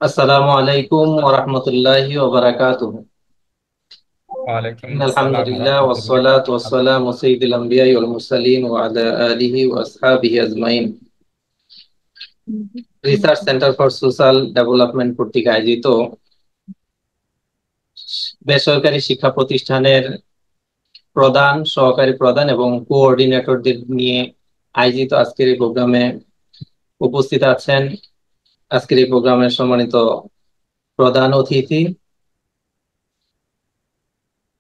আসসালামু আলাইকুম ওয়া রাহমাতুল্লাহি ওয়া বারাকাতুহু। ওয়ালাইকুম আসসালাম আলহামদুলিল্লাহ রহমতুল্লাহ। ওয়াসসালাতু ওয়াসসালামু আলা সাইয়্যিদিল আমবিয়াই ওয়াল মুরসালিন ওয়া আলা আলিহি ওয়া আসহাবিহি আজমাইন। Research centre for social development কর্তৃক আয়োজিত বেসরকারি শিক্ষা প্রতিষ্ঠানের প্রধান, সহকারী প্রধান এবং কোঅর্ডিনেটরদের নিয়ে আয়োজিত আজকের এই প্রোগ্রামে উপস্থিত আছেন আজকের এই প্রোগ্রামের সম্মানিত প্রধান অতিথি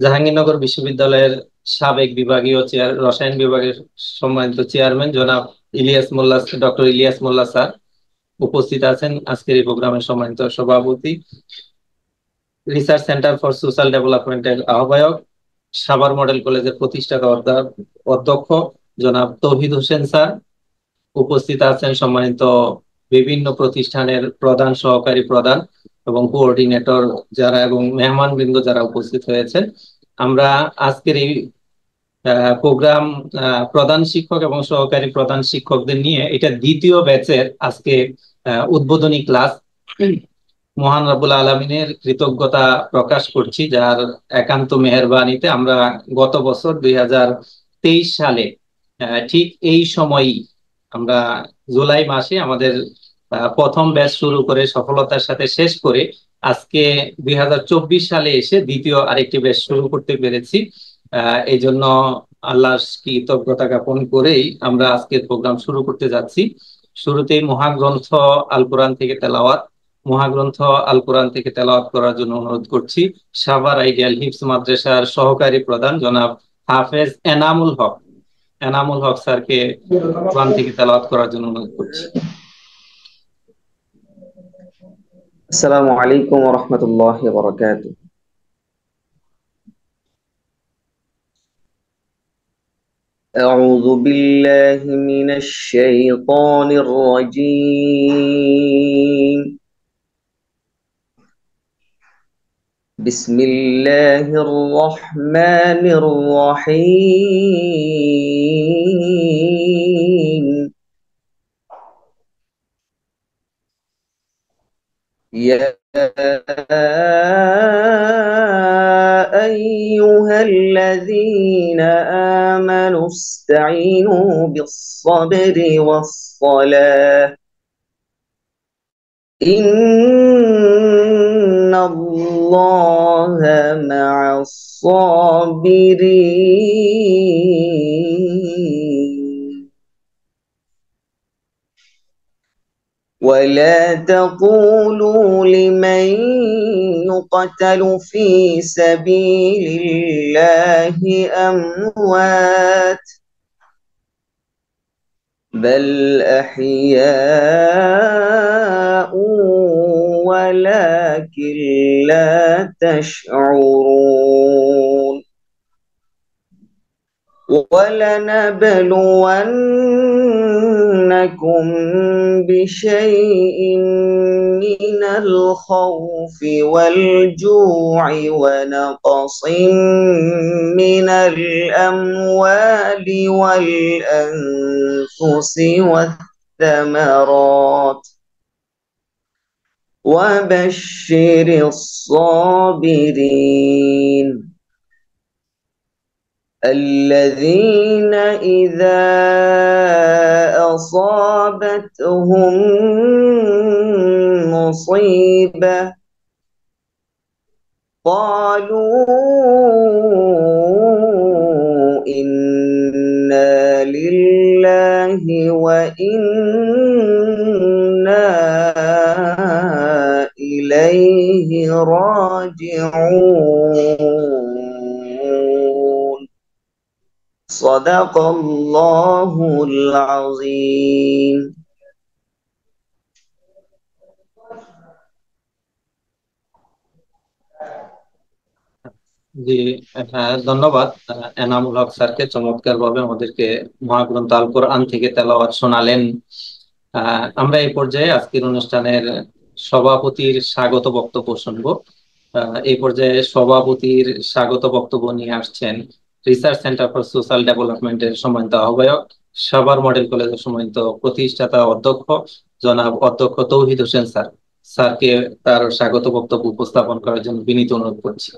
জাহাঙ্গীরনগর বিশ্ববিদ্যালয়ের সাবেক বিভাগীয় রসায়ন বিভাগের সম্মানিত চেয়ারম্যান জনাব ডক্টর ইলিয়াস মোল্লা স্যার উপস্থিত আছেন আজকের এই প্রোগ্রামের সম্মানিত সভাপতি, রিসার্চ সেন্টার ফর সোশ্যাল ডেভেলপমেন্টের আহ্বায়ক, সাভার মডেল কলেজের প্রতিষ্ঠাতা অধ্যক্ষ জনাব তৌহিদ হোসেন স্যার উপস্থিত আছেন, সম্মানিত বিভিন্ন প্রতিষ্ঠানের প্রধান, সহকারী প্রধান এবং কোঅর্ডিনেটর যারা এবং মেহমানবৃন্দ যারা উপস্থিত হয়েছেন। আমরা আজকের এই প্রোগ্রাম প্রধান শিক্ষক এবং সহকারী প্রধান শিক্ষকদের নিয়ে এটা দ্বিতীয় ব্যাচের আজকে উদ্বোধনী ক্লাস। মহান রব্বুল আলমিনের কৃতজ্ঞতা প্রকাশ করছি, যার একান্ত মেহেরবানিতে আমরা গত বছর 2023 সালে ঠিক এই সময়ই আমরা জুলাই মাসে আমাদের প্রথম ব্যাচ শুরু করে সফলতার সাথে শেষ করে আজকে 2024 সালে এসে দ্বিতীয় আরেকটি ব্যাচ শুরু করতে পেরেছি। এই জন্য আল্লাহর কৃতজ্ঞতা জ্ঞাপন করেই আমরা আজকের প্রোগ্রাম শুরু করতে যাচ্ছি। শুরুতেই মহাগ্রন্থ আল কোরআন থেকে তেলাওয়াত করার জন্য অনুরোধ করছি সাভার আইডিয়াল হিফজ মাদ্রাসার সহকারী প্রধান জনাব হাফেজ এনামুল হক স্যারকে কোরআন থেকে তেলাওয়াত করার জন্য অনুরোধ করছি। السلام عليكم ورحمة الله وبركاته. أعوذ بالله من الشيطان الرجيم. بسم الله الرحمن الرحيم. يا أيها الذين آمنوا استعينوا بالصبر والصلاة إن الله مع الصابرين ولا تقولوا لمن يقتل في سبيل الله أموات بل أحياء ولكن لا تشعرون ولنبلونكم بشيء من الخوف والجوع ونقص من الأموال والأنفس والثمرات وبشر الصابرين الذين إذا أصابتهم مصيبة قالوا إنا لله وإنا إليه راجعون صدق الله العظيم. জি, ধন্যবাদ এনামুল হক স্যারকে, চমৎকার ভাবে আমাদেরকে মহাগ্রন্থ আল কোরআন থেকে তেলাওয়াত শোনালেন। আমরা এই পর্যায়ে আজকের অনুষ্ঠানের সভাপতির স্বাগত বক্তব্য শুনবো। এই পর্যায়ে সভাপতির স্বাগত বক্তব্য নিয়ে আসছেন রিসার্চ সেন্টার ফর সোশ্যাল ডেভেলপমেন্টের সম্মানিত আহ্বায়ক, সাভার মডেল কলেজের সম্মানিত প্রতিষ্ঠাতা অধ্যক্ষ জনাব অধ্যক্ষ তৌহিদ হোসেন স্যার। স্যারকে তার স্বাগত বক্তব্য উপস্থাপন করার জন্য বিনীত অনুরোধ করছি।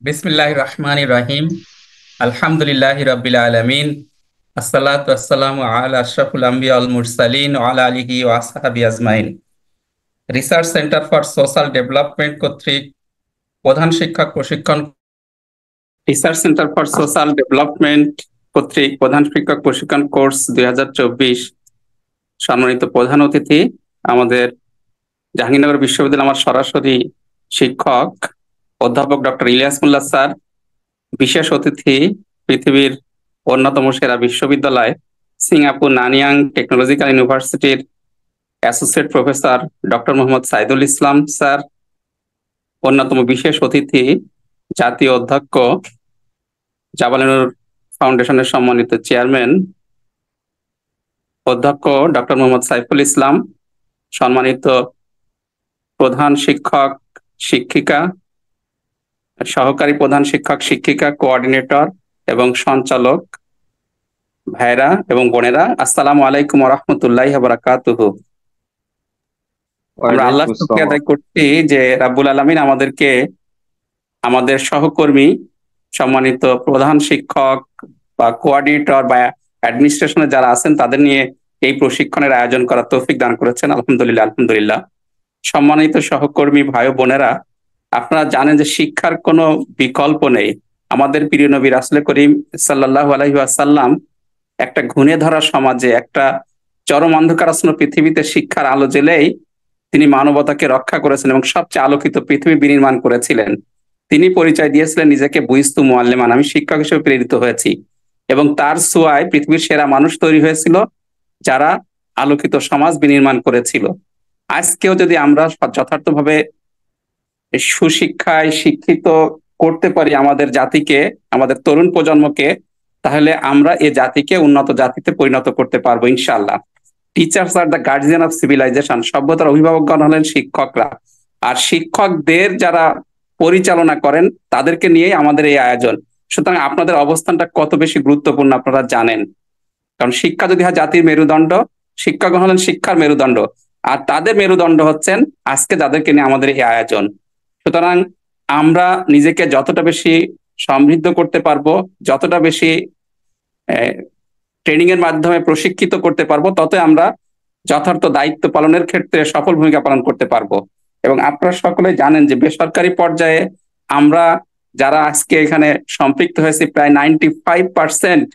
বিসমিল্লাহির রহমানির রহিম। আলহামদুলিল্লাহি রাব্বিল আলামিন। আসসালাতু ওয়াসসালামু আলা আশরাফুল আমবিয়া ওয়াল মুরসালিন ওয়া আলা আলিহি ওয়া আসহাবিহি আজমাইন। Research centre for social development কর্তৃক প্রধান শিক্ষক প্রশিক্ষণ কোর্স 2024 সম্মানিত প্রধান অতিথি আমাদের জাহাঙ্গীরনগর বিশ্ববিদ্যালয় আমার সরাসরি শিক্ষক অধ্যাপক ডক্টর ইলিয়াস মোল্লা স্যার, বিশেষ অতিথি পৃথিবীর অন্যতম সেরা বিশ্ববিদ্যালয় সিঙ্গাপুর নানইয়াং টেকনোলজিক্যাল ইউনিভার্সিটির associate professor doctor Mohammad Saidul Islam sir, অন্যতম বিশেষ অতিথি জাতীয় অধ্যক্ষ জাবালানুর ফাউন্ডেশনের সম্মানিত চেয়ারম্যান অধ্যক্ষ ডক্টর মোহাম্মদ সাইফুল ইসলাম, সম্মানিত প্রধান শিক্ষক শিক্ষিকা, সহকারী প্রধান শিক্ষক শিক্ষিকা, কোঅর্ডিনেটর এবং সঞ্চালক ভাইরা এবং বোনেরা, আসসালামু আলাইকুম ওয়া রাহমাতুল্লাহি ওয়া বারাকাতুহু। আমরা আল্লাহর শুকরিয়া আদায় করছি যে রাব্বুল আলামিন আমাদেরকে আমাদের সহকর্মী, সম্মানিত প্রধান শিক্ষক বা কোঅর্ডিনেটর বা অ্যাডমিনিস্ট্রেশনে যারা আছেন তাদের নিয়ে এই প্রশিক্ষণের আয়োজন করার তৌফিক দান করেছেন। আলহামদুলিল্লাহ আলহামদুলিল্লাহ। সম্মানিত সহকর্মী ভাই ও বোনেরা, আপনারা জানেন যে শিক্ষার কোনো বিকল্প নেই। আমাদের প্রিয় নবী রাসূল করিম সাল্লাল্লাহু আলাইহি ওয়াসাল্লাম একটা ঘুণে ধরা সমাজে, একটা চরম অন্ধকারাচ্ছন্ন পৃথিবীতে শিক্ষার আলো জ্বেলেই তিনি মানবতাকে রক্ষা করেছেন এবং সবচেয়ে আলোকিত পৃথিবী বিনির্মাণ করেছিলেন। তিনি পরিচয় দিয়েছিলেন নিজেকে বুইস্তু মুআল্লিমান, আমি শিক্ষক হিসেবে প্রেরিত হয়েছি, এবং তার ছোঁয়ায় পৃথিবীর সেরা মানুষ তৈরি হয়েছিল যারা আলোকিত সমাজ বিনির্মাণ করেছিল। আজকেও যদি আমরা যথার্থভাবে সুশিক্ষায় শিক্ষিত করতে পারি আমাদের জাতিকে, আমাদের তরুণ প্রজন্মকে, তাহলে আমরা এ জাতিকে উন্নত জাতিতে পরিণত করতে পারবো ইনশাআল্লাহ। Teachers are the guardian of civilisation, সভ্যতার অভিভাবকগণ হলেন শিক্ষকরা, আর শিক্ষকদের যারা পরিচালনা করেন তাদেরকে নিয়েই আমাদের এই আয়োজন। সুতরাং আপনাদের অবস্থানটা কত বেশি গুরুত্বপূর্ণ আপনারা জানেন, কারণ শিক্ষা যদি হয় জাতির মেরুদণ্ড, শিক্ষকগণ হলেন শিক্ষার মেরুদণ্ড, আর তাদের মেরুদণ্ড হচ্ছেন আজকে যাদেরকে নিয়ে আমাদের এই আয়োজন। সুতরাং আমরা নিজেকে যতটা বেশি সমৃদ্ধ করতে পারবো, যতটা বেশি ট্রেনিং এর মাধ্যমে প্রশিক্ষিত করতে পারবো, ততই আমরা যথার্থ দায়িত্ব পালনের ক্ষেত্রে সফল ভূমিকা পালন করতে পারবো। এবং আপনারা সকলে জানেন যে বেসরকারি পর্যায়ে আমরা যারা আজকে এখানে সম্পৃক্ত হয়েছি, প্রায় 95%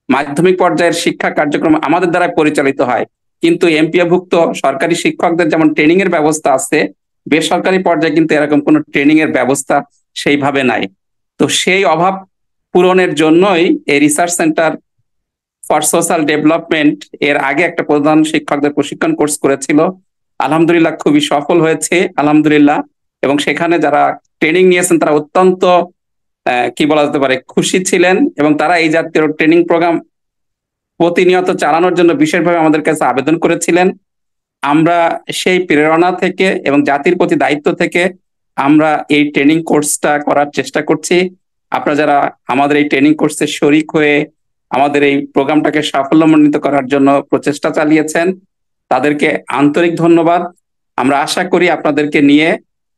মাধ্যমিক পর্যায়ের শিক্ষা কার্যক্রম আমাদের দ্বারা পরিচালিত হয়। কিন্তু এমপিওভুক্ত সরকারি শিক্ষকদের যেমন ট্রেনিং এর ব্যবস্থা আছে, বেসরকারি পর্যায়ে কিন্তু এরকম কোনো ট্রেনিং এর ব্যবস্থা সেইভাবে নাই। তো সেই অভাব পূরণের জন্যই এই research centre for social development এর আগে একটা প্রধান শিক্ষকদের প্রশিক্ষণ কোর্স করেছিল। আলহামদুলিল্লাহ খুবই সফল হয়েছে আলহামদুলিল্লাহ। এবং সেখানে যারা ট্রেনিং নিয়েছেন তারা অত্যন্ত কি বলা যেতে পারে খুশি ছিলেন, এবং তারা এই জাতীয় ট্রেনিং প্রোগ্রাম প্রতিনিয়ত চালানোর জন্য বিশেষভাবে আমাদের কাছে আবেদন করেছিলেন। আমরা সেই প্রেরণা থেকে এবং জাতির প্রতি দায়িত্ব থেকে আমরা এই ট্রেনিং কোর্সটা করার চেষ্টা করছি। আপনারা যারা আমাদের এই ট্রেনিং কোর্সে শরিক হয়ে আমাদের এই প্রোগ্রামটাকে সাফল্যমণ্ডিত করার জন্য প্রচেষ্টা চালিয়েছেন, তাদেরকে আন্তরিক ধন্যবাদ। আমরা আশা করি আপনাদেরকে নিয়ে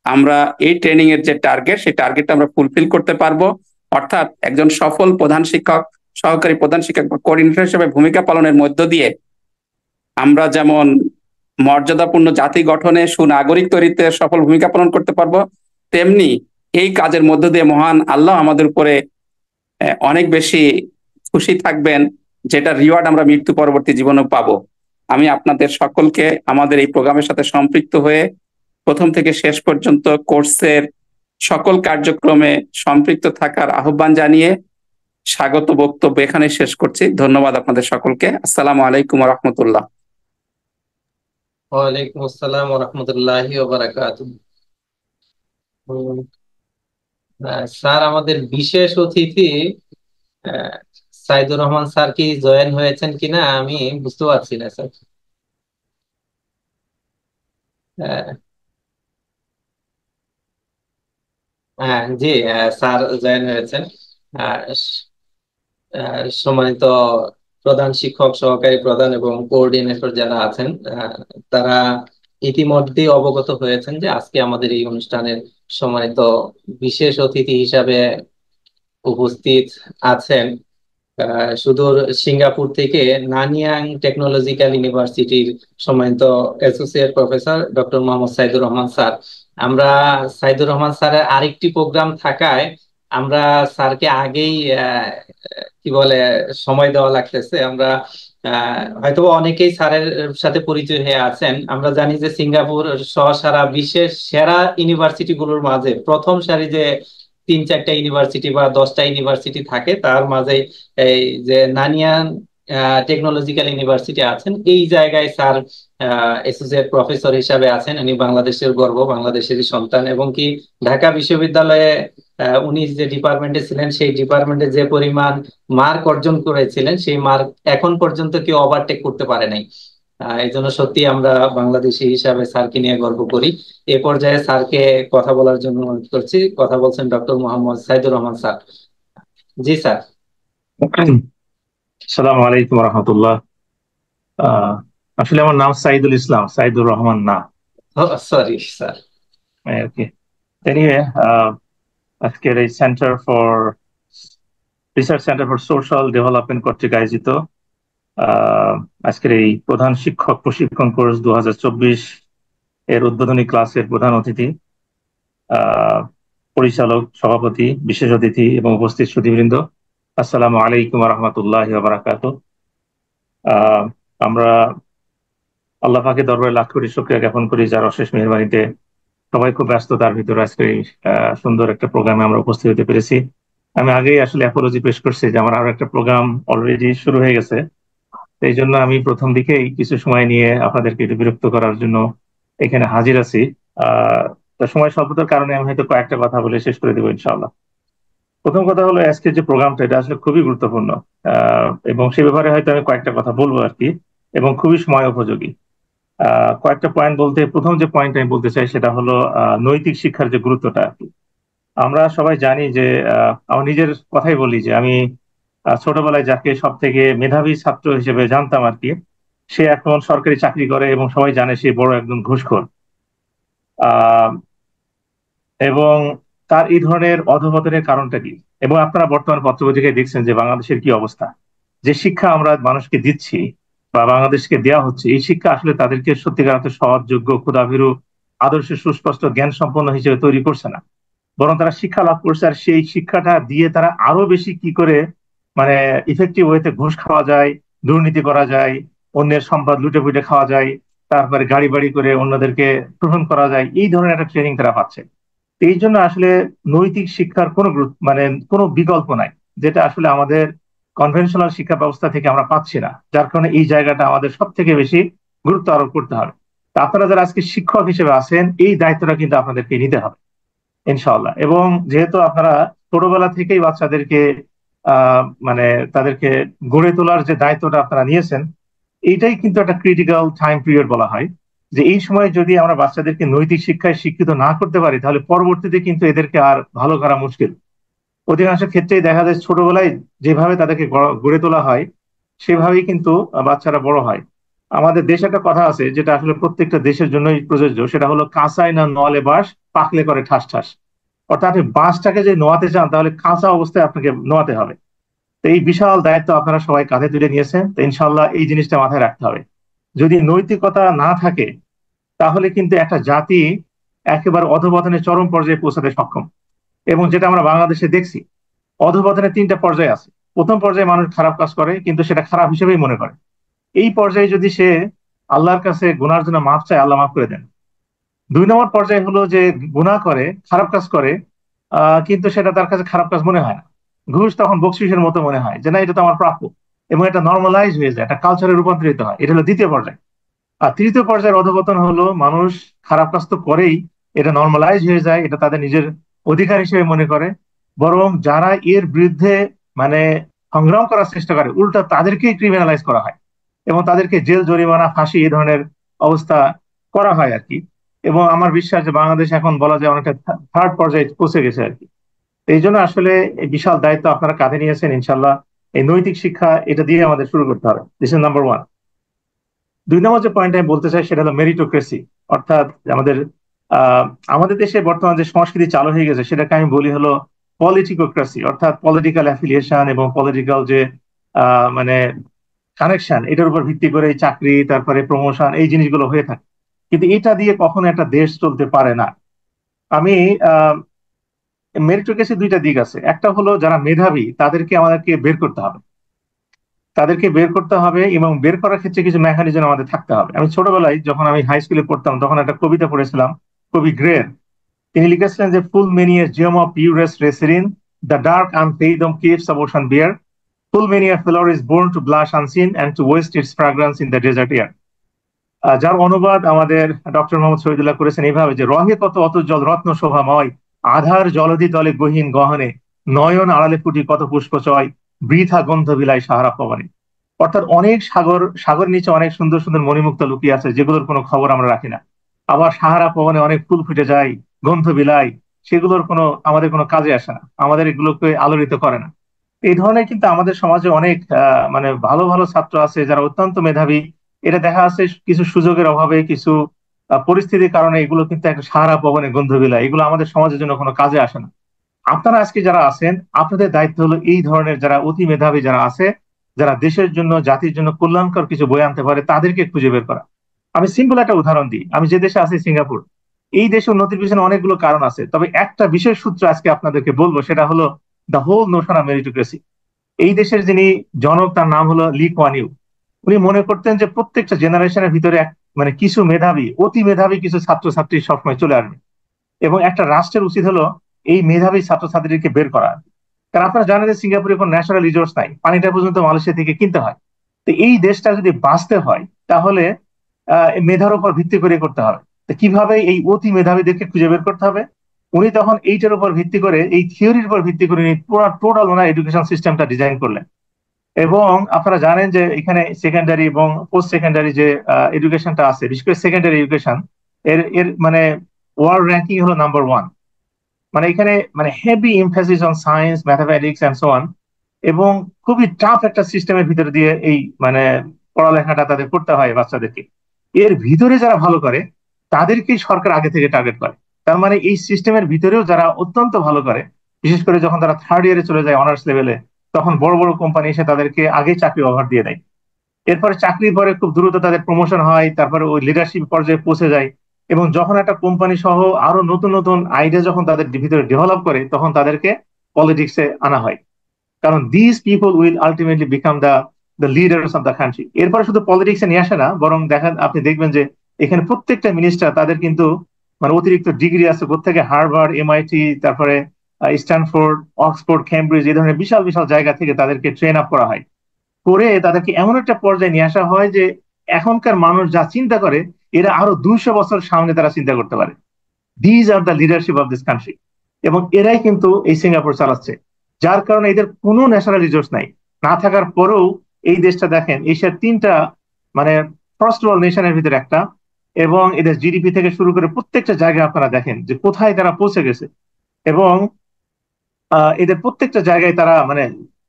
আমরা এই ট্রেনিং এর যে টার্গেট, সেই টার্গেটটা আমরা ফুলফিল করতে পারবো। অর্থাৎ একজন সফল প্রধান শিক্ষক, সহকারী প্রধান শিক্ষক বা কোঅর্ডিনেটর হিসেবে ভূমিকা পালনের মধ্য দিয়ে আমরা যেমন মর্যাদাপূর্ণ জাতি গঠনে, সুনাগরিক তৈরিতে সফল ভূমিকা পালন করতে পারবো, তেমনি এই কাজের মধ্য দিয়ে মহান আল্লাহ আমাদের উপরে অনেক বেশি খুশি থাকবেন, যেটা রিওয়ার্ড আমরা মৃত্যু পরবর্তী জীবনেও পাবো। আমি আপনাদের সকলকে আমাদের এই প্রোগ্রামের সাথে সম্পৃক্ত হয়ে প্রথম থেকে শেষ পর্যন্ত কোর্সের সকল কার্যক্রমে সম্পৃক্ত থাকার আহ্বান জানিয়ে স্বাগত বক্তব্য এখানে শেষ করছি। ধন্যবাদ আপনাদের সকলকে। আসসালামু আলাইকুম ওয়া রাহমাতুল্লাহ। ওয়ালাইকুম আসসালাম ওয়া রাহমাতুল্লাহি ওয়া বারাকাতুহু। স্যার, আমাদের বিশেষ অতিথি সাইদুর রহমান স্যার কি জয়েন হয়েছেন কিনা আমি বুঝতে পারছি না স্যার। হ্যাঁ জি, স্যার জয়েন হয়েছেন। সম্মানিত প্রধান শিক্ষক, সহকারী প্রধান এবং কোঅর্ডিনেটর যারা আছেন তারা ইতিমধ্যে অবগত হয়েছেন যে আজকে আমাদের এই অনুষ্ঠানের সম্মানিত বিশেষ অতিথি হিসাবে উপস্থিত আছেন সুদূর সিঙ্গাপুর থেকে নানিয়াং টেকনোলজিক্যাল ইউনিভার্সিটির সম্মানিত associate professor doctor Mohammad Saidur Rahman sir. আমরা সাইদুর রহমান স্যারের আরেকটি প্রোগ্রাম থাকায় আমরা স্যারকে আগেই কি বলে সময় দেওয়া লাগতেছে। আমরা হয়তো অনেকেই স্যারের সাথে পরিচয় হয়ে আছেন। আমরা জানি যে সিঙ্গাপুর সহ সারা বিশ্বের সেরা ইউনিভার্সিটি গুলোর মাঝে প্রথম সারি যে 3-4টা ইউনিভার্সিটি বা 10টা ইউনিভার্সিটি থাকে তার মাঝে এই যে নানিয়ান টেকনোলজিক্যাল ইউনিভার্সিটি আছেন, এই জায়গায় স্যার অ্যাসোসিয়েট প্রফেসর হিসাবে আছেন। উনি বাংলাদেশের গর্ব, বাংলাদেশেরই সন্তান, এবং কি ঢাকা বিশ্ববিদ্যালয়ে উনি যে ডিপার্টমেন্টে ছিলেন সেই ডিপার্টমেন্টে যে পরিমাণ মার্ক অর্জন করেছিলেন সেই মার্ক এখন পর্যন্ত কেউ ওভারটেক করতে পারে নাই। এই জন্য সত্যি আমরা বাংলাদেশি হিসাবে স্যারকে নিয়ে গর্ব করি। এ পর্যায়ে স্যারকে কথা বলার জন্য অনুরোধ করছি। কথা বলছেন ডক্টর মোহাম্মদ সাইদুর রহমান স্যার। জি স্যার। আসসালামু আলাইকুম রহমতুল্লাহ। আসলে আমার নাম সাইদুল ইসলাম, সাইদুর রহমান না। Sorry sir. ওকে, এনিওয়ে, আজকের এই research centre for social development কর্তৃক আয়োজিত আজকের এই প্রধান শিক্ষক প্রশিক্ষণ কোর্স 2024 এর উদ্বোধনী ক্লাসের প্রধান অতিথি, পরিচালক, সভাপতি, বিশেষ অতিথি এবং উপস্থিত সুধীবৃন্দ, আসসালামু আলাইকুম রহমতুল্লাহি ওয়া বারাকাতুহু। আমরা আল্লাহ পাকের দরবারে লাখ কোটি শুকরিয়া জ্ঞাপন করি যার অশেষ মেহেরবানিতে সবাই খুব ব্যস্ততার ভিতরে আজকে সুন্দর একটা প্রোগ্রামে আমরা উপস্থিত হতে পেরেছি। আমি আগেই আসলে অ্যাপোলজি পেশ করছি যে আমার আরো একটা প্রোগ্রাম অলরেডি শুরু হয়ে গেছে, এই জন্য আমি প্রথম দিকেই কিছু সময় নিয়ে আপনাদেরকে একটু বিরক্ত করার জন্য এখানে হাজির আছি। সময় স্বল্পতার কারণে আমি হয়তো কয়েকটা কথা বলে শেষ করে দেবো ইনশাআল্লাহ। প্রথম কথা হলো আজকের যে প্রোগ্রামটা এটা আসলে খুবই গুরুত্বপূর্ণ, এবং সে ব্যাপারে হয়তো আমি কয়েকটা কথা বলবো আর কি, এবং খুবই সময় উপযোগী। কয়েকটা পয়েন্ট বলতে, প্রথম যে পয়েন্ট আমি বলতে চাই সেটা হলো নৈতিক শিক্ষার যে গুরুত্বটা আর কি। আমরা সবাই জানি যে আমার নিজের কথাই বলি যে আমি ছোটবেলায় যাকে সব থেকে মেধাবী ছাত্র হিসেবে জানতাম আর কি, সে এখন সরকারি চাকরি করে এবং সবাই জানে সে বড় একজন ঘুষখোর। এবং তার এই ধরনের অধঃপতনের কারণটা কি? এবং আপনারা বর্তমান পত্রপত্রিকায় দেখছেন যে বাংলাদেশের কি অবস্থা, যে শিক্ষা আমরা মানুষকে দিচ্ছি বা বাংলাদেশকে দেওয়া হচ্ছে, এই শিক্ষা আসলে তাদেরকে সত্যিকার অর্থে সৎ, যোগ্য, ক্ষুধাভীরু, আদর্শ সুস্পষ্ট জ্ঞান সম্পন্ন হিসেবে তৈরি করছে না, বরং তারা শিক্ষা লাভ করছে আর সেই শিক্ষাটা দিয়ে তারা আরো বেশি কি করে মানে ইফেক্টিভ ওয়েতে ঘুষ খাওয়া যায়, দুর্নীতি করা যায়, অন্যের সম্পদ লুটে পুটে খাওয়া যায়, তারপরে গাড়ি বাড়ি করে অন্যদেরকে শোষণ করা যায়, এই ধরনের একটা ট্রেনিং তারা পাচ্ছে। এই জন্য আসলে নৈতিক শিক্ষার কোনো মানে কোনো বিকল্প নাই, যেটা আসলে আমাদের কনভেনশনাল শিক্ষা ব্যবস্থা থেকে আমরা পাচ্ছি না, যার কারণে এই জায়গাটা আমাদের সব থেকে বেশি গুরুত্ব আরোপ করতে হবে। তা আপনারা যারা আজকে শিক্ষক হিসেবে আছেন, এই দায়িত্বটা কিন্তু আপনাদেরকে নিতে হবে ইনশাআল্লাহ। এবং যেহেতু আপনারা ছোটবেলা থেকেই বাচ্চাদেরকে মানে তাদেরকে গড়ে তোলার যে দায়িত্বটা আপনারা নিয়েছেন, এইটাই কিন্তু একটা ক্রিটিক্যাল টাইম পিরিয়ড বলা হয়, যে এই সময় যদি আমরা বাচ্চাদেরকে নৈতিক শিক্ষায় শিক্ষিত না করতে পারি তাহলে পরবর্তীতে কিন্তু এদেরকে আর ভালো করা মুশকিল। অধিকাংশ ক্ষেত্রেই দেখা যায় ছোটবেলায় যেভাবে তাদেরকে গড়ে তোলা হয় সেভাবেই কিন্তু বাচ্চারা বড় হয়। আমাদের দেশে একটা কথা আছে যেটা আসলে প্রত্যেকটা দেশের জন্যই প্রযোজ্য, সেটা হলো কাঁচাই না নোয়ালে বাঁশ, পাকলে করে ঠাস ঠাস। অর্থাৎ আপনি বাঁশটাকে যদি নোয়াতে চান তাহলে কাঁচা অবস্থায় আপনাকে নোয়াতে হবে। তো এই বিশাল দায়িত্ব আপনারা সবাই কাঁধে তুলে নিয়েছেন, তো ইনশাল্লাহ এই জিনিসটা মাথায় রাখতে হবে। যদি নৈতিকতা না থাকে তাহলে কিন্তু একটা জাতি একেবারে অধঃপতনের চরম পর্যায়ে পৌঁছাতে সক্ষম। এবং যেটা আমরা বাংলাদেশে দেখছি, অধঃপতনের 3টা পর্যায়ে আছে। প্রথম পর্যায়ে মানুষ খারাপ কাজ করে কিন্তু সেটা খারাপ হিসেবেই মনে করে, এই পর্যায়ে যদি সে আল্লাহর কাছে গুনার জন্য মাফ চায়, আল্লাহ মাফ করে দেন। 2 নম্বর পর্যায়ে হলো যে গুনাহ করে, খারাপ কাজ করে, কিন্তু সেটা তার কাছে খারাপ কাজ মনে হয় না, ঘুষ তখন বকশিসের মতো মনে হয় যে না এটা তো আমার প্রাপ্য, এবং এটা নর্মালাইজ হয়ে যায়, একটা কালচারে রূপান্তরিত হয়। এটা হলো 2য় পর্যায়ে। আর 3য় পর্যায়ের অধঃপতন হলো মানুষ খারাপ কাজ তো করেই, এটা নর্মালাইজ হয়ে যায়, এটা তাদের নিজের অধিকার হিসেবে মনে করে, বরং যারা এর বিরুদ্ধে মানে সংগ্রাম করার চেষ্টা করে উল্টা তাদেরকেই ক্রিমিনালাইজ করা হয় এবং তাদেরকে জেল, জরিমানা, ফাঁসি এই ধরনের অবস্থা করা হয় আর কি। এবং আমার বিশ্বাস যে বাংলাদেশ এখন বলা যায় অনেকটা 3rd পর্যায়ে পৌঁছে গেছে আর কি। এই জন্য আসলে এই বিশাল দায়িত্ব আপনারা কাঁধে নিয়েছেন, ইনশাল্লাহ এই নৈতিক শিক্ষা এটা দিয়ে আমাদের শুরু করতে হবে। This is number one. 2 নম্বর যে পয়েন্ট আমি বলতে চাই সেটা হলো মেরিটোক্রেসি, অর্থাৎ আমাদের আমাদের দেশে বর্তমান যে সংস্কৃতি চালু হয়ে গেছে সেটাকে আমি বলি হলো পলিটিকোক্রেসি, অর্থাৎ পলিটিক্যাল অ্যাফিলিয়েশন এবং পলিটিক্যাল যে মানে কানেকশন, এটার উপর ভিত্তি করে চাকরি, তারপরে প্রমোশন, এই জিনিসগুলো হয়ে থাকে। কিন্তু এটা দিয়ে কখনো একটা দেশ চলতে পারে না। আমি মেরিটোক্রেসি দুইটা দিক আছে, একটা হলো যারা মেধাবী তাদেরকে আমাদেরকে বের করতে হবে, তাদেরকে বের করতে হবে, এবং বের করার ক্ষেত্রে কিছু মেকানিজম আমাদের থাকতে হবে। আমি ছোটবেলায় যখন আমি হাই স্কুলে পড়তাম তখন একটা কবিতা পড়েছিলাম, কবি গ্রের। তিনি লিখেছিলেন যে full many a gem of purest ray serene, the dark unfathomed caves of ocean bear, full many a flower is born to blush unseen and to waste its fragrance in the desert air. যার অনুবাদ আমাদের doctor Mohammad Shahidullah করেছেন এইভাবে যে রহে কত অতজল রত্ন শোভাময়, আধার জলধি তলে গহীন গহনে, নয়ন আড়ালে ফুটি কত পুষ্পচয়, বৃথা গন্ধ বিলায় সাহারা পবনে। অর্থাৎ অনেক সাগর, সাগর নিচে অনেক সুন্দর সুন্দর মণিমুক্তা লুকিয়ে আছে যেগুলোর কোনো খবর আমরা রাখি না। আবার সাহারা পবনে অনেক ফুল ফুটে যায়, গন্ধ বিলায়, সেগুলোর কোনো আমাদের কোনো কাজে আসে না, আমাদের এগুলোকে আলোড়িত করে না। এই ধরনের কিন্তু আমাদের সমাজে অনেক মানে ভালো ভালো ছাত্র আছে যারা অত্যন্ত মেধাবী। এটা দেখা যাচ্ছে কিছু সুযোগের অভাবে, কিছু পরিস্থিতির কারণে এগুলো কিন্তু একটা সাহারা পবনে গন্ধ বিলায়, এগুলো আমাদের সমাজের জন্য কোনো কাজে আসে না। আপনারা আজকে যারা আছেন আপনাদের দায়িত্ব হলো এই ধরনের যারা অতি মেধাবী যারা আছে, যারা দেশের জন্য জাতির জন্য কল্যাণকর কিছু বয়ে আনতে পারে, তাদেরকে খুঁজে বের করা। আমি সিম্পল একটা উদাহরণ দিই, আমি যে দেশে আছি সিঙ্গাপুর, এই দেশে উন্নতির পিছনে অনেকগুলো কারণ আছে, তবে একটা বিশেষ সূত্র আজকে আপনাদেরকে বলবো, সেটা হলো the whole notion of meritocracy. এই দেশের যিনি জনক তার নাম হলো লি কোয়ান ইউ। উনি মনে করতেন যে প্রত্যেকটা জেনারেশনের ভিতরে মানে কিছু মেধাবী, অতি মেধাবী কিছু ছাত্রছাত্রী সবসময় চলে আসবে, এবং একটা রাষ্ট্রের উচিত হলো এই মেধাবী ছাত্রছাত্রীদেরকে বের করা। কারণ আপনারা জানেন যে সিঙ্গাপুরে কোনো ন্যাচারাল রিসোর্স নাই, পানিটা পর্যন্ত মালয়েশিয়া থেকে কিনতে হয়। তো এই দেশটা যদি বাঁচতে হয় তাহলে মেধার উপর ভিত্তি করে করতে হবে। তো কিভাবে এই অতি মেধাবীদেরকে খুঁজে বের করতে হবে, উনি তখন এইটার উপর ভিত্তি করে, এই থিওরির উপর ভিত্তি করে পুরো টোটাল ওনার এডুকেশন সিস্টেমটা ডিজাইন করলেন। এবং আপনারা জানেন যে এখানে সেকেন্ডারি এবং পোস্ট সেকেন্ডারি যে এডুকেশনটা আছে, বিশেষ করে সেকেন্ডারি এডুকেশন, এর এর মানে ওয়ার্ল্ড র্যাঙ্কিং হলো নাম্বার 1। মানে এখানে মানে heavy emphasis on science, mathematics and so on, এবং খুবই টাফ একটা সিস্টেমের ভিতরে দিয়ে এই মানে পড়ালেখাটা তাদের করতে হয় বাচ্চাদেরকে। এর ভিতরে যারা ভালো করে তাদেরকেই সরকার আগে থেকে টার্গেট করে। তার মানে এই সিস্টেমের ভিতরেও যারা অত্যন্ত ভালো করে, বিশেষ করে যখন তারা থার্ড ইয়ারে চলে যায় অনার্স লেভেলে, তখন বড় বড় কোম্পানি এসে তাদেরকে আগে চাকরি অফার দিয়ে দেয়। এরপরে চাকরির পরে খুব দ্রুত তাদের প্রমোশন হয়, তারপরে ওই লিডারশিপ পর্যায়ে পৌঁছে যায়। এবং যখন একটা কোম্পানি সহ আরো নতুন নতুন আইডিয়া যখন তাদের ভিতরে ডেভেলপ করে, তখন তাদেরকে পলিটিক্সে আনা হয়। কারণ this people will ultimately become the leaders of the country. এরপরে শুধু পলিটিক্সে নিয়ে আসে না, বরং দেখেন আপনি দেখবেন যে এখানে প্রত্যেকটা মিনিস্টার তাদের কিন্তু মানে অতিরিক্ত ডিগ্রি আছে, প্রত্যেকে হার্ভার্ড, এমআইটি, তারপরে স্ট্যানফোর্ড, অক্সফোর্ড, কেমব্রিজ, এই ধরনের বিশাল বিশাল জায়গা থেকে তাদেরকে ট্রেন আপ করা হয়, করে তাদেরকে এমন একটা পর্যায়ে নিয়ে আসা হয় যে এখনকার মানুষ যা চিন্তা করে এরা আরো 200 বছর সামনে তারা চিন্তা করতে পারে। These are the leadership of this country. এবং এরাই কিন্তু এই সিঙ্গাপুর চালাচ্ছে, যার কারণে এদের কোনো ন্যাশনাল রিসোর্স নাই। না থাকার পরেও এই দেশটা দেখেন এশিয়ার 3টা মানে ফার্স্ট ওয়ার্ল্ড নেশনের ভিতরে একটা, এবং এদের জিডিপি থেকে শুরু করে প্রত্যেকটা জায়গায় আপনারা দেখেন যে কোথায় তারা পৌঁছে গেছে। এবং এদের প্রত্যেকটা জায়গায় তারা মানে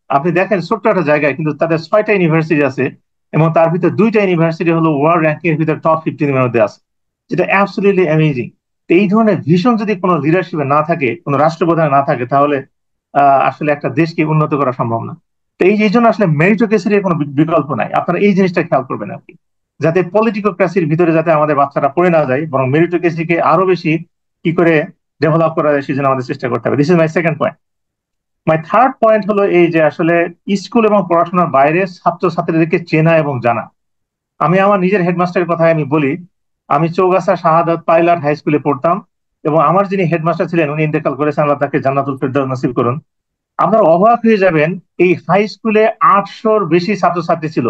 আপনি দেখেন ছোট্ট একটা জায়গায় কিন্তু তাদের 6টা ইউনিভার্সিটি আছে, এবং তার ভিতরে 2টা ইউনিভার্সিটি হলো ওয়ার্ল্ড র্যাঙ্কিং এর ভিতরে টপ 15 এর মধ্যে আছে, যেটা অ্যাবসলিউটলি অ্যামেজিং। তো এই ধরনের ভিশন যদি কোনো লিডারশিপে না থাকে, কোনো রাষ্ট্রপ্রধানে না থাকে, তাহলে আসলে একটা দেশকে উন্নত করা সম্ভব না। তো এই জন্য আসলে মেরিটোক্রেসির কোনো বিকল্প নাই। আপনারা এই জিনিসটা খেয়াল করবেন আর কি, যাতে পলিটিকোক্রেসির ভিতরে যাতে আমাদের বাচ্চারা পড়ে না যায়, বরং মেরিটোক্রেসিকে আরো বেশি কি করে ডেভেলপ করা যায় সেজন্য আমাদের চেষ্টা করতে হবে। This is my second point. My third point হলো এই যে আসলে স্কুল এবং পড়াশোনার বাইরে ছাত্রছাত্রীদেরকে চেনা এবং জানা। আমি আমার নিজের হেডমাস্টারের কথা আমি বলি, আমি চৌগাছা শাহাদাত পাইলট হাই স্কুলে পড়তাম, এবং আমার যিনি হেডমাস্টার ছিলেন উনি ইন্তেকাল করেছেন, আল্লাহ তাকে জান্নাতুল ফেরদাউস নসিব করুন। আপনারা অবাক হয়ে যাবেন, এই হাই স্কুলে 800-র বেশি ছাত্রছাত্রী ছিল,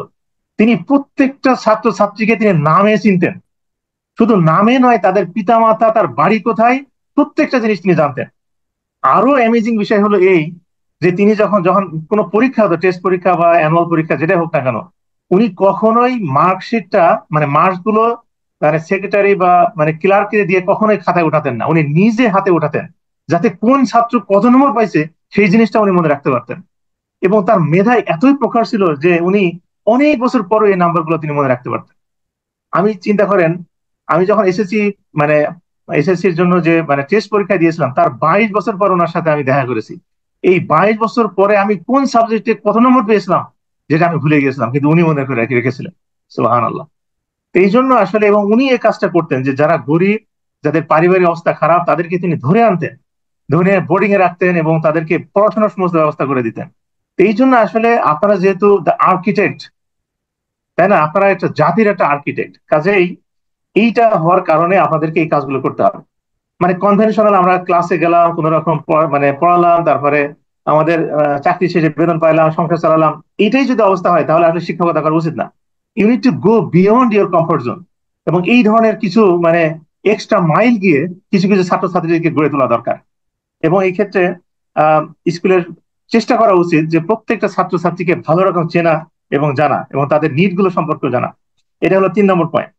তিনি প্রত্যেকটা ছাত্রছাত্রীকে তিনি নামে চিনতেন। শুধু নামে নয়, তাদের পিতামাতা, তার বাড়ি কোথায়, প্রত্যেকটা জিনিস তিনি জানতেন। আরো অ্যামেজিং বিষয় হলো এই যে তিনি যখন যখন কোনো পরীক্ষা হতো, টেস্ট পরীক্ষা বা অ্যানুয়াল পরীক্ষা যেটা হোক না কেন, উনি কখনোই মার্কশিটটা মানে মার্কস গুলো মানে সেক্রেটারি বা মানে ক্লার্ককে দিয়ে কখনোই খাতায় উঠাতেন না, উনি নিজে হাতে উঠাতেন, যাতে কোন ছাত্র কত নম্বর পাইছে সেই জিনিসটা উনি মনে রাখতে পারতেন। এবং তার মেধায় এতই প্রখর ছিল যে উনি অনেক বছর পরে এই নাম্বারগুলো তিনি মনে রাখতে পারতেন। আমি চিন্তা করেন, আমি যখন এসএসসি মানে এসএসসির জন্য যে মানে টেস্ট পরীক্ষা দিয়েছিলাম, তার 22 বছর পর ওনার সাথে আমি দেখা করেছি। এই 22 বছর পরে আমি কোন সাবজেক্টে কত নম্বর পেয়েছিলাম যেটা আমি ভুলে গিয়েছিলাম, কিন্তু উনি মনে করে রেখেছিলেন। সুবহানাল্লাহ। তো এই জন্য আসলে, এবং উনি এই কাজটা করতেন যে যারা গরিব, যাদের পারিবারিক অবস্থা খারাপ, তাদেরকে তিনি ধরে আনতেন, ধরে বোর্ডিং এ রাখতেন এবং তাদেরকে পড়াশোনার সমস্ত ব্যবস্থা করে দিতেন। তো এই জন্য আসলে আপনারা যেহেতু দ্য আর্কিটেক্ট, তাই না, আপনারা একটা জাতির একটা আর্কিটেক্ট, কাজেই এইটা হওয়ার কারণে আপনাদেরকে এই কাজগুলো করতে হবে। মানে কনভেনশনাল আমরা ক্লাসে গেলাম, কোন রকম মানে পড়ালাম, তারপরে আমাদের চাকরি শেষে বেতন পাইলাম, সংসার চালালাম, এটাই যদি অবস্থা হয় তাহলে আসলে শিক্ষকতা করা উচিত না। You need to go beyond your comfort zone, এবং এই ধরনের কিছু মানে এক্সট্রা মাইল গিয়ে কিছু কিছু ছাত্রছাত্রীদেরকে গড়ে তোলা দরকার। এবং এই ক্ষেত্রে স্কুলের চেষ্টা করা উচিত যে প্রত্যেকটা ছাত্রছাত্রীকে ভালো রকম চেনা এবং জানা, এবং তাদের নিড গুলো সম্পর্কে জানা। এটা হলো 3 নম্বর পয়েন্ট।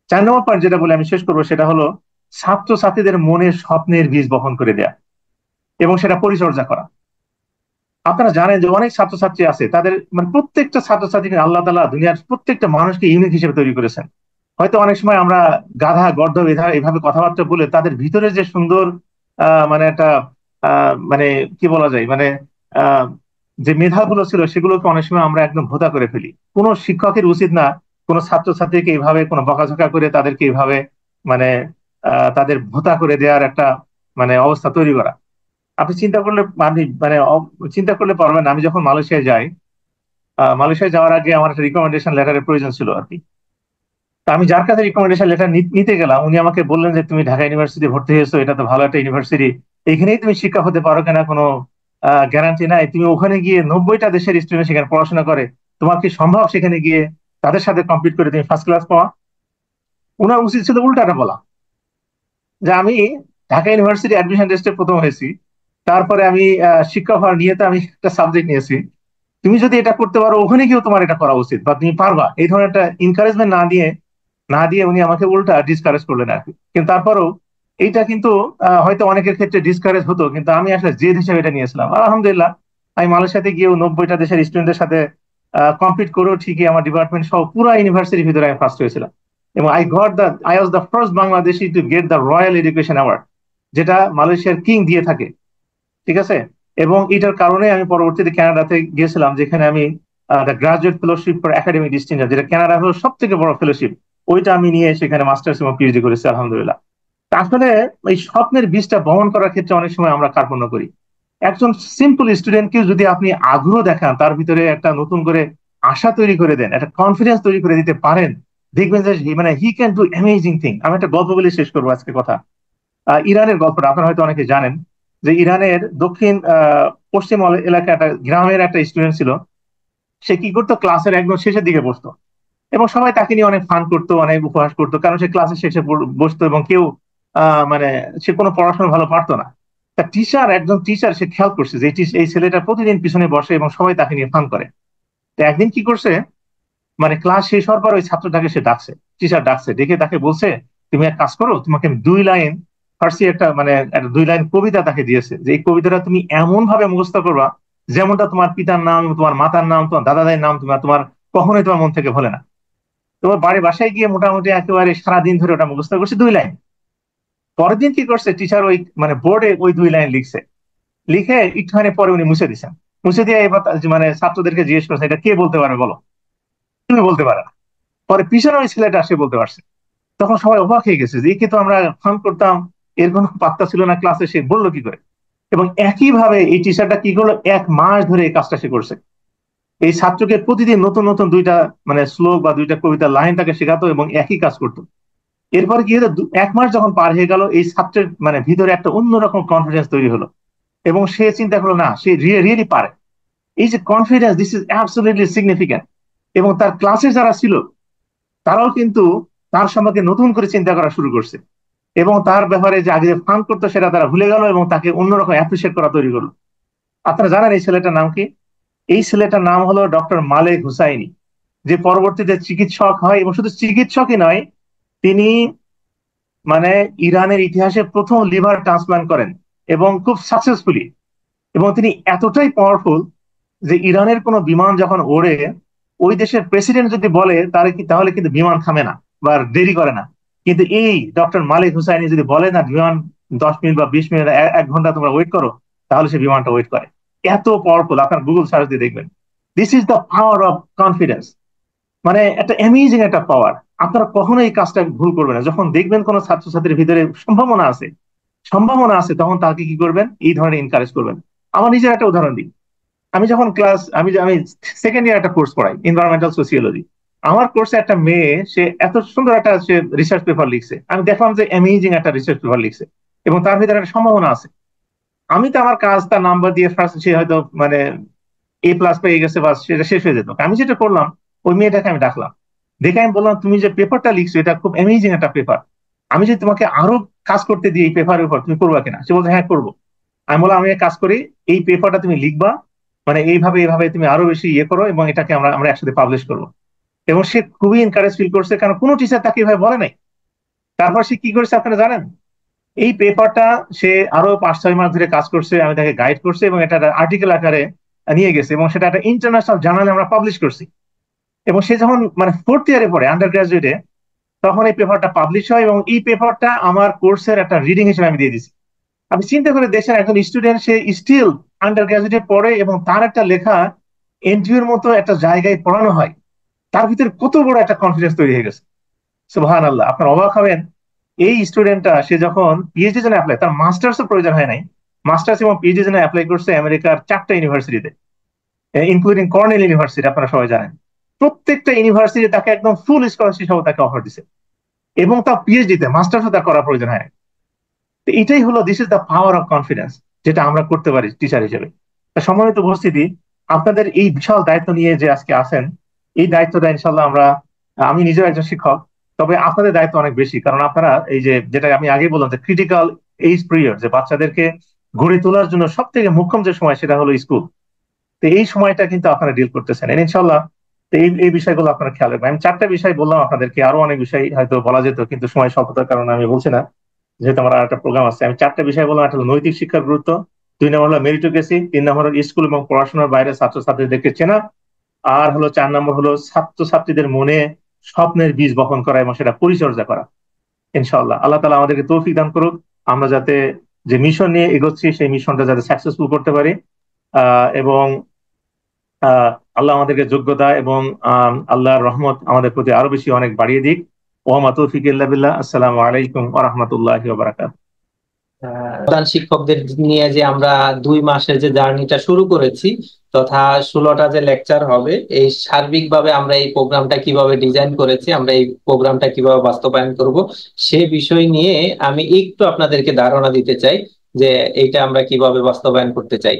4 নম্বর পয়েন্ট যেটা বলে আমি শেষ করবো, সেটা হলো ছাত্রছাত্রীদের মনে স্বপ্নের বীজ বপন করে দেয়া এবং সেটা পরিচর্যা করা। আপনারা জানেন যে অনেক ছাত্রছাত্রী আছে, তাদের মানে প্রত্যেকটা ছাত্রছাত্রীকে আল্লাহ তাআলা দুনিয়ার প্রত্যেকটা মানুষকে ইউনিক হিসেবে তৈরি করেছেন। হয়তো অনেক সময় আমরা গাধা গর্ধ এভাবে কথাবার্তা বলে তাদের ভিতরে যে সুন্দর মানে একটা মানে কি বলা যায়, মানে আহ যে মেধাগুলো ছিল সেগুলোকে অনেক সময় আমরা একদম ভোঁতা করে ফেলি। কোনো শিক্ষকের উচিত না কোনো ছাত্রছাত্রীকে এইভাবে কোনো বকাঝকা করে তাদেরকে এইভাবে মানে তাদের ভোঁতা করে দেওয়ার একটা মানে অবস্থা তৈরি করা। আপনি চিন্তা করলে মানে চিন্তা করলে পারবেন না, আমি যখন মালয়েশিয়ায় যাই, মালয়েশিয়ায় যাওয়ার আগে আমার একটা রিকমেন্ডেশন লেটারের প্রয়োজন ছিল আর কি। তা আমি যার কাছে রিকমেন্ডেশন লেটার নিতে গেলাম, উনি আমাকে বললেন যে তুমি ঢাকা ইউনিভার্সিটি ভর্তি হয়েছো, এটা তো ভালো একটা ইউনিভার্সিটি, এখানেই তুমি শিক্ষা হতে পারো কিনা কোনো গ্যারান্টি নাই, তুমি ওখানে গিয়ে 90টা দেশের স্টুডেন্ট সেখানে পড়াশোনা করে, তোমার কি সম্ভব সেখানে গিয়ে তাদের সাথে কম্পিট করে তুমি ফার্স্ট ক্লাস পাওয়া? ওনার উচিত ছিল উল্টাটা বলা, যে আমি ঢাকা ইউনিভার্সিটি অ্যাডমিশন টেস্টে প্রথম হয়েছি, তারপরে আমি শিক্ষা হওয়ার নিয়েতে আমি একটা সাবজেক্ট নিয়েছি, তুমি যদি এটা করতে পারো ওখানে গিয়েও তোমার এটা করা উচিত, বা তুমি পারবা, এই ধরনের একটা এনকারেজমেন্ট না দিয়ে উনি আমাকে উল্টা ডিসকারেজ করলেন আর কি। কিন্তু তারপরেও এইটা কিন্তু হয়তো অনেকের ক্ষেত্রে ডিসকারেজ হতো, কিন্তু আমি আসলে জেদ হিসেবে এটা নিয়েছিলাম। আর আলহামদুলিল্লাহ, আমি মালয়েশিয়াতে গিয়েও 90টা দেশের স্টুডেন্টদের সাথে কম্পিট করেও ঠিকই আমার ডিপার্টমেন্ট সহ পুরো ইউনিভার্সিটির ভিতরে আমি ফার্স্ট হয়েছিলাম। এবং I was the first Bangladeshi to get the royal education award, যেটা মালয়েশিয়ার কিং দিয়ে থাকে, ঠিক আছে। এবং এটার কারণে আমি পরবর্তীতে কানাডাতে গিয়েছিলাম, যেখানে আমি the graduate fellowship for academic distinction, যেটা কানাডা হলো সব থেকে বড় ফেলোশিপ, ওইটা আমি নিয়ে সেখানে মাস্টার্স এবং পিএইচডি করেছি আলহামদুলিল্লাহ। তা আসলে এই স্বপ্নের বীজটা বহন করার ক্ষেত্রে অনেক সময় আমরা কার্পণ্য করি। একজন সিম্পল স্টুডেন্টকে যদি আপনি আগ্রহ দেখান, তার ভিতরে একটা নতুন করে আশা তৈরি করে দেন, একটা কনফিডেন্স তৈরি করে দিতে পারেন, দেখবেন যে মানে he can do amazing thing. আমি একটা গল্প বলে শেষ করবো আজকে কথা। ইরানের গল্পটা আপনারা হয়তো অনেকে জানেন, যে ইরানের দক্ষিণ পশ্চিম এলাকায় একটা গ্রামের একটা স্টুডেন্ট ছিল। সে কি করতো, ক্লাসের একদম শেষের দিকে বসতো এবং সবাই তাকে নিয়ে অনেক ফান করতো, অনেক উপহাস করতো, কারণ সে ক্লাসের শেষে বসতো এবং কেউ মানে সে কোনো পড়াশোনা ভালো পারতো না। তার একজন টিচার সে খেয়াল করছে যে এই ছেলেটা প্রতিদিন পিছনে বসে এবং সবাই তাকে নিয়ে ফান করে। তো একদিন কি করছে, মানে ক্লাস শেষ হওয়ার পর ওই ছাত্রটাকে সে ডাকছে, টিচার ডাকছে, ডেকে তাকে বলছে, তুমি এক কাজ করো, তোমাকে আমি 2 লাইন ফার্সি একটা মানে একটা 2 লাইন কবিতা তাকে দিয়েছে, যে এই কবিতাটা তুমি এমন ভাবে মুখস্থ করবা যেমনটা তোমার পিতার নাম, তোমার মাতার নাম, তোমার দাদা দাদির নাম তোমার কখনোই তোমার মন থেকে ভোলে না। তোমার বাসায় গিয়ে মোটামুটি একেবারে সারাদিন ধরে ওটা মুখস্থ করছে 2 লাইন। পরের দিন কি করছে, টিচার ওই মানে বোর্ডে ওই 2 লাইন লিখছে, লিখে একটুখানি পরে উনি মুছে দিচ্ছেন। মুছে দিয়ে এবার মানে ছাত্রদেরকে জিজ্ঞেস করছে, এটা কে বলতে পারে বলো? তুমি বলতে পারে না। পরে পিছনে ওই ছেলেটা সে বলতে পারছে। তখন সবাই অবাক হয়ে গেছে যে একে তো আমরা ফান করতাম, এর কোনো পাত্তা ছিল না ক্লাসে, সে বললো কি করে? এবং একইভাবে এই টিচারটা কি করলো, 1 মাস ধরে এই কাজটা সে করছে। এই ছাত্রকে প্রতিদিন নতুন নতুন 2টা মানে শ্লোক বা 2টা কবিতার লাইন তাকে শেখাতো এবং একই কাজ করতো। এরপর কি হলো, 1 মাস যখন পার হয়ে গেল, এই ছাত্রের মানে ভিতরে একটা অন্যরকম কনফিডেন্স তৈরি হলো এবং সে চিন্তা করলো না, সে রিয়েলি পারে। এই যে confidence, this is absolutely significant. এবং তার ক্লাসে যারা ছিল তারাও কিন্তু তার সম্পর্কে নতুন করে চিন্তা করা শুরু করছে এবং তার ব্যাপারে যে আগে ফান করতো সেটা তারা ভুলে গেল এবং তাকে অন্যরকম অ্যাপ্রিসিয়েট করা তৈরি করলো। আপনারা জানেন এই ছেলেটার নাম কি? এই ছেলেটার নাম হলো ডক্টর মালেক হুসাইনি, যে পরবর্তীতে চিকিৎসক হয় এবং শুধু চিকিৎসকই নয়, তিনি মানে ইরানের ইতিহাসে প্রথম লিভার ট্রান্সপ্লান্ট করেন এবং খুব সাকসেসফুলি। এবং তিনি এতটাই পাওয়ারফুল যে ইরানের কোনো বিমান যখন ওড়ে, ওই দেশের প্রেসিডেন্ট যদি বলে তাহলে কিন্তু বিমান থামে না বা দেরি করে না। কিন্তু এই ডক্টর মালিক হুসাইনি যদি বলে না বিমান 10 মিনিট বা 20 মিনিট, 1 ঘন্টা তোমরা ওয়েট করো, তাহলে সে বিমানটা ওয়েট করে। এত পাওয়ারফুল, আপনার গুগল সার্চ দিয়ে দেখবেন। This is the power of confidence. মানে একটা অ্যামেজিং একটা পাওয়ার। আপনারা কখনো এই কাজটা ভুল করবেন না। যখন দেখবেন কোনো ছাত্রছাত্রীর ভিতরে সম্ভাবনা আছে, তখন তাকে কি করবেন, এই ধরনের এনকারেজ করবেন। আমার নিজের একটা উদাহরণ দিই। আমি সেকেন্ড ইয়ার একটা কোর্স পড়াই, এনভায়রনমেন্টাল সোসিওলজি। আমার কোর্সে একটা মেয়ে, সে এত সুন্দর একটা রিসার্চ পেপার লিখছে। আমি দেখলাম যে অ্যামেজিং একটা রিসার্চ পেপার লিখছে এবং তার ভিতরে একটা সম্ভাবনা আছে। আমি তো আমার কাজ, তার নাম্বার দিয়ে ফার্স্ট, সে হয়তো মানে A+ পেয়ে গেছে, বাস সেটা শেষ হয়ে যেত। আমি যেটা করলাম, ওই মেয়েটাকে আমি ডাকলাম, দেখে আমি বললাম, তুমি যে পেপারটা লিখছো এটা খুব অ্যামেজিং একটা পেপার। আমি যদি তোমাকে আরো কাজ করতে দিই এই পেপারের উপর, তুমি করবা কিনা? সে বলছে, হ্যাঁ করবো। আমি বললাম, আমি এক কাজ করি, এই পেপারটা তুমি লিখবা, মানে এইভাবে এইভাবে তুমি আরো বেশি ইয়ে করো, এবং এটাকে আমরা আমরা একসাথে পাবলিশ করবো। এবং সে খুবই এনকারেজ ফিল করছে, কারণ কোনো টিচার তাকে এভাবে বলে নাই। তারপর সে কি করেছে আপনারা জানেন? এই পেপারটা সে আরো 5-6 মাস ধরে কাজ করছে, আমি তাকে গাইড করছি এবং এটা আর্টিকেল আকারে নিয়ে গেছে, এবং সেটা একটা ইন্টারন্যাশনাল জার্নালে আমরা পাবলিশ করছি। এবং সে যখন মানে ফোর্থ ইয়ারে পড়ে, আন্ডার গ্রাজুয়েটে, তখন এই পেপারটা পাবলিশ হয়, এবং এই পেপারটা আমার কোর্সের একটা রিডিং হিসেবে আমি দিয়ে দিচ্ছি। আপনি চিন্তা করে, দেশের একজন স্টুডেন্ট, সে স্টিল আন্ডার গ্রাজুয়েটে পড়ে এবং তার একটা লেখা এনজিওর মতো একটা জায়গায় পড়ানো হয়। তার ভিতরে কত বড় একটা কনফিডেন্স তৈরি হয়ে গেছে! সুবহানাল্লাহ, আপনার অবাক হবেন। এই স্টুডেন্টটা, সে যখন পিএইচডি জন্য অ্যাপ্লাই, তার মাস্টার্স প্রয়োজন হয় নাই, মাস্টার্স এবং পিএইচডি জন্য অ্যাপ্লাই করছে আমেরিকার 4টা ইউনিভার্সিটিতে, ইনক্লুডিং কর্নেল ইউনিভার্সিটি, আপনারা সবাই জানেন। প্রত্যেকটা ইউনিভার্সিটি তাকে একদম ফুল স্কলারশিপ সহ তাকে অফার দিছে, এবং তার পিএইচডিতে, মাস্টার্সও তার করার প্রয়োজন হয় না। তো এটাই হলো, this is the power of confidence, যেটা আমরা করতে পারি টিচার হিসেবে। তো সম্মানিত উপস্থিতি, আপনাদের এই বিশাল দায়িত্ব নিয়ে যে আজকে আছেন, এই দায়িত্বটা ইনশাল্লাহ আমরা, আমি নিজেও একজন শিক্ষক, তবে আপনাদের দায়িত্ব অনেক বেশি, কারণ আপনারা এই যে, যেটা আমি আগে বললাম, যে ক্রিটিক্যাল এইজ পিরিয়ড, যে বাচ্চাদেরকে গড়ে তোলার জন্য সব থেকে মুখ্যম যে সময়, সেটা হলো স্কুল। তো এই সময়টা কিন্তু আপনারা ডিল করতেছেন, ইনশাল্লাহ। তো এই বিষয়গুলো আপনারা খেয়াল রাখবেন। আমি 4টা বিষয় বললাম আপনাদেরকে, আরো অনেক বিষয় হয়তো বলা যেত, কিন্তু সময় স্বল্পতার কারণে আমি বলছি না, যেহেতু আমার একটা প্রোগ্রাম আছে। আমি 4টা বিষয় বললাম। একটা হলো নৈতিক শিক্ষার গুরুত্ব, 2 নম্বর হলো মেরিটোক্রেসি, 3 নম্বর হলো স্কুল এবং পড়াশোনার বাইরে ছাত্রছাত্রীদেরকে চেনা, আর হলো 4 নম্বর হলো ছাত্রছাত্রীদের মনে স্বপ্নের বীজ বপন করা এবং সেটা পরিচর্যা করা। ইনশাআল্লাহ আল্লাহ তাআলা আমাদেরকে তৌফিক দান করুক, আমরা যাতে যে মিশন নিয়ে এগোচ্ছি, সেই মিশনটা যাতে সাকসেসফুল করতে পারি। এবং আল্লাহ আমাদেরকে যোগ্যতা এবং আল্লাহর রহমত আমাদের প্রতি আরো বেশি অনেক বাড়িয়ে দিক। ওয়া তৌফিক ইল্লা বিল্লাহ। আসসালামু আলাইকুম ওয়া রাহমাতুল্লাহি ওয়া বারাকাতুহু। প্রধান শিক্ষকদের নিয়ে যে আমরা 2 মাসের যে জার্নিটা শুরু করেছি, তথা 16টা যে লেকচার হবে, এই সার্বিকভাবে আমরা এই প্রোগ্রামটা কিভাবে ডিজাইন করেছি, আমরা এই প্রোগ্রামটা কিভাবে বাস্তবায়ন করব, সে বিষয় নিয়ে আমি একটু আপনাদেরকে ধারণা দিতে চাই যে এইটা আমরা কিভাবে বাস্তবায়ন করতে চাই।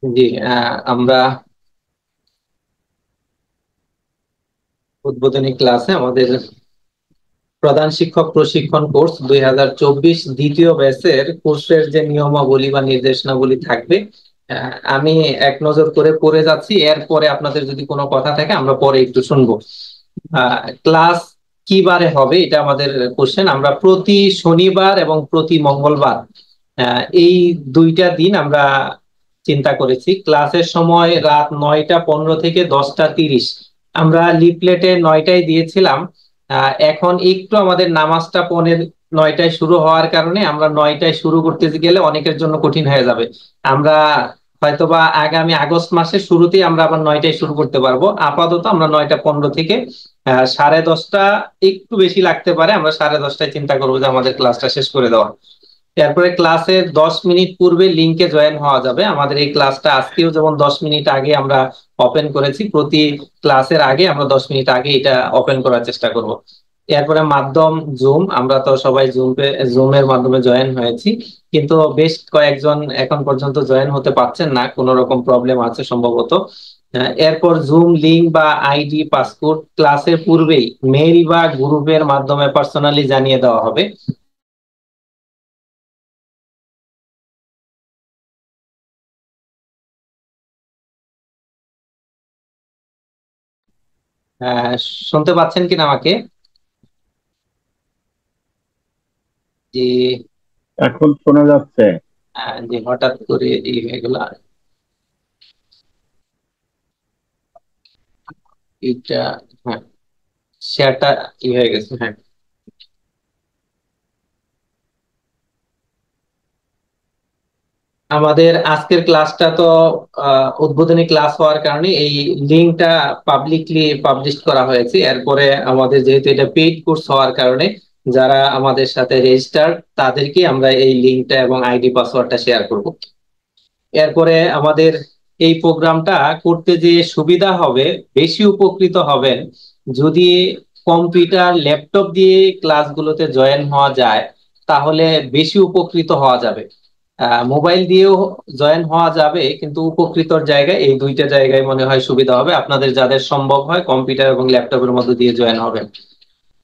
জি, আমরা উদ্বোধনী ক্লাসে আমাদের প্রধান শিক্ষক প্রশিক্ষণ কোর্স 2024 দ্বিতীয় ব্যাচের কোর্সের যে নিয়মাবলী বা নির্দেশনাবলী থাকবে, আমি এক নজর করে পড়ে যাচ্ছি। এরপরে আপনাদের যদি কোনো কথা থাকে আমরা পরে একটু শুনবো। ক্লাস কি বারে হবে এটা আমাদের কোশ্চেন। আমরা প্রতি শনিবার এবং প্রতি মঙ্গলবার, এই 2টা দিন আমরা চিন্তা করেছি। ক্লাসের সময় রাত 9টা 15 থেকে 10টা 30। আমরা লিফলেটে 9টায় দিয়েছিলাম। এখন একটু আমাদের নামাজটা 9টায় শুরু হওয়ার কারণে আমরা 9টায় শুরু করতে গেলে অনেকের জন্য কঠিন হয়ে যাবে। আমরা হয়তোবা আগামী আগস্ট মাসের শুরুতেই আমরা আবার 9টায় শুরু করতে পারবো। আপাতত আমরা 9টা 15 থেকে 10:30, একটু বেশি লাগতে পারে, আমরা 10:30টায় চিন্তা করবো যে আমাদের ক্লাসটা শেষ করে দেওয়া। তারপরে ক্লাসের 10 মিনিট পূর্বে লিংকে জয়েন হওয়া যাবে। আমাদের এই ক্লাসটা আজকেও যেমন 10 মিনিট আগে আমরা ওপেন করেছি, প্রতি ক্লাসের আগে আমরা 10 মিনিট আগে এটা ওপেন করার চেষ্টা করব। এরপরে মাধ্যম জুম, আমরা তো সবাই জুমের মাধ্যমে জয়েন হয়েছি, কিন্তু বেশ কয়েকজন এখন পর্যন্ত জয়েন হতে পারছেন না, কোনো রকম প্রবলেম আছে সম্ভবত। এরপর জুম লিংক বা আইডি পাসওয়ার্ড ক্লাসের পূর্বেই মেইল বা গ্রুপের মাধ্যমে পার্সোনালি জানিয়ে দেওয়া হবে। আহ, শুনতে পাচ্ছেন কিনা আমাকে? যে এখন শোনা যাচ্ছে। যে হঠাৎ করে এই হয়ে গেল এটা। হ্যাঁ, শেয়ারটা হয়ে গেছে। হ্যাঁ, আমাদের আজকের ক্লাসটা তো উদ্বোধনী ক্লাস হওয়ার কারণে এই লিঙ্কটা পাবলিকলি পাবলিশ করা হয়েছে। এরপরে আমাদের যেহেতু এটা পেইড কোর্স হওয়ার কারণে যারা আমাদের সাথে রেজিস্টার তাদেরকে আমরা এই লিঙ্কটা এবং আইডি পাসওয়ার্ডটা শেয়ার করব। এরপরে আমাদের এই প্রোগ্রামটা করতে যে সুবিধা হবে, বেশি উপকৃত হবেন যদি কম্পিউটার ল্যাপটপ দিয়ে ক্লাসগুলোতে জয়েন হওয়া যায়, তাহলে বেশি উপকৃত হওয়া যাবে। মোবাইল দিয়েও জয়েন হওয়া যাবে, কিন্তু উপকৃতর জায়গায় এই দুইটা জায়গায় মনে হয় সুবিধা হবে। আপনাদের যাদের সম্ভব হয় কম্পিউটার এবং ল্যাপটপের মধ্যে দিয়ে জয়েন হবেন।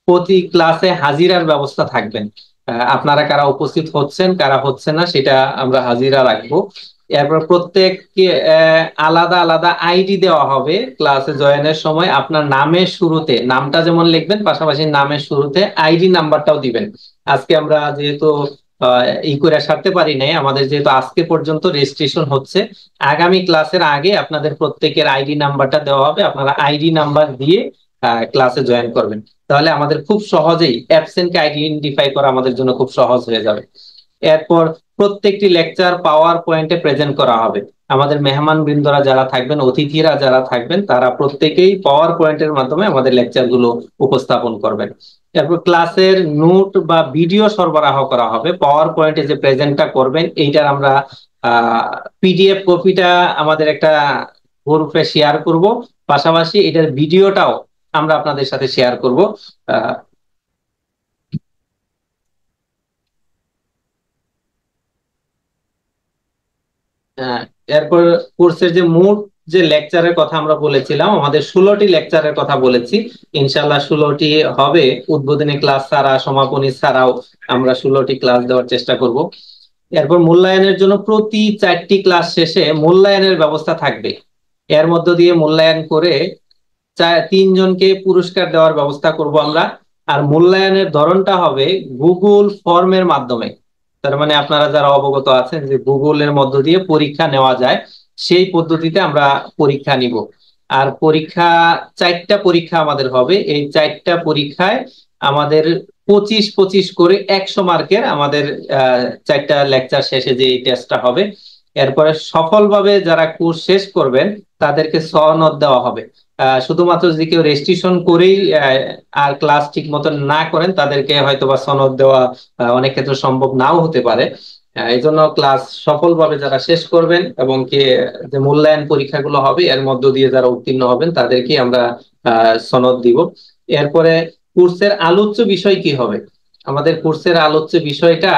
প্রতি ক্লাসে হাজিরার ব্যবস্থা থাকবেন। আপনারা কারা উপস্থিত হচ্ছেন কারা হচ্ছে না সেটা আমরা হাজিরা রাখবো। এরপর প্রত্যেককে আলাদা আলাদা আইডি দেওয়া হবে। ক্লাসে জয়েনের সময় আপনার নামের শুরুতে নামটা যেমন লিখবেন, পাশাপাশি নামের শুরুতে আইডি নাম্বারটাও দিবেন। আজকে আমরা যেহেতু ই করে সারতে পারি নাই, আমাদের যেহেতু আজকে পর্যন্ত রেজিস্ট্রেশন হচ্ছে, আগামী ক্লাসের আগে আপনাদের প্রত্যেকের আইডি নাম্বারটা দেওয়া হবে। আপনারা আইডি নাম্বার দিয়ে ক্লাসে জয়েন করবেন, তাহলে আমাদের খুব সহজেই অ্যাবসেন্টকে আইডেন্টিফাই করা আমাদের জন্য খুব সহজ হয়ে যাবে। এরপর প্রত্যেকটি লেকচার পাওয়ার পয়েন্টে প্রেজেন্ট করা হবে। আমাদের মেহমান বৃন্দরা যারা থাকবেন, অতিথিরা যারা থাকবেন, তারা প্রত্যেকেই পাওয়ার পয়েন্টের মাধ্যমে আমাদের লেকচার গুলো উপস্থাপন করবেন। এরপর ক্লাসের নোট বা ভিডিও সরবরাহ করা হবে। পাওয়ার পয়েন্টে যে প্রেজেন্টটা করবেন এইটার আমরা পিডিএফ কপিটা আমাদের একটা গ্রুপে শেয়ার করব, পাশাপাশি এটার ভিডিওটাও আমরা আপনাদের সাথে শেয়ার করব। এরপর কোর্সের যে মোট যে লেকচারের কথা আমরা বলেছিলাম, আমাদের 16টি লেকচারের কথা বলেছি। ইনশাল্লাহ 16টি হবে। উদ্বোধনী ক্লাস ছাড়া, সমাপনী ছাড়াও আমরা 16টি ক্লাস দেওয়ার চেষ্টা করব। এরপর মূল্যায়নের জন্য প্রতি 4টি ক্লাস শেষে মূল্যায়নের ব্যবস্থা থাকবে। এর মধ্য দিয়ে মূল্যায়ন করে 3জনকে পুরস্কার দেওয়ার ব্যবস্থা করব আমরা। আর মূল্যায়নের ধরনটা হবে গুগল ফর্মের মাধ্যমে। তার মানে আপনারা যারা অবগত আছেন যে গুগলের মধ্য দিয়ে পরীক্ষা নেওয়া যায়, সেই পদ্ধতিতে আমরা পরীক্ষা নিব। আর পরীক্ষা 4টা পরীক্ষা আমাদের হবে। এই 4টা পরীক্ষায় আমাদের 25-25 করে 100 মার্কের আমাদের 4টা লেকচার শেষে যে টেস্টটা হবে। এরপরে সফলভাবে যারা কোর্স শেষ করবেন তাদেরকে সনদ দেওয়া হবে। শুধুমাত্র যদি কেউ রেজিস্ট্রেশন করেই আর ক্লাস ঠিক মতো না করেন, তাদেরকে হয়তোবা সনদ দেওয়া অনেক ক্ষেত্রে সম্ভব নাও হতে পারে। এই জন্য ক্লাস সফলভাবে যারা শেষ করবেন এবং যে মূল্যায়ন পরীক্ষাগুলো হবে এর মধ্য দিয়ে যারা উত্তীর্ণ হবেন তাদেরকে আমরা সনদ দিব। এরপরে কোর্সের আলোচ্য বিষয় কি হবে? আমাদের কোর্সের আলোচ্য বিষয়টা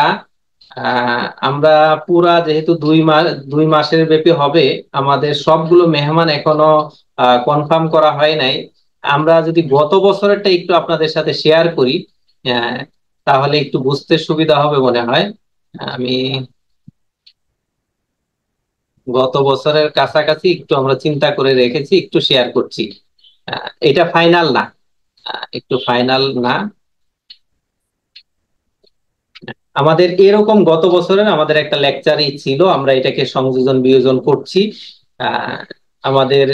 আমরা পুরা যেহেতু 2 মাসের ব্যাপী হবে, আমাদের সবগুলো মেহমান এখনো কনফার্ম করা হয় নাই। আমরা যদি গত বছরেরটা একটু আপনাদের সাথে শেয়ার করি, আহ, তাহলে একটু বুঝতে সুবিধা হবে মনে হয়। আমি গত বছরের কাছাকাছি একটু আমরা চিন্তা করে রেখেছি, একটু শেয়ার করছি। এটা ফাইনাল না, একটু ফাইনাল না। আমাদের এরকম গত বছরের আমাদের একটা লেকচারই ছিল, আমরা এটাকে সংযোজন বিয়োজন করছি। আহ, আমাদের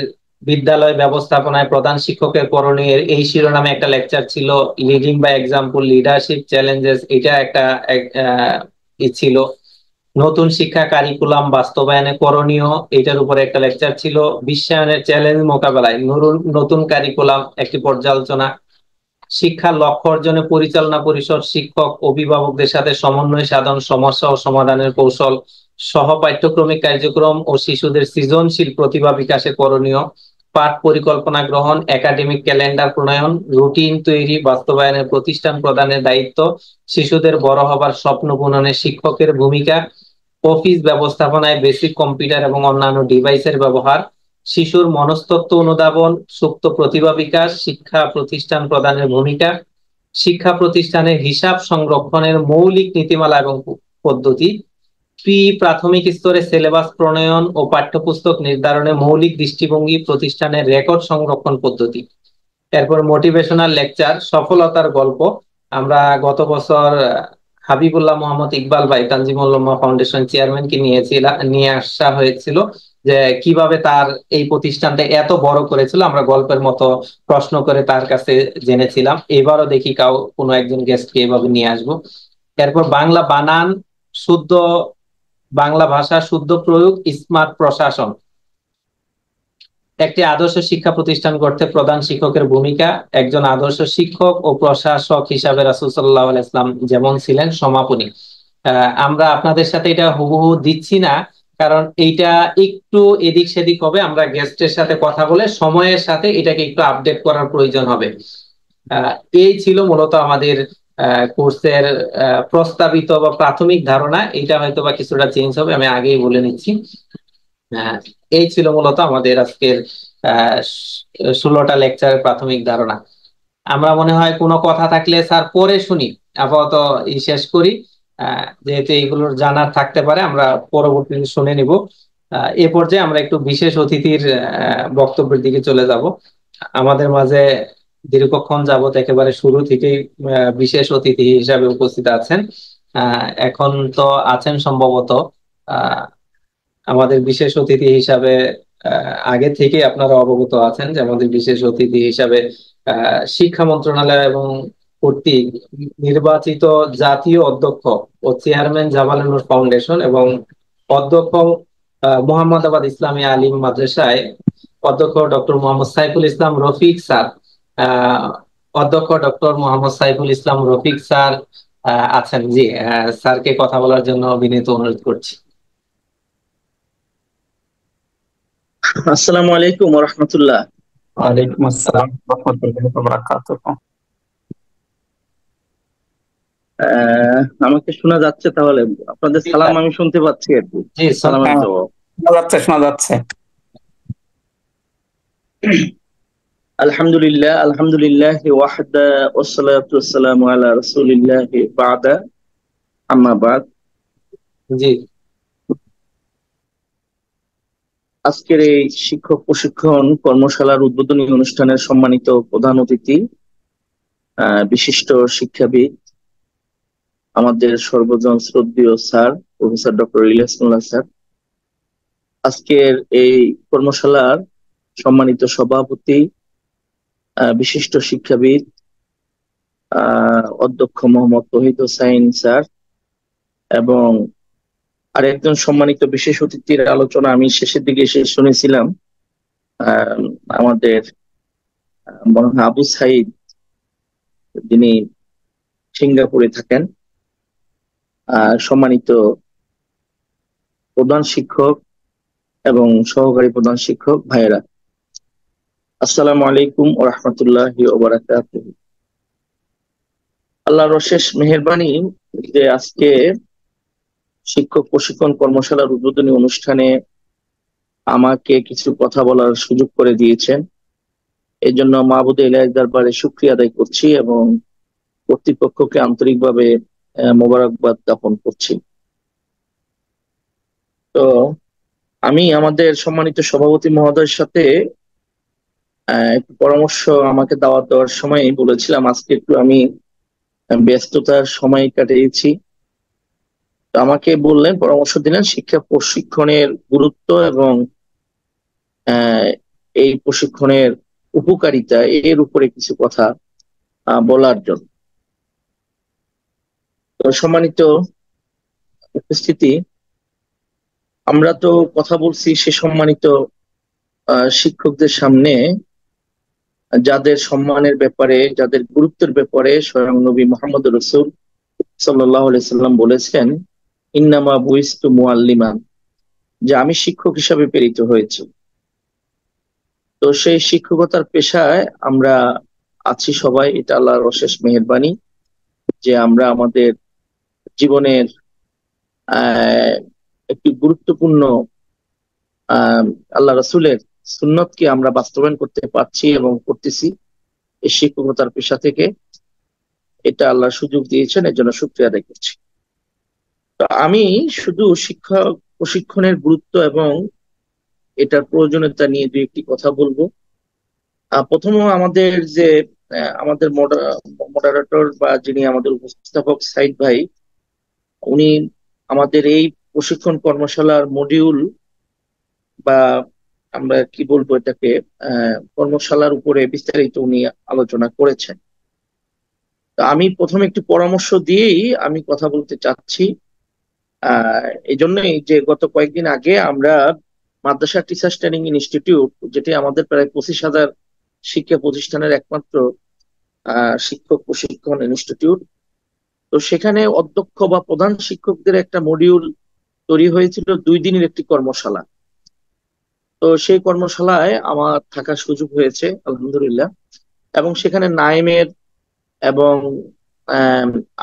বিদ্যালয় ব্যবস্থাপনায় প্রধান শিক্ষকের করণীয় এই শিরোনামে একটা লেকচার ছিল, leading by example, leadership challenges, এটা একটা ছিল। নতুন শিক্ষা কারিকুলাম বাস্তবায়নে করণীয়, এটার উপরে একটা লেকচার ছিল। বিশ্বায়নের চ্যালেঞ্জ মোকাবেলায় নতুন কারিকুলাম, একটি পর্যালোচনা। শিক্ষার লক্ষ্য অর্জনে পরিচালনা পরিষদ শিক্ষক অভিভাবকদের সাথে সমন্বয় সাধন, সমস্যা ও সমাধানের কৌশল, সহ পাঠ্যক্রমিক কার্যক্রম ও শিশুদের সৃজনশীল প্রতিভা বিকাশে করণীয়, পাঠ পরিকল্পনা গ্রহণ, একাডেমিক ক্যালেন্ডার প্রণয়ন, রুটিন তৈরি, বাস্তবায়নের প্রতিষ্ঠান প্রদানের দায়িত্ব, শিশুদের বড় হবার স্বপ্ন পূরণে শিক্ষকের ভূমিকা, অফিস ব্যবস্থাপনায় বেসিক কম্পিউটার এবং অন্যান্য ডিভাইসের ব্যবহার, শিশুর মনস্তত্ত্ব অনুধাবন, সুপ্ত প্রতিভা বিকাশ, শিক্ষা প্রতিষ্ঠান প্রদানের ভূমিকা, শিক্ষা প্রতিষ্ঠানের হিসাব সংরক্ষণের মৌলিক নীতিমালা এবং পদ্ধতি, প্রাথমিক স্তরে সিলেবাস প্রণয়ন ও পাঠ্যপুস্তক নির্ধারণে মৌলিক দৃষ্টিভঙ্গি, প্রতিষ্ঠানের রেকর্ড সংরক্ষণ পদ্ধতি। এরপর মোটিভেশনাল লেকচার, সফলতার গল্প। আমরা গত বছর হাবিবুল্লাহ মোহাম্মদ ইকবাল ভাই, তানজিমুল উলামা ফাউন্ডেশন চেয়ারম্যানকে নিয়ে আসা হয়েছিল, যে কিভাবে তার এই প্রতিষ্ঠানটা এত বড় করেছিল। আমরা গল্পের মতো প্রশ্ন করে তার কাছে জেনেছিলাম। এবারও দেখি কোনো একজন গেস্টকে এভাবে নিয়ে আসবো। এরপর বাংলা বানান শুদ্ধ, বাংলা ভাষা শুদ্ধ প্রয়োগ, স্মার্ট প্রশাসন। একটি আদর্শ শিক্ষা প্রতিষ্ঠান গড়তে প্রধান শিক্ষকের ভূমিকা। একজন আদর্শ শিক্ষক ও প্রশাসক হিসাবে রাসূল সাল্লাল্লাহু আলাইহি ওয়াসাল্লাম যেমন ছিলেন সমাপনী। আমরা আপনাদের সাথে এটা হুবহু দিচ্ছি না, কারণ এইটা একটু এদিক সেদিক হবে। আমরা গেস্টের সাথে কথা বলে সময়ের সাথে এটাকে একটু আপডেট করার প্রয়োজন হবে। এই ছিল মূলত আমাদের কোর্সের প্রস্তাবিত বা প্রাথমিক ধারণা। এটা হয়তো বা কিছুটা চেঞ্জ হবে, আমি আগেই বলে নিচ্ছি। এই ছিল মূলত আমাদের আজকের 16টা লেকচারের প্রাথমিক ধারণা। আমরা মনে হয় কোনো কথা থাকলে স্যার পরে শুনি, আপাতত শেষ করি। যেহেতু এইগুলোর জানার থাকতে পারে, আমরা পরবর্তীতে শুনে নিব। এ পর্যায়ে আমরা একটু বিশেষ অতিথির বক্তব্যের দিকে চলে যাব। আমাদের মাঝে দীর্ঘক্ষণ যাবত একেবারে শুরু থেকেই বিশেষ অতিথি হিসাবে উপস্থিত আছেন। এখন তো আছেন সম্ভবত আমাদের বিশেষ অতিথি হিসাবে। আগে থেকে আপনারা অবগত আছেন যে আমাদের বিশেষ অতিথি হিসাবে শিক্ষা মন্ত্রণালয় এবং কর্তৃক নির্বাচিত জাতীয় অধ্যক্ষ ও চেয়ারম্যান জামালে নূর ফাউন্ডেশন এবং অধ্যক্ষ মোহাম্মদাবাদ ইসলামী আলিম মাদ্রাসায় অধ্যক্ষ ডক্টর মোহাম্মদ সাইফুল ইসলাম রফিক স্যার, অধ্যক্ষ ডক্টর মোহাম্মদ সাইফুল ইসলাম রফিক স্যার আছেন। জি, স্যারকে কথা বলার জন্য বিনীত অনুরোধ করছি। আসসালামু আলাইকুম ওয়া রাহমাতুল্লাহ। ওয়ালাইকুম আসসালাম ওয়া রাহমাতুল্লাহি ওয়া বারাকাতুহু। আমাকে শোনা যাচ্ছে? তাহলে আপনাদের সালাম আমি শুনতে পাচ্ছি আর কি। জি, সালামের হ্যাঁ, জবাব। শোনা যাচ্ছে। আলহামদুলিল্লাহ, আলহামদুলিল্লাহ ওয়াহদা ওয়াসসালাতু ওয়াসসালামু আলা রাসূলিল্লাহ বা'দা, আম্মা বাদ। জি, আজকের এই শিক্ষক প্রশিক্ষণ কর্মশালার উদ্বোধনী অনুষ্ঠানের সম্মানিত প্রধান অতিথি, বিশিষ্ট শিক্ষাবিদ, আমাদের সর্বজন শ্রদ্ধেয় স্যার প্রফেসর ডক্টর ইলিয়াস মোল্লা স্যার, আজকের এই কর্মশালার সম্মানিত সভাপতি, বিশিষ্ট শিক্ষাবিদ অধ্যক্ষ মোহাম্মদ তৌহিদ হোসাইন স্যার, এবং আরেকজন সম্মানিত বিশেষ অতিথির আলোচনা আমি শেষের দিকে এসে শুনেছিলাম, আমাদের মৌলানা আবু সাইদ, যিনি সিঙ্গাপুরে থাকেন, সম্মানিত প্রধান শিক্ষক এবং সহকারী প্রধান শিক্ষক ভাইয়েরা, আসসালামু আলাইকুম ওয়া রাহমাতুল্লাহি ওয়া বারাকাতুহু। আল্লাহর অশেষ মেহেরবানি যে আজকে শিক্ষক প্রশিক্ষণ কর্মশালার উদ্বোধনী অনুষ্ঠানে আমাকে কিছু কথা বলার সুযোগ করে দিয়েছেন। এই জন্য মাহবুদে ইলাহি দরবারে শুকরিয়া আদায় করছি এবং কর্তৃপক্ষকে আন্তরিকভাবে মোবারকবাদ জ্ঞাপন করছি। তো আমি আমাদের সম্মানিত সভাপতি মহোদয়ের সাথে একটু পরামর্শ আমাকে দাওয়াত দেওয়ার সময় বলেছিলাম আজকে একটু আমি ব্যস্ততার সময় কাটিয়েছি। তো আমাকে বললেন, পরামর্শ দিলেন শিক্ষা প্রশিক্ষণের গুরুত্ব এবং এই প্রশিক্ষণের উপকারিতা এর উপরে কিছু কথা বলার জন্য। তো সম্মানিত উপস্থিতি, আমরা তো কথা বলছি সে সম্মানিত শিক্ষকদের সামনে, যাদের সম্মানের ব্যাপারে, যাদের গুরুত্বের ব্যাপারে স্বয়ং নবী মুহাম্মদ রাসূল সাল্লাল্লাহু আলাইহি সাল্লাম বলেছেন, ইন্নামা বুইস্তু মুআল্লিমান, যে আমি শিক্ষক হিসাবে প্রেরিত হয়েছি। তো সেই শিক্ষকতার পেশায় আমরা আছি সবাই, এটা আল্লাহর অশেষ মেহেরবানি যে আমরা আমাদের জীবনের একটি গুরুত্বপূর্ণ আল্লাহ রাসূলের সুন্নতকে আমরা বাস্তবায়ন করতে পারছি এবং করতেছি এই শিক্ষকতার পেশা থেকে। এটা আল্লাহ সুযোগ দিয়েছেন, এর জন্য শুকরিয়া আদায় করছি। তো আমি শুধু শিক্ষা প্রশিক্ষণের গুরুত্ব এবং এটার প্রয়োজনীয়তা নিয়ে দুই একটি কথা বলবো। প্রথম আমাদের যে আমাদের মডারেটর বা যিনি আমাদের উপস্থাপক সাইদ ভাই, উনি আমাদের এই প্রশিক্ষণ কর্মশালার মডিউল বা আমরা কি বলবো এটাকে কর্মশালার উপরে বিস্তারিত উনি আলোচনা করেছেন। তো আমি প্রথমে একটু পরামর্শ দিয়েই আমি কথা বলতে চাচ্ছি। এই জন্যই যে গত কয়েকদিন আগে আমরা মাদ্রাসা টিচার্স ট্রেনিং ইনস্টিটিউট, যেটি আমাদের প্রায় 25,000 শিক্ষা প্রতিষ্ঠানের একমাত্র শিক্ষক প্রশিক্ষণ ইনস্টিটিউট, তো সেখানে অধ্যক্ষ বা প্রধান শিক্ষকদের একটা মডিউল তৈরি হয়েছিল 2 দিনের একটি কর্মশালা। তো সেই কর্মশালায় আমার থাকার সুযোগ হয়েছে আলহামদুলিল্লাহ, এবং সেখানে নাইমের এবং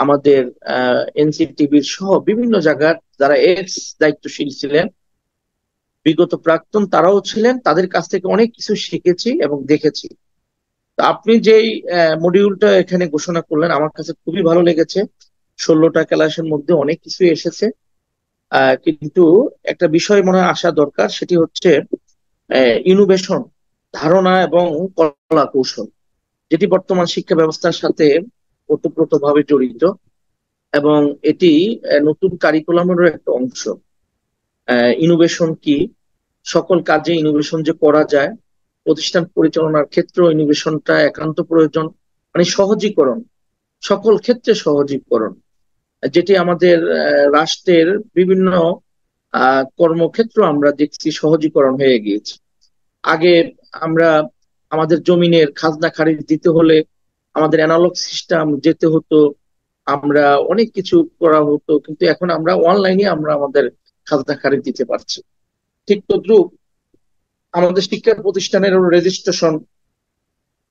আমাদের এনসিটিভির সহ বিভিন্ন জায়গার যারা এক্স দায়িত্বশীল ছিলেন, বিগত প্রাক্তন তারাও ছিলেন, তাদের কাছ থেকে অনেক কিছু শিখেছি এবং দেখেছি। তো আপনি যেই মডিউলটা এখানে ঘোষণা করলেন আমার কাছে খুবই ভালো লেগেছে। 16টা ক্লাসের মধ্যে অনেক কিছু এসেছে, কিন্তু একটা বিষয় মনে হয় আসা দরকার, সেটি হচ্ছে ইনোভেশন, ধারণা এবং কলা কৌশল, যেটি বর্তমান শিক্ষা ব্যবস্থার সাথে ওতপ্রোতভাবে জড়িত এবং এটি নতুন কারিকুলামেরও একটা অংশ। ইনোভেশন কি, সকল কাজে ইনোভেশন যে করা যায়, প্রতিষ্ঠান পরিচালনার ক্ষেত্রেও ইনোভেশনটা একান্ত প্রয়োজন। মানে সহজীকরণ, সকল ক্ষেত্রে সহজীকরণ, যেটি আমাদের রাষ্ট্রের বিভিন্ন কর্মক্ষেত্র আমরা দেখছি সহজীকরণ হয়ে গিয়েছে। আগে আমরা আমাদের জমিনের খাজনা খারিজ দিতে হলে আমাদের অ্যানালগ সিস্টেম যেতে হতো, আমরা অনেক কিছু করা হতো, কিন্তু এখন আমরা অনলাইনে আমরা আমাদের খাজনা খারিজ দিতে পারছি। ঠিক তদ্রুপ আমাদের শিক্ষা প্রতিষ্ঠানের রেজিস্ট্রেশন,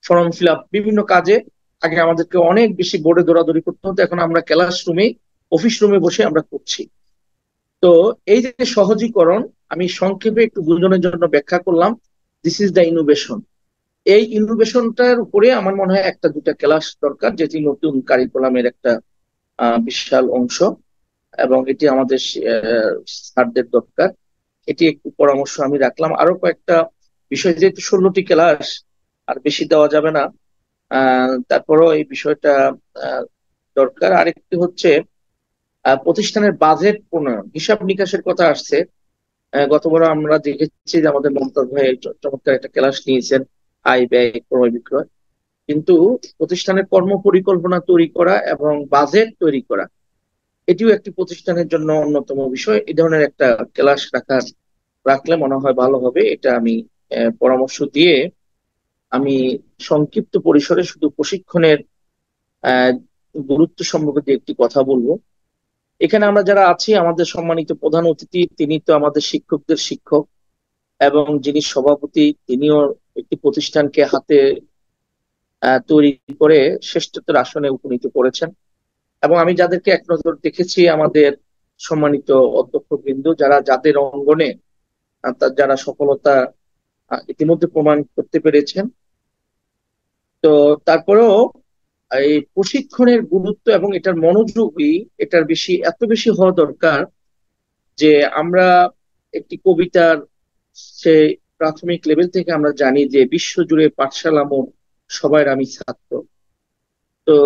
ফর্ম ফিল আপ, বিভিন্ন কাজে আগে আমাদেরকে অনেক বেশি বোর্ডে দৌড়াদৌড়ি করতে হতো, এখন আমরা ক্লাসরুমে, অফিস রুমে বসে আমরা করছি। তো এই যে সহজীকরণ, আমি সংক্ষেপে একটু বুঝানোর জন্য ব্যাখ্যা করলাম, দিস ইজ দ্য ইনোভেশন। এই ইনোভেশনটার উপরে আমার মনে হয় 1-2টা ক্লাস দরকার, যেটি নতুন কারিকুলামের একটা বিশাল অংশ, এবং এটি আমাদের স্যারদের দরকার। এটি একটু পরামর্শ আমি রাখলাম। আরো কয়েকটা বিষয়, যেহেতু 16টি ক্লাস আর বেশি দেওয়া যাবে না, তারপরেও এই বিষয়টা দরকার। আরেকটি হচ্ছে প্রতিষ্ঠানের বাজেট প্রণয়ন, হিসাব নিকাশের কথা আসছে। গতবার আমরা দেখেছি যে আমাদের মমতাজ ভাই চমৎকার একটা ক্লাস নিয়েছেন, আয় ব্যয় ক্রয় বিক্রয়, কিন্তু প্রতিষ্ঠানের কর্ম পরিকল্পনা তৈরি করা এবং বাজেট তৈরি করা, এটিও একটি প্রতিষ্ঠানের জন্য অন্যতম বিষয়। এই ধরনের একটা ক্লাস রাখলে মনে হয় ভালো হবে। এটা আমি পরামর্শ দিয়ে আমি সংক্ষিপ্ত পরিসরে শুধু প্রশিক্ষণের গুরুত্ব সম্পর্কে একটি কথা বলবো। এখানে আমরা যারা আছি, আমাদের সম্মানিত প্রধান অতিথি তিনি তো আমাদের শিক্ষকদের শিক্ষক, এবং যিনি সভাপতি তিনিও একটি প্রতিষ্ঠানকে হাতে তৈরি করে শ্রেষ্ঠত্বের আসনে উপনীত করেছেন। এবং আমি যাদেরকে এক নজর দেখেছি, আমাদের সম্মানিত অধ্যক্ষবৃন্দ যাদের অঙ্গনে যারা সফলতা ইতিমধ্যে প্রমাণ করতে পেরেছেন। তো তারপরেও এই প্রশিক্ষণের গুরুত্ব এবং এটার মনোযোগী, এটার এত বেশি হওয়া দরকার যে আমরা একটি কবিতার সে প্রাথমিক লেভেল থেকে আমরা জানি যে বিশ্বজুড়ে পাঠশালা মোর সবার আমি ছাত্র। তো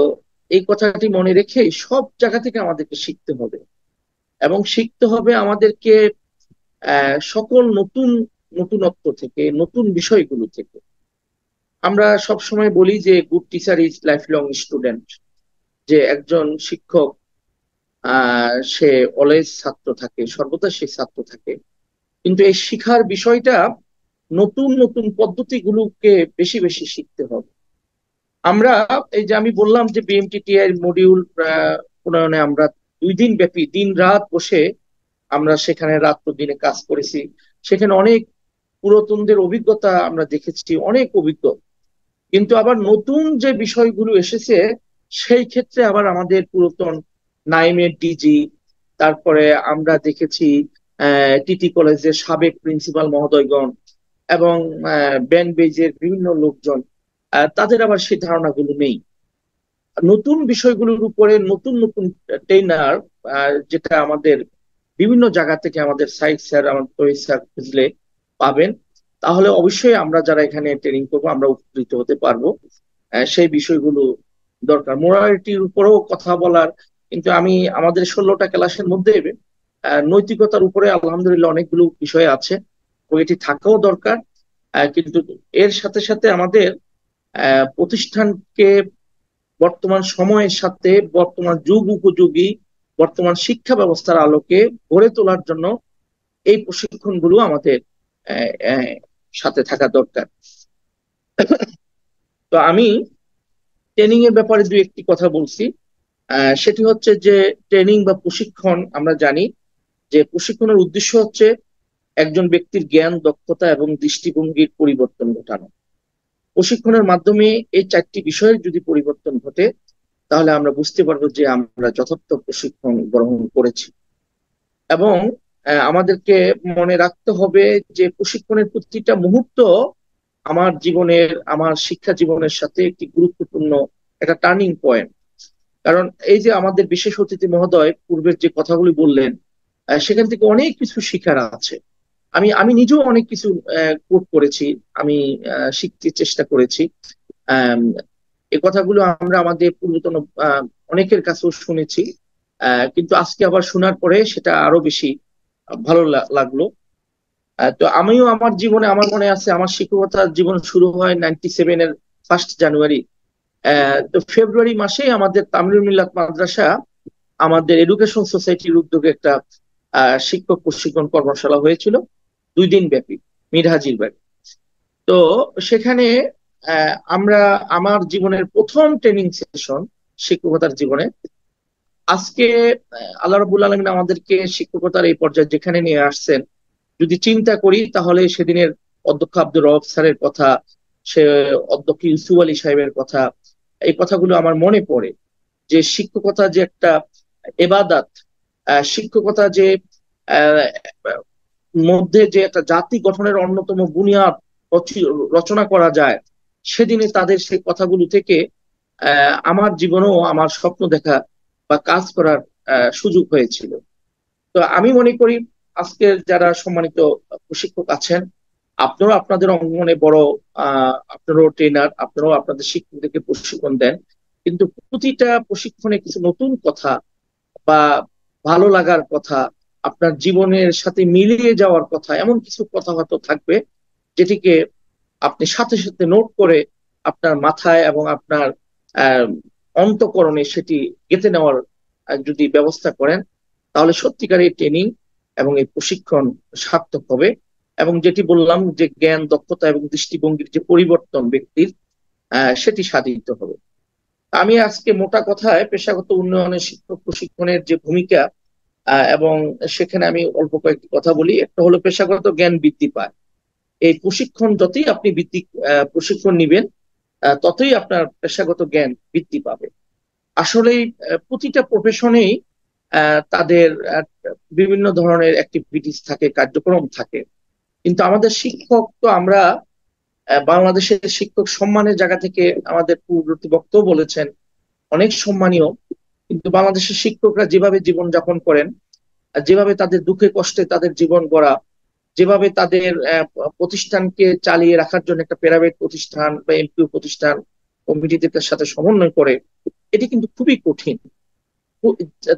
এই কথাটি মনে রেখে সব জায়গা থেকে আমাদেরকে শিখতে হবে, এবং শিখতে হবে আমাদেরকে সকল নতুনত্ব থেকে, নতুন বিষয়গুলো থেকে। আমরা সব সময় বলি যে good teacher is life long student, যে একজন শিক্ষক সে অলওয়েজ ছাত্র থাকে, সর্বদা সে ছাত্র থাকে। কিন্তু এই শিখার বিষয়টা নতুন নতুন পদ্ধতিগুলোকে বেশি বেশি শিখতে হবে। আমরা এই যে আমি বললাম যে বিএমটিটিআই মডিউল প্রণয়নে আমরা 2 দিন ব্যাপী দিন রাত বসে আমরা সেখানে রাত্র দিনে কাজ করেছি। সেখানে অনেক পুরাতনদের অভিজ্ঞতা আমরা দেখেছি, অনেক অভিজ্ঞ, কিন্তু আবার নতুন যে বিষয়গুলো এসেছে সেই ক্ষেত্রে আবার আমাদের পুরাতন নাইমের ডিজি, তারপরে আমরা দেখেছি টিটি কলেজের সাবেক প্রিন্সিপাল মহোদয়গণ এবং ব্যান্ড বেজের বিভিন্ন লোকজন, তাদের আবার সেই ধারণাগুলো নেই। নতুন বিষয়গুলোর উপরে নতুন নতুন ট্রেনার, যেটা আমাদের বিভিন্ন জায়গা থেকে আমাদের সাইড স্যার, আমাদের তহিদ স্যার খুঁজলে পাবেন, তাহলে অবশ্যই আমরা যারা এখানে ট্রেনিং করবো আমরা উপকৃত হতে পারবো। সেই বিষয়গুলো দরকার। মোরালিটির উপরেও কথা বলার, কিন্তু আমি আমাদের 16টা ক্লাসের মধ্যে নৈতিকতার উপরে আলহামদুলিল্লাহ অনেকগুলো বিষয় আছে, তো এটি থাকাও দরকার। কিন্তু এর সাথে সাথে আমাদের প্রতিষ্ঠানকে বর্তমান সময়ের সাথে, বর্তমান যুগ উপযোগী, বর্তমান শিক্ষা ব্যবস্থার আলোকে গড়ে তোলার জন্য এই প্রশিক্ষণগুলো আমাদের সাথে থাকা দরকার। তো আমি ট্রেনিং এর ব্যাপারে দুই একটি কথা বলছি। সেটি হচ্ছে যে ট্রেনিং বা প্রশিক্ষণ, আমরা জানি যে প্রশিক্ষণের উদ্দেশ্য হচ্ছে একজন ব্যক্তির জ্ঞান, দক্ষতা এবং দৃষ্টিভঙ্গির পরিবর্তন ঘটানো। প্রশিক্ষণের মাধ্যমে এই 4টি বিষয়ের যদি পরিবর্তন ঘটে তাহলে আমরা বুঝতে পারবো যে আমরা যথার্থ প্রশিক্ষণ গ্রহণ করেছি। এবং আমাদেরকে মনে রাখতে হবে যে প্রশিক্ষণের প্রতিটা মুহূর্ত আমার জীবনের, আমার শিক্ষা জীবনের সাথে একটি গুরুত্বপূর্ণ একটা টার্নিং পয়েন্ট। কারণ এই যে আমাদের বিশেষ অতিথি মহোদয় পূর্বের যে কথাগুলি বললেন, সেখান থেকে অনেক কিছু শিখার আছে। আমি নিজেও অনেক কিছু কোট করেছি, আমি শিখতে চেষ্টা করেছি। এই কথাগুলো আমরা আমাদের পূর্বতন অনেকের কাছেও শুনেছি, কিন্তু আজকে আবার শোনার পরে সেটা আরো বেশি ভালো লাগলো। তো আমিও আমার জীবনে, আমার মনে আছে আমার শিক্ষকতার জীবন শুরু হয় 97-এর 1 জানুয়ারি। তো ফেব্রুয়ারি মাসে আমাদের তামিলুল মিল্লাত মাদ্রাসা, আমাদের এডুকেশন সোসাইটির উদ্যোগে একটা শিক্ষক প্রশিক্ষণ কর্মশালা হয়েছিল 2 দিন ব্যাপী মিরহাজির বাড়ি। তো সেখানে আমরা, আমার জীবনের প্রথম ট্রেনিং সেশন শিক্ষকতার জীবনে। আজকে আল্লাহ রাব্বুল আলামিন আমাদেরকে শিক্ষকতার এই পর্যায়ে যেখানে নিয়ে আসছেন, যদি চিন্তা করি তাহলে সেদিনের অধ্যক্ষ আব্দুর রব স্যারের কথা, সে অধ্যক্ষ ইউসুফ আলী সাহেবের কথা, এই কথাগুলো আমার মনে পড়ে যে শিক্ষকতা যে একটা এবাদাত, শিক্ষকতা যে মধ্যে যে একটা জাতি গঠনের অন্যতম বুনিয়াদ রচনা করা যায়, সেদিনে তাদের সেই কথাগুলো থেকে আমার জীবনেও আমার স্বপ্ন দেখা বা কাজ করার সুযোগ হয়েছিল। তো আমি মনে করি আজকের যারা সম্মানিত প্রশিক্ষক আছেন, আপনারাও আপনাদের অঙ্গনে বড়, আপনারাও ট্রেনার, আপনারাও আপনাদের শিক্ষকদেরকে প্রশিক্ষণ দেন, কিন্তু প্রতিটা প্রশিক্ষণে কিছু নতুন কথা বা ভালো লাগার কথা, আপনার জীবনের সাথে মিলিয়ে যাওয়ার কথা, এমন কিছু কথা হয়তো থাকবে যেটিকে আপনি সাথে সাথে নোট করে আপনার মাথায় এবং আপনার অন্তঃকরণে সেটি গেঁথে নেওয়ার যদি ব্যবস্থা করেন, তাহলে সত্যিকার এই ট্রেনিং এবং এই প্রশিক্ষণ সার্থক হবে। এবং যেটি বললাম যে জ্ঞান, দক্ষতা এবং দৃষ্টিভঙ্গির যে পরিবর্তন ব্যক্তির, সেটি সাধিত হবে। আমি আজকে মোটা কথায় পেশাগত উন্নয়নের শিক্ষক প্রশিক্ষণের যে ভূমিকা, এবং সেখানে আমি অল্প কয়েকটি কথা বলি। একটা হলো পেশাগত জ্ঞান বৃদ্ধি পায়। এই প্রশিক্ষণ যতই আপনি প্রশিক্ষণ নিবেন, ততই আপনার পেশাগত জ্ঞান বৃদ্ধি পাবে। আসলেই প্রতিটা প্রফেশনেই তাদের বিভিন্ন ধরনের অ্যাক্টিভিটিস থাকে, কার্যক্রম থাকে, কিন্তু আমাদের শিক্ষক তো আমরা বাংলাদেশের শিক্ষক সম্মানের জায়গা থেকে আমাদের পূর্ববর্তী বক্তাও বলেছেন অনেক সম্মানীয়, কিন্তু বাংলাদেশের শিক্ষকরা যেভাবে জীবনযাপন করেন, যেভাবে তাদের দুঃখে কষ্টে তাদের জীবন গড়া, যেভাবে তাদের প্রতিষ্ঠানকে চালিয়ে রাখার জন্য একটা প্রাইভেট প্রতিষ্ঠান বা এমপিও প্রতিষ্ঠান কমিটিদের সাথে সমন্বয় করে, এটি কিন্তু খুবই কঠিন।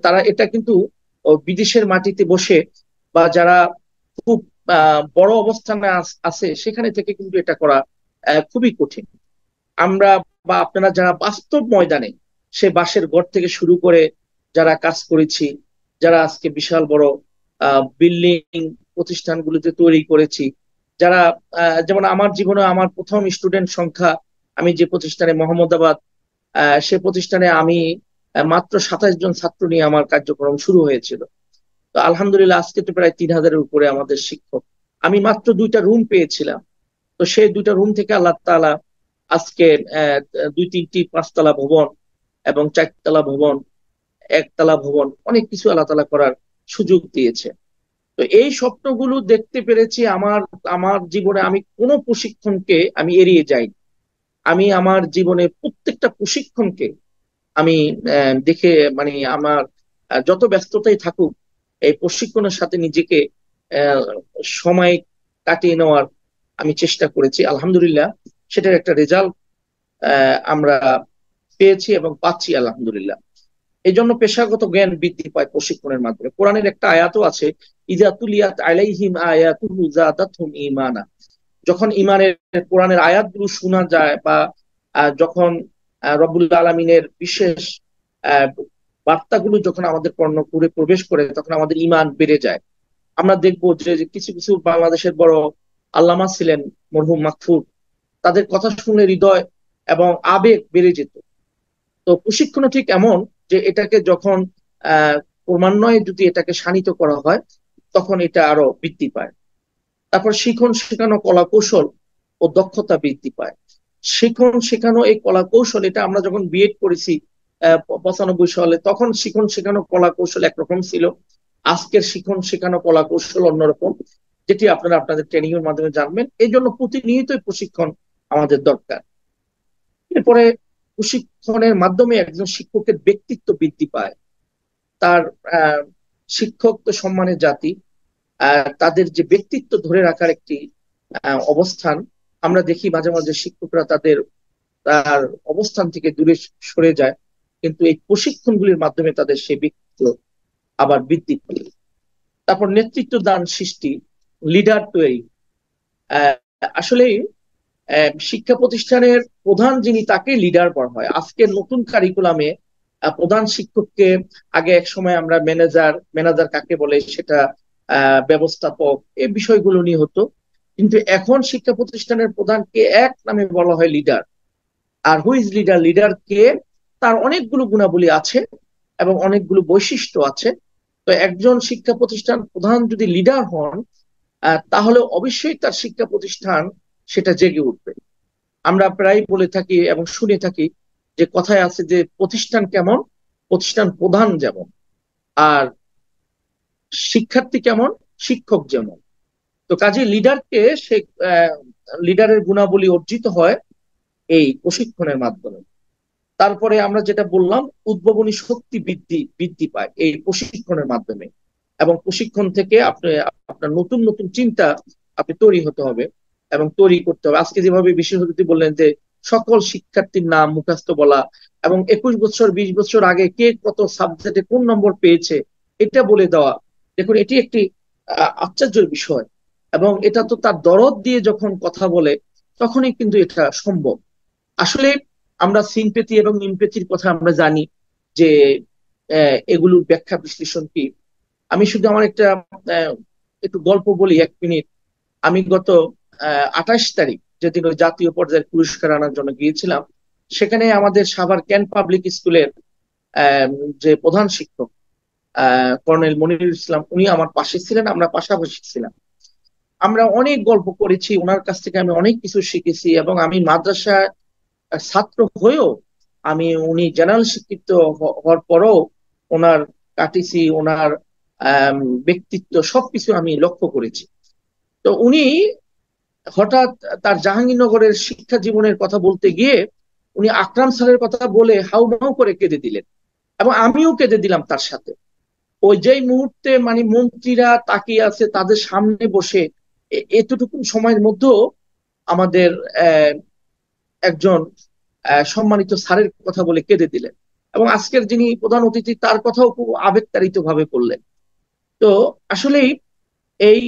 তারা এটা কিন্তু বিদেশের মাটিতে বসে বা যারা খুব বড় অবস্থানে আছে সেখানে থেকে কিন্তু এটা করা খুবই কঠিন। আমরা বা আপনারা যারা বাস্তব ময়দানে সে বাঁশের ঘর থেকে শুরু করে যারা কাজ করেছি, যারা আজকে বিশাল বড় বিল্ডিং প্রতিষ্ঠানগুলোতে তৈরি করেছি, যারা যেমন আমার জীবনে আমার প্রথম স্টুডেন্ট সংখ্যা, আমি যে প্রতিষ্ঠানে মোহাম্মদাবাদ, সে প্রতিষ্ঠানে আমি মাত্র 27 জন ছাত্র নিয়ে আমার কার্যক্রম শুরু হয়েছিল। তো আলহামদুলিল্লাহ আজকে তো প্রায় 3000-এর উপরে আমাদের শিক্ষক। আমি মাত্র 2টা রুম পেয়েছিলাম, তো সেই 2টা রুম থেকে আল্লাহ তাআলা আজকে 2-3টি 5তলা ভবন এবং 4তলা ভবন, 1তলা ভবন, অনেক কিছু আল্লাহ তাআলা করার সুযোগ দিয়েছে। তো এই স্বপ্নগুলো দেখতে পেরেছি আমার জীবনে। আমি কোনো প্রশিক্ষণকে আমি এড়িয়ে যাই। আমি আমার জীবনে প্রত্যেকটা প্রশিক্ষণকে আমি দেখে, মানে আমার যত ব্যস্ততাই থাকুক, এই প্রশিক্ষণের সাথে নিজেকে সময় কাটিয়ে নেওয়ার আমি চেষ্টা করেছি, আলহামদুলিল্লাহ সেটার একটা রেজাল্ট আমরা পেয়েছি এবং পাচ্ছি আলহামদুলিল্লাহ। এই জন্য পেশাগত জ্ঞান বৃদ্ধি পায় প্রশিক্ষণের মাধ্যমে। কোরআনের একটা আয়াতও আছে, ইযা তুলিয়াত আলাইহিম আয়াতুহু যাদাতহুম ঈমানা। যখন ইমানের কোরআনের আয়াতগুলো শোনা যায় বা যখন রব্বুল আলামিনের বিশেষ বার্তাগুলো যখন আমাদের কর্ণকুহরে প্রবেশ করে, তখন আমাদের ইমান বেড়ে যায়। আমরা দেখবো যে কিছু কিছু বাংলাদেশের বড় আল্লামা ছিলেন, মরহুম মাকফুর, তাদের কথা শুনে হৃদয় এবং আবেগ বেড়ে যেত। তো প্রশিক্ষণ ঠিক এমন যে এটাকে যখন ক্রমান্বয়ে যদি এটাকে শানিত করা হয়, তখন এটা আরো বৃদ্ধি পায়। তারপর শিখন শেখানো কলা কৌশল ও দক্ষতা বৃদ্ধি পায়। শিখন শেখানো এই কলা কৌশল, এটা আমরা যখন বিএড করেছি 95 সালে, তখন শিখন শেখানো কলা কৌশল একরকম ছিল। আজকের শিখন শেখানো কলা কৌশল অন্যরকম, যেটি আপনারা আপনাদের ট্রেনিং এর মাধ্যমে জানবেন। এই জন্য প্রতিনিয়তই প্রশিক্ষণ আমাদের দরকার। এরপরে প্রশিক্ষণের মাধ্যমে একজন শিক্ষকের ব্যক্তিত্ব বৃদ্ধি পায়। তার শিক্ষক তো সম্মানের জাতি, তাদের যে ব্যক্তিত্ব ধরে রাখার একটি অবস্থান, আমরা দেখি মাঝে মাঝে শিক্ষকরা তার অবস্থান থেকে দূরে সরে যায়, কিন্তু এই প্রশিক্ষণগুলির মাধ্যমে তাদের সেই ব্যক্তিত্ব আবার বৃদ্ধি করে। তারপর নেতৃত্ব দান সৃষ্টি, লিডার তৈরি। আসলে শিক্ষা প্রতিষ্ঠানের প্রধান যিনি, তাকে লিডার বলা হয়। আজকের নতুন কারিকুলামে প্রধান শিক্ষককে, আগে এক সময় আমরা ম্যানেজার কাকে বলে সেটা, ব্যবস্থাপক, এই বিষয়গুলো নিয়ে হতো, কিন্তু এখন শিক্ষা প্রতিষ্ঠানের প্রধানকে এক নামে বলা হয় লিডার। আর হু ইজ লিডার? লিডার কে? তার অনেকগুলো গুণাবলী আছে এবং অনেকগুলো বৈশিষ্ট্য আছে। তো একজন শিক্ষা প্রতিষ্ঠান প্রধান যদি লিডার হন, তাহলে অবশ্যই তার শিক্ষা প্রতিষ্ঠান সেটা জেগে উঠবে। আমরা প্রায় বলে থাকি এবং শুনে থাকি যে কথায় আছে যে প্রতিষ্ঠান কেমন, প্রতিষ্ঠান প্রধান যেমন, আর শিক্ষার্থী কেমন, শিক্ষক যেমন। তো কাজে লিডারকে সে লিডারের গুণাবলী অর্জিত হয় এই প্রশিক্ষণের মাধ্যমে। তারপরে আমরা যেটা বললাম, উদ্ভাবনী শক্তি বৃদ্ধি পায় এই প্রশিক্ষণের মাধ্যমে। এবং প্রশিক্ষণ থেকে আপনার নতুন নতুন চিন্তা আপনি তৈরি হতে হবে এবং তৈরি করতে হবে। আজকে যেভাবে বিশেষ অতিথি বললেন যে সকল শিক্ষার্থীর নাম মুখস্থ বলা এবং 21 বছর 20 বছর আগে কে কত সাবজেক্টে কোন নম্বর পেয়েছে এটা বলে দেওয়া, দেখুন এটি একটি আশ্চর্যের বিষয়। এবং এটা তো তার দরদ দিয়ে যখন কথা বলে, তখনই কিন্তু এটা সম্ভব। আসলে আমরা সিম্পেথি এবং ইমপেথির কথা আমরা জানি যে এগুলোর ব্যাখ্যা বিশ্লেষণ কি। আমি শুধু আমার একটু গল্প বলি 1 মিনিট। আমি গত 28 তারিখ, যেদিন ওই জাতীয় পর্যায়ের পুরস্কার আনার জন্য গিয়েছিলাম, সেখানে আমাদের সাভার ক্যান্ট পাবলিক স্কুলের যে প্রধান শিক্ষক কর্নেল মনিরুল ইসলাম, উনি আমার পাশে ছিলেন, আমরা পাশাপাশি ছিলাম। আমরা অনেক গল্প করেছি, ওনার কাছ থেকে আমি অনেক কিছু শিখেছি। এবং আমি মাদ্রাসায় ছাত্র হয়েও উনি জেনারেল শিক্ষিত হওয়ার পরও ওনার কাটিছি, ওনার ব্যক্তিত্ব সবকিছু আমি লক্ষ্য করেছি। তো উনি হঠাৎ তার জাহাঙ্গীরনগরের শিক্ষা জীবনের কথা বলতে গিয়ে উনি আকরাম স্যারের কথা বলে হাউমাউ করে কেঁদে দিলেন, এবং আমিও কেঁদে দিলাম তার সাথে। ওই যেই মুহূর্তে মানে মন্ত্রীরা তাকিয়ে আছে তাদের সামনে বসে, এতটুকু সময়ের মধ্যেও আমাদের একজন সম্মানিত স্যারের কথা বলে কেঁদে দিলেন। এবং আজকের যিনি প্রধান অতিথি, তার কথাও খুব আবেগতাড়িত ভাবে বললেন। তো আসলেই এই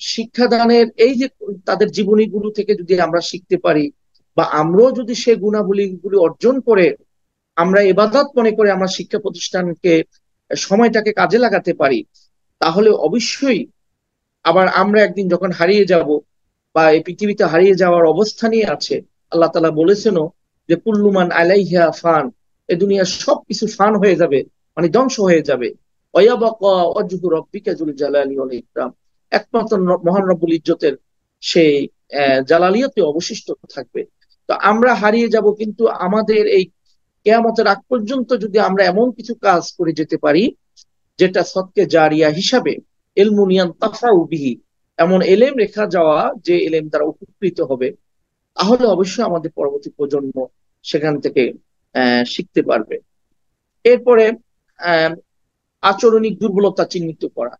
শিক্ষাদানের এই যে তাদের জীবনীগুলো থেকে যদি আমরা শিখতে পারি, বা আমরাও যদি সে গুণাবলীগুলি অর্জন করে আমরা ইবাদত মনে করে আমরা শিক্ষা প্রতিষ্ঠানকে সময়টাকে কাজে লাগাতে পারি, তাহলে অবশ্যই আবার আমরা একদিন যখন হারিয়ে যাব বা এই পৃথিবীতে হারিয়ে যাওয়ার অবস্থানই আছে, আল্লাহ তাআলা বলেছেনও যে কুল্লুমান আলাইহা ফান, এই দুনিয়ার সবকিছু ফান হয়ে যাবে, মানে ধ্বংস হয়ে যাবে। ওয়ায়াবাকা ওয়াজহু রাব্বিকা যুল জালালি ওয়াল ইকরাম, একমাত্র মহান রব্বুল ইজ্জতের সেই জালালিয়াতে অবশিষ্ট থাকবে। তো আমরা হারিয়ে যাব, কিন্তু আমাদের এই কিয়ামতের আগ পর্যন্ত যদি আমরা এমন কিছু কাজ করে যেতে পারি যেটা সদকে জারিয়া হিসাবে, ইলমুন ইয়ানতাফাউ বিহি, এমন এলেম রেখা যাওয়া যে এলেম দ্বারা উপকৃত হবে, তাহলে অবশ্যই আমাদের পরবর্তী প্রজন্ম সেখান থেকে শিখতে পারবে। এরপরে আচরণিক দুর্বলতা চিহ্নিত করা।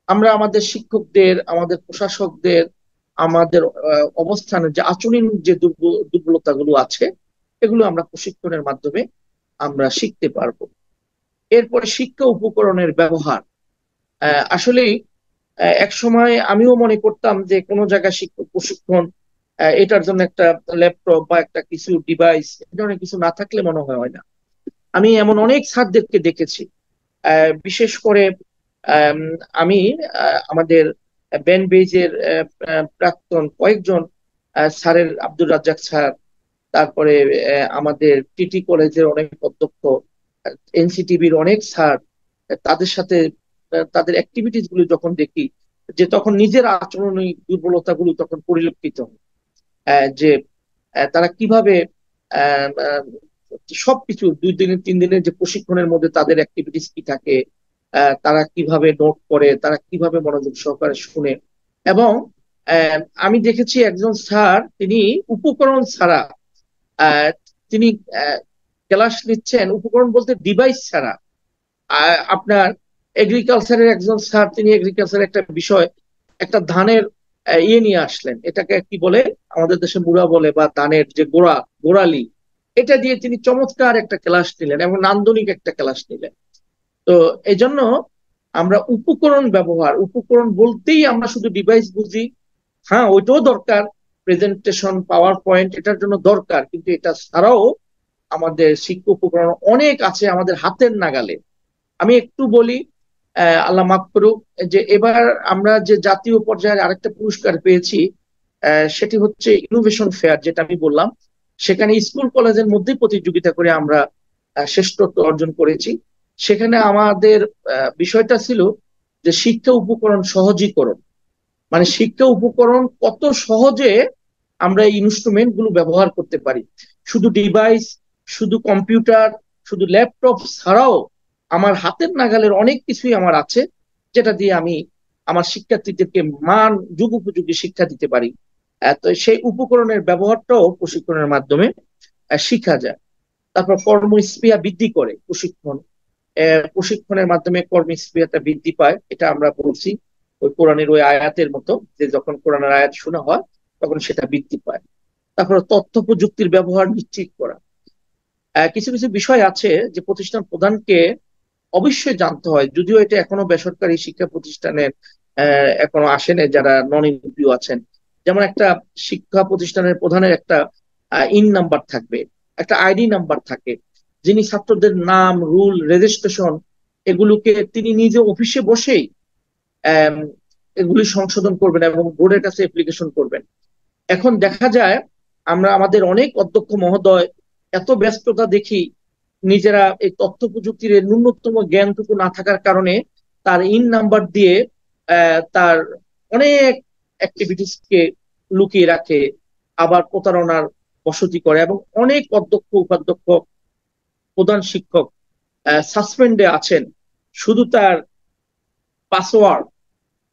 আমরা আমাদের শিক্ষকদের, আমাদের প্রশাসকদের আমাদের অবস্থানের যে আচরণ যে দুর্বলতাগুলো আছে এগুলো আমরা প্রশিক্ষণের মাধ্যমে আমরা শিখতে পারবো। এরপরে শিক্ষা উপকরণের ব্যবহার। আসলেই এক সময় আমিও মনে করতাম যে কোনো জায়গায় শিক্ষক প্রশিক্ষণ এটার জন্য একটা ল্যাপটপ বা একটা কিছু ডিভাইস এই ধরনের কিছু না থাকলে মনে হয় না। আমি এমন অনেক স্যারদেরকে দেখেছি, বিশেষ করে আমি আমাদের ব্যান্ড বেজের প্রাক্তন কয়েকজন স্যারের, আব্দুর রাজ্জাক স্যার, তারপরে আমাদের টিটি কলেজের অনেক অধ্যক্ষ, এনসিটিভির অনেক স্যার, তাদের সাথে তাদের অ্যাক্টিভিটিস গুলো যখন দেখি যে তখন নিজের আচরণীয় দুর্বলতাগুলো তখন পরিলক্ষিত হয়, যে তারা কিভাবে সবকিছু 2 দিনের 3 দিনের যে প্রশিক্ষণের মধ্যে তাদের অ্যাক্টিভিটিস কি থাকে, তারা কিভাবে নোট করে, তারা কিভাবে মনোযোগ সহকারে শুনে। এবং আমি দেখেছি একজন স্যার তিনি উপকরণ ছাড়া তিনি ক্লাস নিচ্ছেন, উপকরণ বলতে ডিভাইস ছাড়া। আপনার এগ্রিকালচারের একজন স্যার, তিনি এগ্রিকালচারের একটা বিষয়, একটা ধানের ইয়ে নিয়ে আসলেন, এটাকে কি বলে আমাদের দেশে মুড়া বলে, বা ধানের যে গোড়ালি, এটা দিয়ে তিনি চমৎকার একটা ক্লাস নিলেন এবং নান্দনিক একটা ক্লাস নিলেন। তো এই জন্য আমরা উপকরণ ব্যবহার, উপকরণ বলতেই আমরা শুধু ডিভাইস বুঝি, হ্যাঁ ওইটাও দরকার, প্রেজেন্টেশন, পাওয়ার পয়েন্ট এটার জন্য দরকার, কিন্তু এটা ছাড়াও আমাদের শিক্ষা উপকরণ অনেক আছে আমাদের হাতের নাগালে। আমি একটু বলি, আল্লাহ মাফ করুক, যে এবার আমরা যে জাতীয় পর্যায়ের আরেকটা পুরস্কার পেয়েছি, সেটি হচ্ছে ইনোভেশন ফেয়ার, যেটা আমি বললাম। সেখানে স্কুল কলেজের মধ্যে প্রতিযোগিতা করে আমরা শ্রেষ্ঠত্ব অর্জন করেছি। সেখানে আমাদের বিষয়টা ছিল যে শিক্ষা উপকরণ সহজীকরণ, মানে শিক্ষা উপকরণ কত সহজে আমরা এই ইনস্ট্রুমেন্ট গুলো ব্যবহার করতে পারি। শুধু ডিভাইস, শুধু কম্পিউটার, শুধু ল্যাপটপ ছাড়াও আমার হাতের নাগালের অনেক কিছুই আমার আছে, যেটা দিয়ে আমি আমার শিক্ষার্থীদেরকে মান যুগোপযোগী শিক্ষা দিতে পারি। তো সেই উপকরণের ব্যবহারটাও প্রশিক্ষণের মাধ্যমে শিখা যায়। তারপর কর্মস্পৃহা বৃদ্ধি করে প্রশিক্ষণ, প্রশিক্ষণের মাধ্যমে কর্মস্পৃহাটা বৃদ্ধি পায়, এটা আমরা বলছি ওই কোরআনের ওই আয়াতের মতো, যে যখন কোরআনের আয়াত শোনা হয় তখন সেটা বৃদ্ধি পায়। তারপরে তথ্য প্রযুক্তির ব্যবহার নিশ্চিত করা। কিছু কিছু বিষয় আছে যে প্রতিষ্ঠান প্রধানকে অবশ্যই জানতে হয়, যদিও এটা এখনো বেসরকারি শিক্ষা প্রতিষ্ঠানের এখনো আসেনি যারা নন এমপিও আছেন। যেমন একটা শিক্ষা প্রতিষ্ঠানের প্রধানের একটা ইন নাম্বার থাকবে, একটা আইডি নাম্বার থাকে, যিনি ছাত্রদের নাম, রুল, রেজিস্ট্রেশন এগুলোকে তিনি নিজে অফিসে বসেই এগুলি সংশোধন করবেন এবং বোর্ডের কাছে অ্যাপ্লিকেশন করবেন। এখন দেখা যায় আমরা আমাদের অনেক অধ্যক্ষ মহোদয় এত ব্যস্ততা দেখি, নিজেরা এই তথ্য প্রযুক্তির ন্যূনতম জ্ঞানটুকু না থাকার কারণে তার ইন নাম্বার দিয়ে তার অনেক অ্যাক্টিভিটিস কে লুকিয়ে রাখে, আবার প্রতারণার বসতি করে, এবং অনেক অধ্যক্ষ, উপাধ্যক্ষ, প্রধান শিক্ষক সাসপেন্ডে আছেন শুধু তার পাসওয়ার্ড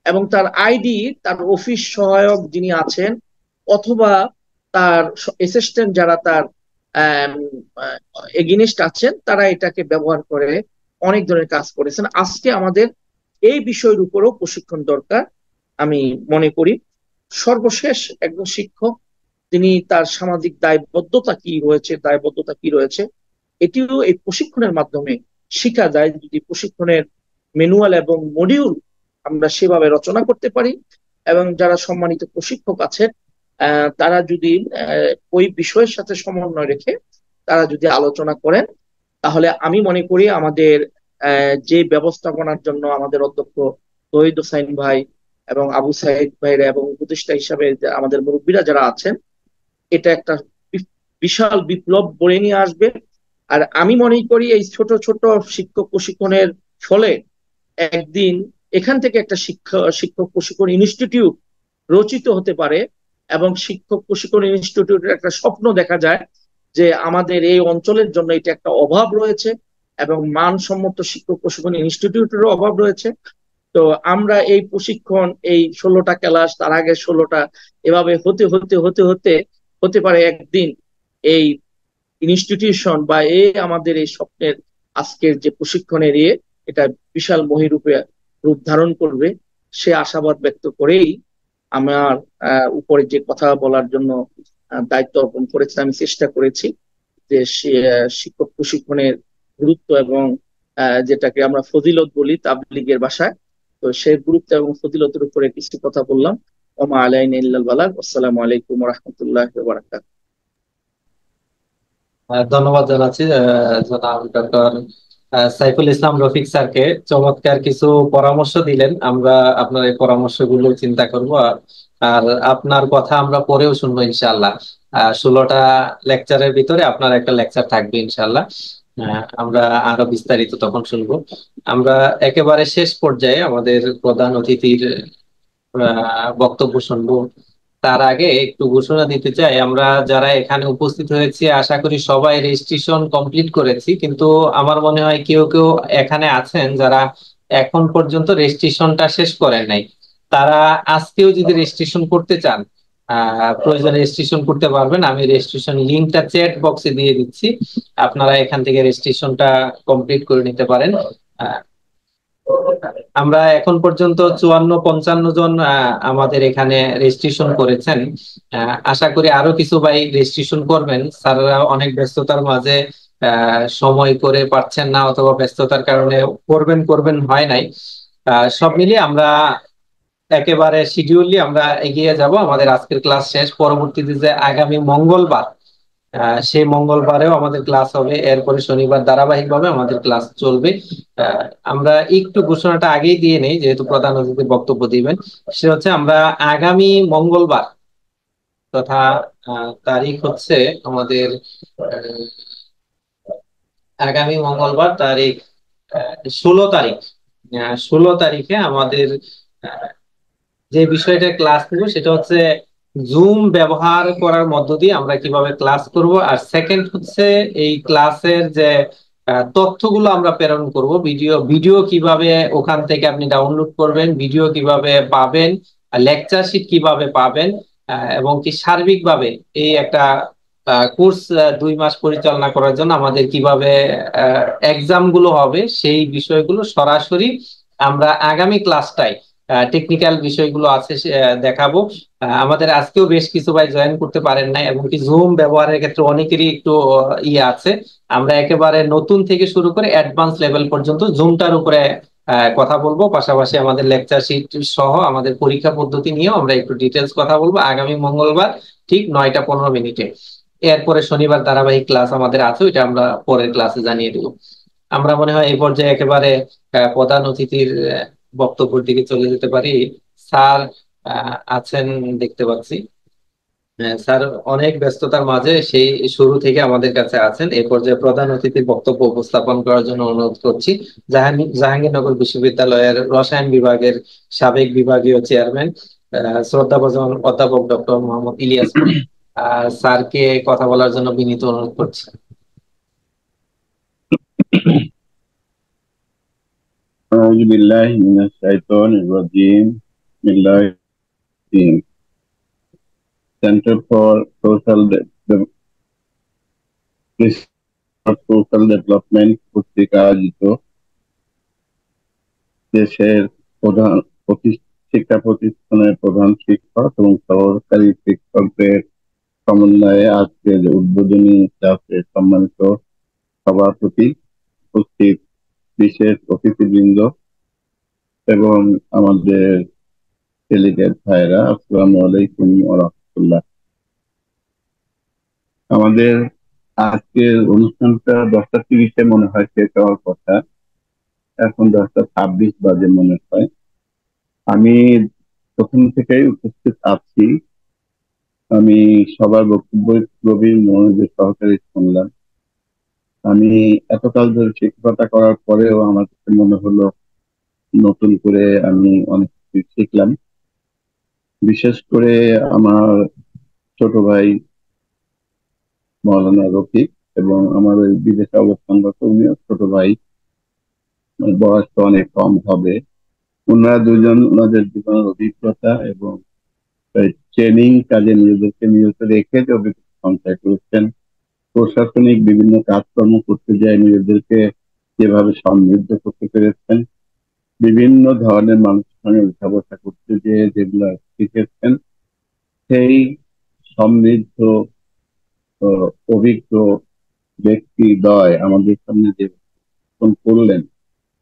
এবং তার আইডি, তার অফিস সহায়ক যিনি আছেন অথবা তার অ্যাসিস্ট্যান্ট যারা তার এগেনিস্ট আছেন, তারা এটাকে ব্যবহার করে অনেক ধরনের কাজ করেছেন। আজকে আমাদের এই বিষয়ের উপরও প্রশিক্ষণ দরকার আমি মনে করি। সর্বশেষ একজন শিক্ষক, তিনি তার সামাজিক দায়বদ্ধতা কি রয়েছে এটিও এই প্রশিক্ষণের মাধ্যমে শেখা যায়, যদি প্রশিক্ষণের ম্যানুয়াল এবং মডিউল আমরা সেভাবে রচনা করতে পারি, এবং যারা সম্মানিত প্রশিক্ষক আছেন তারা যদি ওই বিষয়ের সাথে সমন্বয় রেখে তারা যদি আলোচনা করেন, তাহলে আমি মনে করি আমাদের যে ব্যবস্থাপনার জন্য আমাদের অধ্যক্ষ তৌহিদ হোসাইন ভাই এবং আবু সাইদ ভাইরা এবং উপদেষ্টা হিসাবে আমাদের মুরব্বীরা যারা আছেন, এটা একটা বিশাল বিপ্লব বয়ে নিয়ে আসবে। আর আমি মনে করি এই ছোট ছোট শিক্ষক প্রশিক্ষণের ফলে একদিন এখান থেকে একটা শিক্ষক প্রশিক্ষণ ইনস্টিটিউট রচিত হতে পারে, এবং শিক্ষক প্রশিক্ষণ ইনস্টিটিউটের একটা স্বপ্ন দেখা যায় যে আমাদের এই অঞ্চলের জন্য এটা একটা অভাব রয়েছে, এবং মানসম্মত শিক্ষক প্রশিক্ষণ ইনস্টিটিউটেরও অভাব রয়েছে। তো আমরা এই প্রশিক্ষণ, এই 16টা ক্লাস, তার আগে 16টা, এভাবে হতে হতে হতে হতে হতে পারে একদিন এই ইনস্টিটিউশন বা আমাদের এই স্বপ্নের আজকের যে প্রশিক্ষণের এটা বিশাল মহিরূপে রূপ ধারণ করবে, সে আশাবাদ ব্যক্ত করেই আমার উপরে যে কথা বলার জন্য দায়িত্ব অর্পণ করেছে, আমি চেষ্টা করেছি যে শিক্ষক প্রশিক্ষণের গুরুত্ব এবং যেটাকে আমরা ফজিলত বলি তাবলীগের ভাষায়, তো সেই গুরুত্ব এবং ফজিলতের উপরে কিছু কথা বললাম। ওমা আলাইনা ইল্লাল বালাগ। আসসালামু আলাইকুম ওয়া রাহমাতুল্লাহি ওয়া বারাকাতুহু। ধন্যবাদ জানাচ্ছি জনাব ডক্টর সাইফুল ইসলাম রফিক স্যারকে। চমৎকার কিছু পরামর্শ দিলেন, আমরা আপনার এই পরামর্শগুলো চিন্তা করব। আর আপনার কথা আমরা পরেও শুনবো ইনশাআল্লাহ। 16টা লেকচারের ভিতরে আপনার একটা লেকচার থাকবে ইনশাআল্লাহ। আমরা আরো বিস্তারিত তখন শুনবো। আমরা একেবারে শেষ পর্যায়ে আমাদের প্রধান অতিথির বক্তব্য শুনবো। তার আগে একটু ঘোষণা দিতে চাই, আমরা যারা এখানে উপস্থিত হয়েছি আশা করি সবাই রেজিস্ট্রেশন কমপ্লিট করেছি, কিন্তু আমার মনে হয় কেউ কেউ এখানে আছেন যারা এখন পর্যন্ত রেজিস্ট্রেশনটা শেষ করেন নাই। তারা আজকেও যদি রেজিস্ট্রেশন করতে চান, প্রয়োজনে রেজিস্ট্রেশন করতে পারবেন। আমি রেজিস্ট্রেশন লিংকটা চ্যাট বক্সে দিয়ে দিচ্ছি, আপনারা এখান থেকে রেজিস্ট্রেশনটা কমপ্লিট করে নিতে পারেন। আমরা এখন পর্যন্ত 54-55 জন আমাদের এখানে রেজিস্ট্রেশন করেছেন। আশা করি আরো কিছু ভাই রেজিস্ট্রেশন করবেন। স্যাররা অনেক ব্যস্ততার মাঝে সময় করে পারছেন না, অথবা ব্যস্ততার কারণে করবেন করবেন হয় নাই। সব মিলিয়ে আমরা একেবারে শিডিউলি আমরা এগিয়ে যাব। আমাদের আজকের ক্লাস শেষ, পরবর্তীতে যে আগামী মঙ্গলবার, সেই মঙ্গলবারেও আমাদের ক্লাস হবে। এরপরে শনিবার ধারাবাহিকভাবে আমাদের ক্লাস চলবে। আমরা একটু ঘোষণাটা আগেই দিয়ে নেই, যেহেতু প্রধান অতিথি বক্তব্য দিবেন। সেটা হচ্ছে আমরা আগামী মঙ্গলবার তথা তারিখ হচ্ছে আমাদের আগামী মঙ্গলবার তারিখ 16 তারিখ। 16 তারিখে আমাদের যে বিষয়টা ক্লাস নেব সেটা হচ্ছে জুম ব্যবহার করার মধ্য দিয়ে আমরা কিভাবে ক্লাস করব। আর সেকেন্ড হচ্ছে এই ক্লাসের যে তথ্যগুলো আমরা প্রেরণ করব, ভিডিও ভিডিও কিভাবে ওখান থেকে আপনি ডাউনলোড করবেন, ভিডিও কিভাবে পাবেন, লেকচার শিট কিভাবে পাবেন, এবং কি সার্বিকভাবে এই একটা কোর্স 2 মাস পরিচালনা করার জন্য আমাদের কিভাবে এক্সাম গুলো হবে, সেই বিষয়গুলো সরাসরি আমরা আগামী ক্লাসটাই টেকনিক্যাল বিষয়গুলো আছে দেখাবো। আমাদের আজকেও বেশ কিছু ভাই জয়েন করতে পারেন নাই, এবং কি জুম ব্যবহারের ক্ষেত্রে অনেকেরই একটু ইয়ে আছে। আমরা একেবারে নতুন থেকে শুরু করে অ্যাডভান্স লেভেল পর্যন্ত জুমটার উপরে কথা বলবো। পাশাপাশি আমাদের লেকচার শিট সহ আমাদের পরীক্ষা পদ্ধতি নিয়েও আমরা একটু ডিটেলস কথা বলবো আগামী মঙ্গলবার ঠিক 9টা 15 মিনিটে। এরপরে শনিবার ধারাবাহিক ক্লাস আমাদের আছে, ওইটা আমরা পরের ক্লাসে জানিয়ে দেবো। আমরা মনে হয় এই পর্যায়ে একেবারে প্রধান অতিথির বক্তব্যের দিকে চলে যেতে পারি। স্যার আছেন দেখতে পাচ্ছি। স্যার অনেক ব্যস্ততার মাঝে সেই শুরু থেকে আমাদের কাছে আছেন। এই পর্যায়ে প্রধান অতিথির বক্তব্য উপস্থাপন করার জন্য অনুরোধ করছি জাহাঙ্গীরনগর বিশ্ববিদ্যালয়ের রসায়ন বিভাগের সাবেক বিভাগীয় চেয়ারম্যান শ্রদ্ধাভাজন অধ্যাপক ডক্টর মোহাম্মদ ইলিয়াস স্যারকে কথা বলার জন্য বিনীত অনুরোধ করছি। أعوذ بالله من الشيطان الرجيم بسم الله الرحمن الرحيم Center for Social Development কর্তৃক আয়োজিত দেশের প্রধান শিক্ষা প্রতিষ্ঠানের প্রধান শিক্ষক এবং সহকারী শিক্ষকদের সমন্বয়ে আজকে উদ্বোধনী ক্লাসের সম্মানিত সভাপতি, উপস্থিত বিশেষ অতিথিবৃন্দ এবং আমাদের ডেলিগেট ভাইরা, আসসালামু আলাইকুম ওয়া রাহমাতুল্লাহ। আমাদের আজকের অনুষ্ঠানটা 10টা 30-এ মনে হয় শেষ হওয়ার কথা, এখন 10টা 26 বাজে মনে হয়। আমি প্রথম থেকেই উপস্থিত আছি, আমি সবার বক্তব্য গভীর মনোযোগ সহকারে শুনলাম। আমি এতকাল ধরে শিক্ষকতা করার পরেও আমার কাছে মনে হলো নতুন করে আমি অনেক কিছু শিখলাম। বিশেষ করে আমার ছোট ভাই মাওলানা রফিক এবং আমার ওই বিদেশে অবস্থানরত উনিও ছোট ভাই, বয়স তো অনেক কম হবে। ওনারা দুজন ওনাদের জীবনের অভিজ্ঞতা এবং ট্রেনিং কাজে নিজেদেরকে নিয়োজিত রেখে যে অভিজ্ঞতা সঞ্চয় করেছেন, প্রশাসনিক বিভিন্ন কাজকর্ম করতে যায় নিজেদেরকে যেভাবে সমৃদ্ধ করতে পেরেছেন, বিভিন্ন ধরনের মানুষের সঙ্গে উঠা বসা করতে যে যেগুলো শিখেছেন, সেই সমৃদ্ধ অভিজ্ঞ ব্যক্তিদ্বয় আমাদের সামনে যে উপস্থাপন করলেন,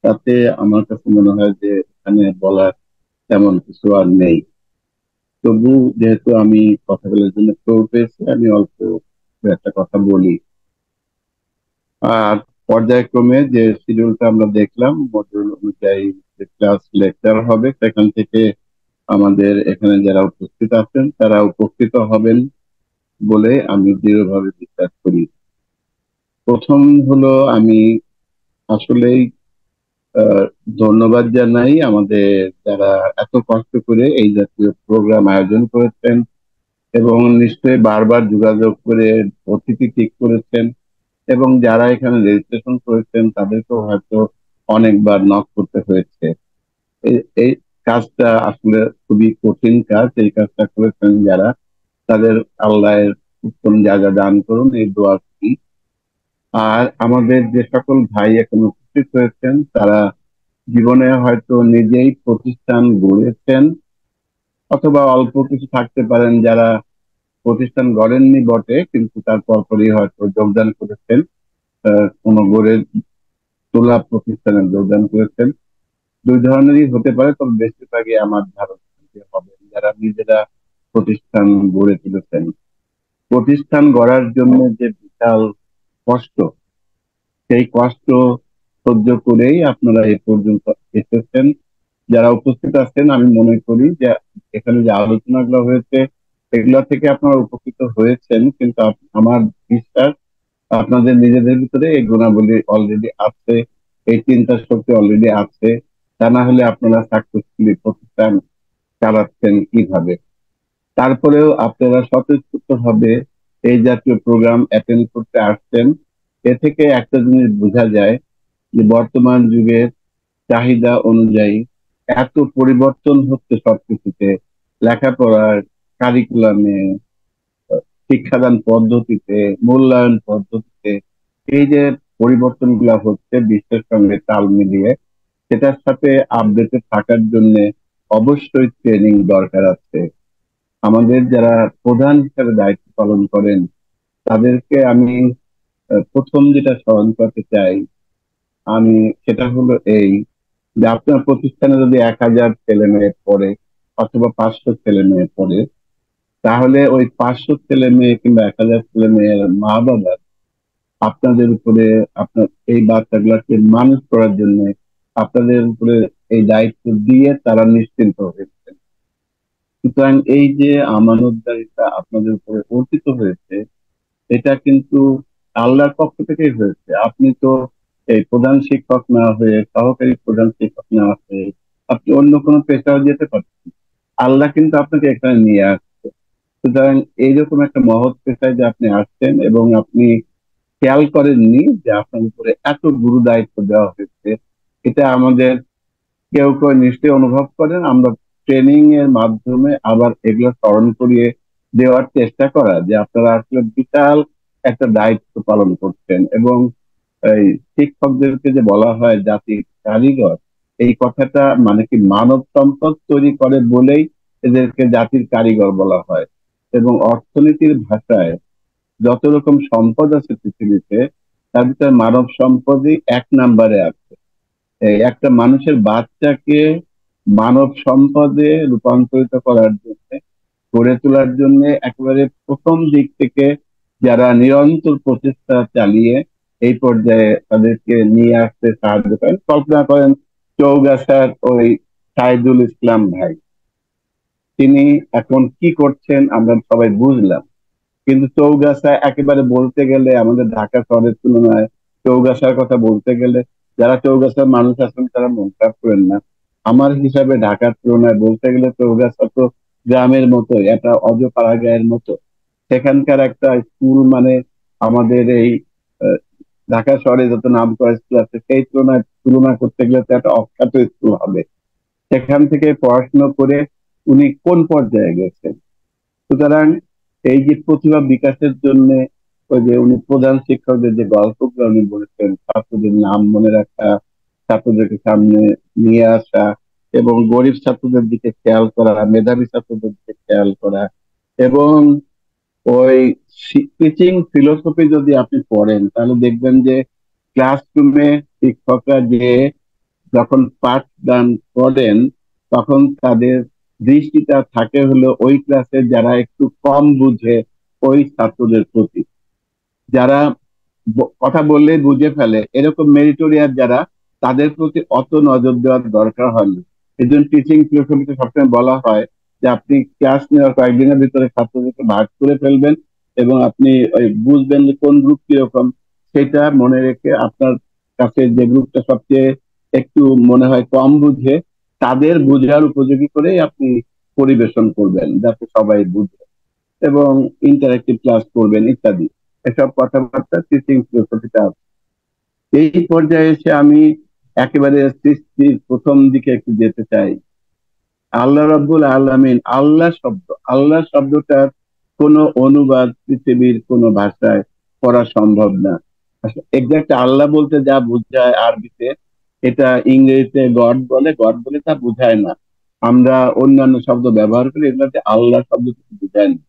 তাতে আমার কাছে মনে হয় যে এখানে বলার তেমন কিছু আর নেই। তবু যেহেতু আমি কথা বলার জন্য ফ্লোর পেয়েছি, আমি অল্প একটা কথা বলি। আর পর্যায়ক্রমে যে শিডিউলটা আমরা দেখলাম, মডিউল অনুযায়ী যে ক্লাস লেকচার হবে, সেখান থেকে আমাদের এখানে যারা উপস্থিত আছেন তারা উপকৃত হবেন বলে আমি দৃঢ়ভাবে বিশ্বাস করি। প্রথম হলো, আমি আসলেই আহ, ধন্যবাদ জানাই আমাদের যারা এত কষ্ট করে এই জাতীয় প্রোগ্রাম আয়োজন করেছেন এবং নিশ্চয়ই বারবার যোগাযোগ করে অতিথি ঠিক করেছেন, এবং যারা এখানে রেজিস্ট্রেশন করেছেন তাদেরকেও হয়তো অনেকবার নক করতে হয়েছে। এই কাজটা আসলে খুবই কঠিন কাজ। এই কাজটা করেছেন যারা, তাদের আল্লাহর উত্তম জায়গা দান করুন, এই দোয়া করি। আর আমাদের যে সকল ভাই এখন উপস্থিত হয়েছেন, তারা জীবনে হয়তো নিজেই প্রতিষ্ঠান গড়েছেন, অথবা অল্প কিছু থাকতে পারেন যারা প্রতিষ্ঠান গড়েননি বটে, কিন্তু তারপরই হয়তো যোগদান করেছেন, কোনো গড়ে তোলা প্রতিষ্ঠানে যোগদান করেছেন। দুই ধরনেরই হতে পারে, তবে বেশিরভাগই আমার ধারণা যে হবে যারা নিজেরা প্রতিষ্ঠান গড়ে তুলেছেন। প্রতিষ্ঠান গড়ার জন্য যে বিশাল কষ্ট, সেই কষ্ট সহ্য করেই আপনারা এ পর্যন্ত এসেছেন। যারা উপস্থিত আছেন, আমি মনে করি যে এখানে যে আলোচনাগুলো হয়েছে এগুলা থেকে আপনারা উপকৃত হয়েছেন, কিন্তু আমার বিশ্বাস আপনাদের নিজেদের ভিতরে এই গুণাবলী অলরেডি আছে, এই চিন্তা শক্তি অলরেডি আছে। তা না হলে আপনারা সাকসেসফুলি প্রতিষ্ঠান চালাচ্ছেন কিভাবে? তারপরেও আপনারা স্বতঃস্ফূর্ত ভাবে এই জাতীয় প্রোগ্রাম অ্যাটেন্ড করতে আসছেন। এ থেকে একটা জিনিস বোঝা যায় যে বর্তমান যুগের চাহিদা অনুযায়ী এত পরিবর্তন হচ্ছে সবকিছুতে, লেখাপড়ার কারিকুলামে, শিক্ষাদান পদ্ধতিতে, মূল্যায়ন পদ্ধতিতে। এই যে পরিবর্তন গুলা হচ্ছে বিশ্বের সঙ্গে তাল মিলিয়ে, সেটার সাথে আপডেটে থাকার জন্য অবশ্যই ট্রেনিং দরকার আছে। আমাদের যারা প্রধান হিসেবে দায়িত্ব পালন করেন, তাদেরকে আমি প্রথম যেটা স্মরণ করতে চাই, আমি সেটা হলো এই, যে আপনার প্রতিষ্ঠানে যদি 1000 ছেলে মেয়ে পড়ে অথবা 500 ছেলে মেয়ে পড়ে, তাহলে ওই 500 ছেলে মেয়ে কিংবা 1000 ছেলে মেয়ের মা বাবা আপনাদের উপরে, আপনার এই বাচ্চাগুলোকে মানুষ করার জন্য আপনাদের উপরে এই দায়িত্ব দিয়ে তারা নিশ্চিন্ত হয়েছে। সুতরাং এই যে আমানতদারিতা আপনাদের উপরে অর্পিত হয়েছে, এটা কিন্তু আল্লাহর পক্ষ থেকেই হয়েছে। আপনি তো এই প্রধান শিক্ষক না হয়ে, সহকারী প্রধান শিক্ষক না হয়ে আপনি অন্য কোনো পেশাও যেতে পারতেন। আল্লাহ কিন্তু আপনাকে এখানে নিয়ে আসছে। সুতরাং এইরকম একটা মহৎ পেশায় যে আপনি আসছেন, এবং আপনি খেয়াল করেননি যে আপনার উপরে এত গুরু দায়িত্ব দেওয়া হয়েছে, এটা আমাদের কেউ কেউ নিশ্চয়ই অনুভব করেন। আমরা ট্রেনিং এর মাধ্যমে আবার এগুলো স্মরণ করিয়ে দেওয়ার চেষ্টা করা যে আপনারা আসলে বিশাল একটা দায়িত্ব পালন করছেন। এবং এই শিক্ষকদেরকে যে বলা হয় জাতির কারিগর, এই কথাটা মানে কি, মানব সম্পদ তৈরি করে বলেই এদেরকে জাতির কারিগর বলা হয়। এবং অর্থনীতির ভাষায় যত রকম সম্পদ আছে পৃথিবীতে, তার ভিতরে মানব সম্পদই 1 নম্বরে আছে। এই একটা মানুষের বাচ্চাকে মানব সম্পদে রূপান্তরিত করার জন্য, গড়ে তোলার জন্য একেবারে প্রথম দিক থেকে যারা নিরন্তর প্রচেষ্টা চালিয়ে এই পর্যায়ে তাদেরকে নিয়ে আসতে সাহায্য করেন। কল্পনা করেন চৌগাছার ওই সাইদুল ইসলাম ভাই, তিনি এখন কি করছেন আমরা সবাই বুঝলাম। কিন্তু চৌগাছা একেবারে বলতে গেলে, আমাদের ঢাকা শহরের তুলনায় চৌগাছার কথা বলতে গেলে, যারা চৌগাছার মানুষ আছেন তারা মন খারাপ করেন না, আমার হিসাবে ঢাকার তুলনায় বলতে গেলে চৌগাছা তো গ্রামের মতোই, একটা অজপাড়াগাঁয়ের মতো। সেখানকার একটা স্কুল মানে আমাদের এই আহ, ঢাকা শহরে যত নাম করা স্কুল আছে সেই তুলনায় তুলনা করতে গেলে তো একটা অখ্যাত স্কুল হবে। সেখান থেকে পড়াশোনা করে উনি কোন পর্যায়ে গেছেন। সুতরাং এই যে প্রতিভা বিকাশের জন্য, ওই যে উনি প্রধান শিক্ষকদের যে গল্পগুলো উনি বলেছেন, ছাত্রদের নাম মনে রাখা, ছাত্রদেরকে সামনে নিয়ে আসা এবং গরিব ছাত্রদের দিকে খেয়াল করা, মেধাবী ছাত্রদের দিকে খেয়াল করা এবং ওই টিচিং ফিলোসফি যদি আপনি পড়েন তাহলে দেখবেন যে ক্লাসরুমে শিক্ষকরা যে যখন পাঠদান করেন তখন তাদের দৃষ্টিটা থাকে হলো ওই ক্লাসে যারা একটু কম বুঝে ওই ছাত্রদের প্রতি, যারা কথা বললে বুঝে ফেলে এরকম মেরিটোরিয়াস যারা, তাদের প্রতি অত নজর দেওয়ার দরকার হয় না। এই জন্য টিচিং ফিলোসফিতে সবসময় বলা হয় যে আপনি ক্লাস নেওয়ার কয়েকদিনের ভিতরে ছাত্রদেরকে ভাগ করে ফেলবেন এবং আপনি ওই বুঝবেন যে কোন গ্রুপ কিরকম, সেটা মনে রেখে আপনার কাছে যে গ্রুপটা সবচেয়ে একটু মনে হয় কম বুঝে তাদের বোঝার উপযোগী করে আপনি পরিবেশন করবেন যাতে সবাই বুঝে এবং ইন্টারেক্টিভ ক্লাস করবেন ইত্যাদি। এসব কথাবার্তা টিচিং ফিলোসফিটা আছে। এই পর্যায়ে এসে আমি একেবারে সৃষ্টির প্রথম দিকে একটু যেতে চাই। আল্লাহ রাব্বুল আলামিন, আল্লাহ শব্দটার কোনো অনুবাদ পৃথিবীর কোনো ভাষায় করা সম্ভব না। এক্সাক্ট আল্লাহ বলতে যা বোঝায় আরবিতে, এটা ইংরেজিতে গড বলে তা বোঝায় না। আমরা অন্যান্য শব্দ ব্যবহার করি, এগুলোতে আল্লাহ শব্দ কিছু বোঝায় না।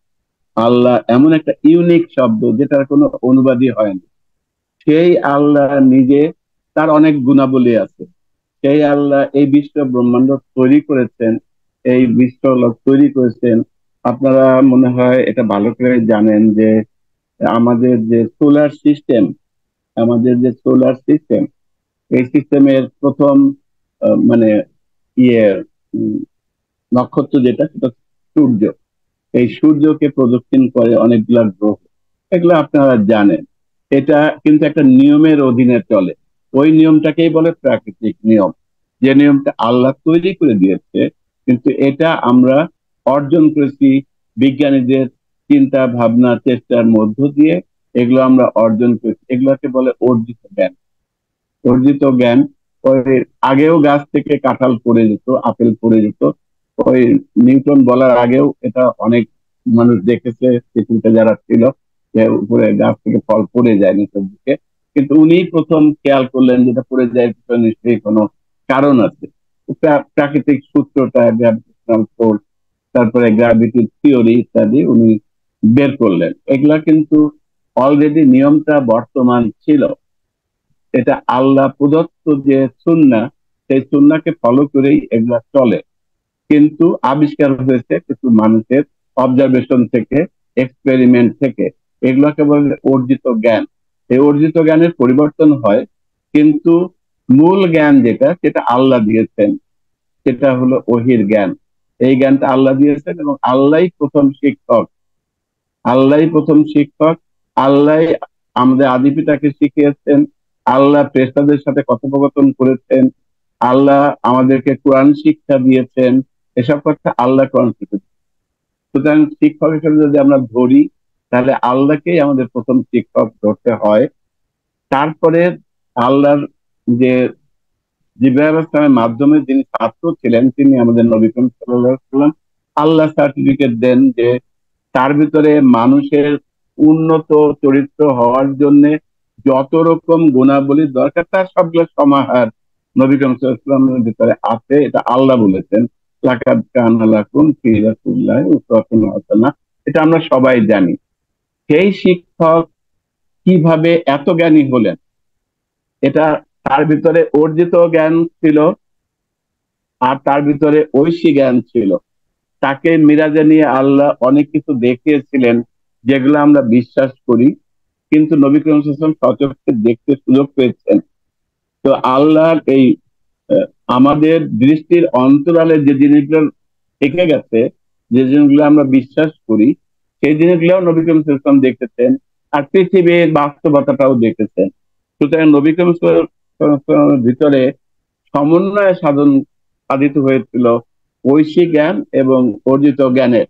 আল্লাহ এমন একটা ইউনিক শব্দ যেটার কোনো অনুবাদই হয় না। সেই আল্লাহ নিজে, তার অনেক গুণাবলী আছে। সেই আল্লাহ এই বিশ্ব ব্রহ্মাণ্ড তৈরি করেছেন, এই বিশ্বলোক তৈরি করেছেন। আপনারা মনে হয় এটা ভালো করে জানেন যে আমাদের যে সোলার সিস্টেম এই সিস্টেমের প্রথম মানে ইয়ে নক্ষত্র যেটা, সেটা সূর্য। এই সূর্যকে প্রদক্ষিণ করে অনেকগুলা গ্রহ, এগুলো আপনারা জানেন। এটা কিন্তু একটা নিয়মের অধীনে চলে। ওই নিয়মটাকেই বলে প্রাকৃতিক নিয়ম, যে নিয়মটা আল্লাহ তৈরি করে দিয়েছে, কিন্তু এটা আমরা অর্জন করেছি বিজ্ঞানীদের চিন্তা ভাবনা চেষ্টার মধ্য দিয়ে। এগুলো আমরা অর্জন করেছি, এগুলোকে বলে অর্জিত জ্ঞান। ওই আগেও গাছ থেকে কাঁঠাল পড়ে যেত, আপেল পড়ে যেত। ওই নিউটন বলার আগেও এটা অনেক মানুষ দেখেছে, পৃথিবীতে যারা ছিল, যে উপরে গাছ থেকে ফল পড়ে যায় নিচের দিকে। কিন্তু উনি প্রথম খেয়াল করলেন যেটা পড়ে যায় পিছনে নিশ্চয়ই কোনো কারণ আছে। প্রাকৃতিক সূত্রটা, গ্র্যাভিটেশনাল ফোর্স, তারপরে গ্র্যাভিটি থিওরি ইত্যাদি উনি বের করলেন। এগুলা কিন্তু অলরেডি নিয়মটা বর্তমান ছিল। এটা আল্লাহ প্রদত্ত যে সুন্নাহ, সেই সুন্নাহকে ফলো করেই এগুলা চলে। কিন্তু আবিষ্কার হয়েছে কিছু মানুষের অবজারভেশন থেকে, এক্সপেরিমেন্ট থেকে। এগুলোকে বলে অর্জিত জ্ঞান। এই অর্জিত জ্ঞানের পরিবর্তন হয়, কিন্তু মূল জ্ঞান যেটা, সেটা আল্লাহ দিয়েছেন, সেটা হলো ওহির জ্ঞান। এই জ্ঞানটা আল্লাহ দিয়েছেন এবং আল্লাহই প্রথম শিক্ষক। আল্লাহ আমাদের আদি পিতাকে শিখিয়েছেন, আল্লাহ ফেরেশতাদের সাথে কথোপকথন করেছেন, আল্লাহ আমাদেরকে কোরআন শিক্ষা দিয়েছেন। এসব কথা আল্লাহ কোরআন শিখেছেন। সুতরাং শিক্ষক হিসেবে যদি আমরা ধরি, তাহলে আল্লাহকেই আমাদের প্রথম শিক্ষক ধরতে হয়। তারপরে আল্লাহর যে জিবরাইল আলাইহিস সালামের মাধ্যমে যিনি ছাত্র ছিলেন, তিনি আমাদের নবী করিম সাল্লাল্লাহু আলাইহি ওয়াসাল্লাম, আল্লাহ সার্টিফিকেট দেন যে তার ভিতরে মানুষের উন্নত চরিত্র হওয়ার জন্য যত রকম গুণাবলী দরকার, তার সবগুলো সমাহার নবী করিম সাল্লাল্লাহু আলাইহি ওয়াসাল্লামের ভিতরে আছে। এটা আল্লাহ বলেছেন, লাকাদ কানা লাকুম ফি রাসূলিল্লাহি উসওয়াতুন হাসানাহ। এটা আমরা সবাই জানি। সেই শিক্ষক কিভাবে এত জ্ঞানী হলেন? এটা তার ভিতরে অর্জিত জ্ঞান ছিল, আর তার ভিতরে ঐশী জ্ঞান ছিল। তাকে মিরাজে নিয়ে আল্লাহ অনেক কিছু দেখিয়েছিলেন যেগুলো আমরা বিশ্বাস করি, কিন্তু নবী করিম সাল্লাল্লাহু আলাইহি ওয়াসাল্লাম সচক্ষে দেখতে সুযোগ পেয়েছেন। তো আল্লাহর এই আমাদের দৃষ্টির অন্তরালে যে জিনিসগুলো থেকে গেছে, যে জিনিসগুলো আমরা বিশ্বাস করি, সেই জিনিসগুলো নবী করিম সাল্লাল্লাহু আলাইহি ওয়াসাল্লাম দেখেছেন, আর পৃথিবীর বাস্তবতাটাও দেখেছেন। সুতরাং নবী করিম সাল্লাল্লাহু আলাইহি ওয়াসাল্লামের ভিতরে সমন্বয় সাধিত হয়েছিল ঐশী জ্ঞান এবং অর্জিত জ্ঞানের,